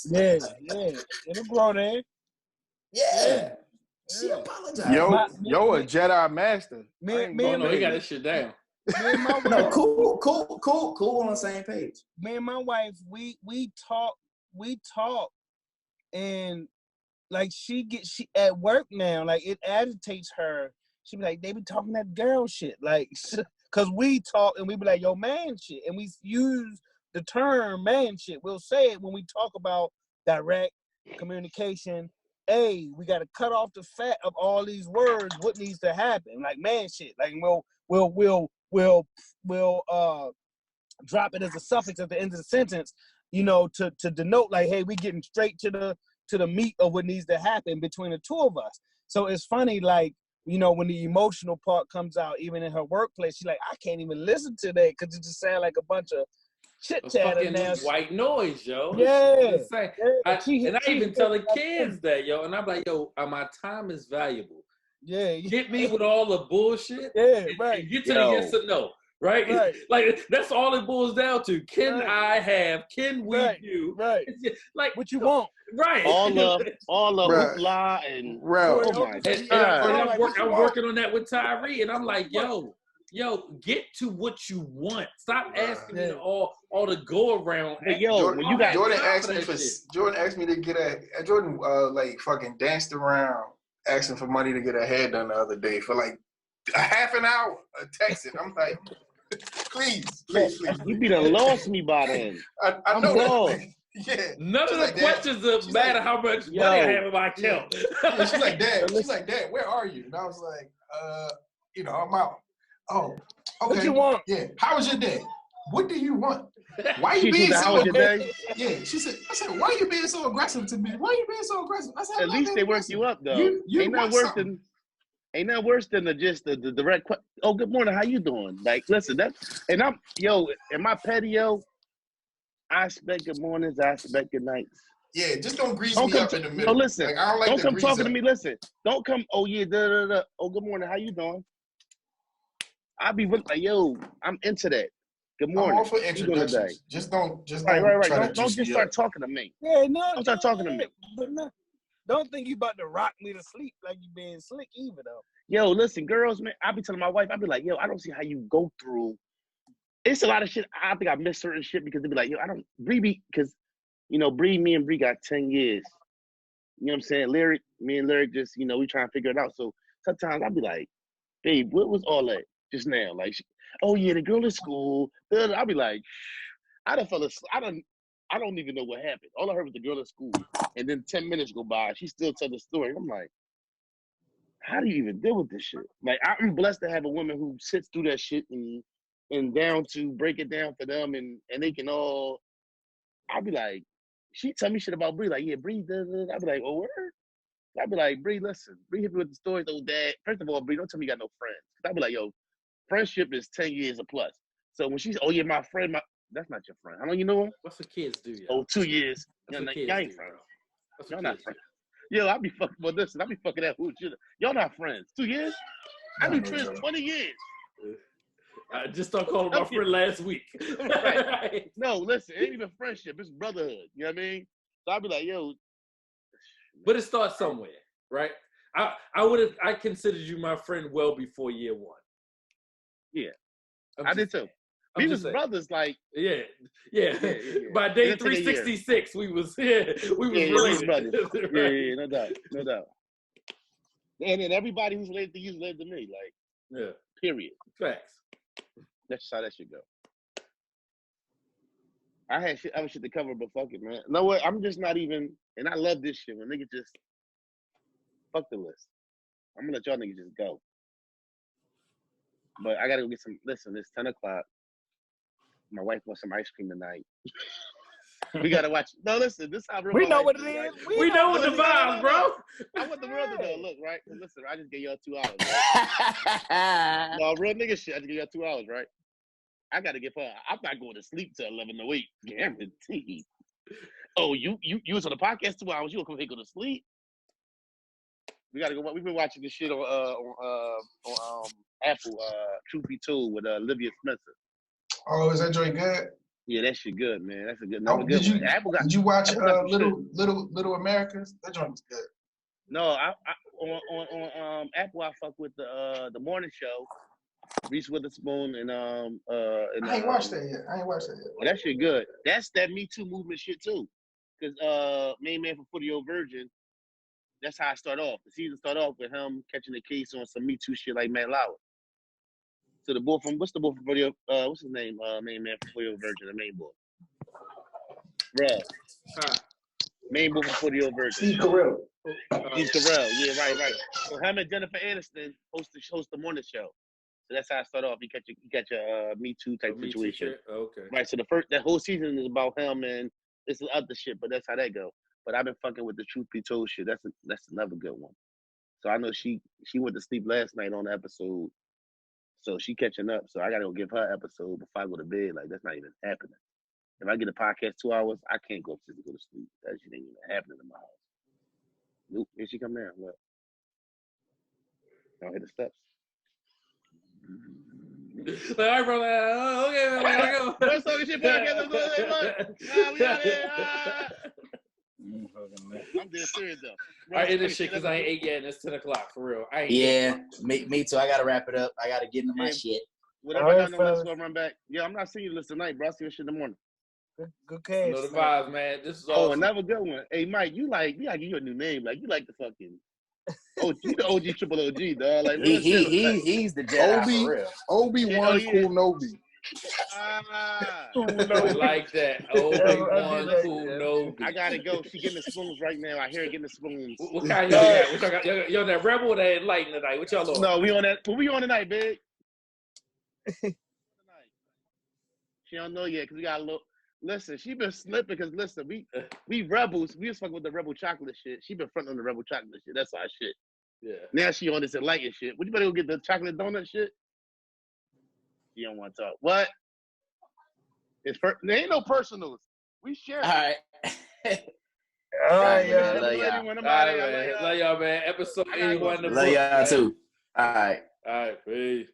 Yeah. It'll grow there. Yeah. She apologized. Yo, a Jedi master. He got this shit down. Me and my wife, No, cool on the same page. Me and my wife, we talk, and like she at work now, like it agitates her. She be like, they be talking that girl shit, like. Cause we talk and we be like, yo, man shit. And we use the term man shit. We'll say it when we talk about direct communication. Hey, we gotta cut off the fat of all these words. What needs to happen? Like man shit. Like we'll drop it as a suffix at the end of the sentence, to denote like, hey, we getting straight to the meat of what needs to happen between the two of us. So it's funny, like, when the emotional part comes out, even in her workplace, she's like, I can't even listen to that because it just sounds like a bunch of chit chatter now. White noise, yo. Yeah. I even tell the kids that, yo, and I'm like, yo, my time is valuable. Yeah. Get me with all the bullshit. Yeah, right. And get to the yes or no. right? Right. Like that's all it boils down to. Can Right. I have? Can we Right. do? Right. It's just, like What you want? right. all the Bruh. hoopla and Bro, oh my and, He and, I, god. and like, I'm, what you I'm want? working on that with Tyree, and I'm like, What you yo, get to what you want. Stop Bruh. asking me to all the go around. But yo, Jordan, when you got Jordan time asked for me that for shit. Jordan asked me to get Jordan like fucking danced around asking for money to get her hair done the other day for like a half an hour texting. I'm like, please. you be done lost me by then. I I'm know lost. that. Yeah. None of She's the like, Dad. questions that She's matter like, how much yo, money I have in my Yeah. account. Yeah, she's like, Dad. Yo, She's like, Dad, where are you? And I was like, I'm out. Oh, okay. What you want? Yeah. How was your day? What do you want? Why you she being said, how so was your aggressive? day? Yeah, I said, why you being so aggressive to me? Why you being so aggressive? I said, I'm At not least being they work aggressive. you up though. You Ain't nothing want worse something. than the direct question. Oh, good morning. How you doing? Like, listen, and I'm in my patio. I expect good mornings. I expect good nights. Yeah, just don't grease Don't me come up in the no, middle. listen. Like, I don't like Don't the come grease talking up. to me. Listen. Don't come. Oh yeah. Da, da, da. Oh, good morning. How you doing? I be like, yo, I'm into that. Good I'm morning. all for How you doing today? introductions. Just don't Right. try to Don't juice just me start up. talking to me. Yeah, no. Don't start talking to me. But no, don't think you about to rock me to sleep like you being slick either though. Yo, listen, girls, man. I be telling my wife, I be like, yo, I don't see how you go through. It's a lot of shit. I think I miss certain shit because they be like, yo, I don't because Bree, me and Bree got 10 years. You know what I'm saying? Me and Lyric just, we trying to figure it out. So sometimes I'll be like, babe, what was all that just now? Like, oh yeah, the girl at school. I'll be like, I done fell asleep. I don't even know what happened. All I heard was the girl at school. And then 10 minutes go by, she still tell the story. I'm like, how do you even deal with this shit? Like, I'm blessed to have a woman who sits through that shit and down to break it down for them and they can all, I'll be like, she tell me shit about Bree, like, yeah, Bree, I'll be like, oh, word? I'll be like, Bree, listen, Bree hit me with the stories, oh, dad. First of all, Bree, don't tell me you got no friends. I'll be like, yo, friendship is 10 years or plus. So when she's, oh, yeah, my friend, that's not your friend. How long you know him? What's the kids do, y'all? Oh, 2 years. That's Y'all what kids ain't do, friends. bro. That's Y'all what not kids friends. Yo, I be fucking, well, listen, I be fucking that who shit. Y'all not friends. 2 years? I be friends 20 years. do. I just started calling my friend last week. Right. No, listen, it ain't even friendship. It's brotherhood. You know what I mean? So I'll be like, yo. But it starts somewhere, right? I considered you my friend well before year one. Yeah. I'm I just did too. saying. We I'm was just saying. brothers, like, Yeah. yeah. By day It'll take a year. 366, we was we was related. brothers. Right? Yeah, no doubt. And then everybody who's related to you is related to me, like, Yeah. period. Facts. That's just how that should go. I had other shit to cover, but fuck it, man. You know what? I'm just not even, and I love this shit when niggas just fuck the list. I'm gonna let y'all niggas just go. But I gotta go get some. Listen, it's 10 o'clock. My wife wants some ice cream tonight. We gotta watch. No, listen, this is how real We my know life what it right? is. We know what the vibes, bro. I want the world to know. Look, right? Listen, I just gave y'all 2 hours. Right? No, real nigga shit. I just gave y'all 2 hours, right? I gotta get her. I'm not going to sleep till 11 to 8. Guaranteed. Oh, you was on the podcast 2 hours. You gonna come here go to sleep? We gotta go. We've been watching this shit on Apple. Truth Be Told with Olivia Spencer. Oh, is that joint good? Yeah, that shit good, man. That's a good. Oh, Good did you watch Apple got some Little Americas? That joint was good. No, I on Apple I fuck with the morning show, Reese Witherspoon and I ain't watched that yet. Oh, that shit good. That's that Me Too movement shit too. Cause Main Man from 40-Year-Old Virgin, that's how I start off. The season start off with him catching the case on some Me Too shit like Matt Lauer. So the boy from what's the boy from 40 what's his name? Main Man from 40-Year-Old Virgin, the main boy. Bruh. Main boy from 40-Year-Old Virgin. Steve Carell. Steve Carell, yeah, right. So him and Jennifer Aniston host the morning show. So that's how I start off. You catch a Me Too type situation. Okay. Right. So that whole season is about him and it's other shit, but that's how that go. But I've been fucking with the Truth Be Told shit. That's another good one. So I know she went to sleep last night on the episode. So she catching up. So I gotta go give her episode before I go to bed. Like that's not even happening. If I get a podcast 2 hours, I can't go upstairs to go to sleep. That shit ain't even happening in my house. Nope. Here she come down. Look. I'll hit the steps. Like, all right, bro. Okay, man. I gotta go. Let's talk shit podcast. We out here. I'm dead serious though. All right, end this shit because I ain't ate yet and it's 10 o'clock for real. I ain't Yeah, me too. I gotta wrap it up. I gotta get into my shit. Whatever I know, let's go run back. Yeah, I'm not seeing you listen tonight, bro. I'll see you shit in the morning. Good I cash. know the vibes, man. This is awesome. Another good one. Hey, Mike, you gotta give you a new name. Like, you like the fucking OG, the OG, triple OG, dog. Like, He's the Jedi for real. Obi-Wan Kenobi. I like that. Obi-Wan Kenobi. I gotta go. She getting the spoons right now. I hear her getting the spoons. What kind y'all got? What y'all got? Yo, that Rebel or that Enlightened tonight? What y'all on? No, we on that. What we on tonight, big? She don't know yet because we got a little. Listen, she been slipping because listen, we rebels. We was fucking with the rebel chocolate shit. She been fronting on the rebel chocolate shit. That's our shit. Yeah. Now she on this enlightened shit. Would you better go get the chocolate donut shit? You don't want to talk. What? There ain't no personals. We share. All right. All right, y'all. y'all. Love y'all. Love y'all, man. Episode 81. Love y'all too. All right. All right, peace.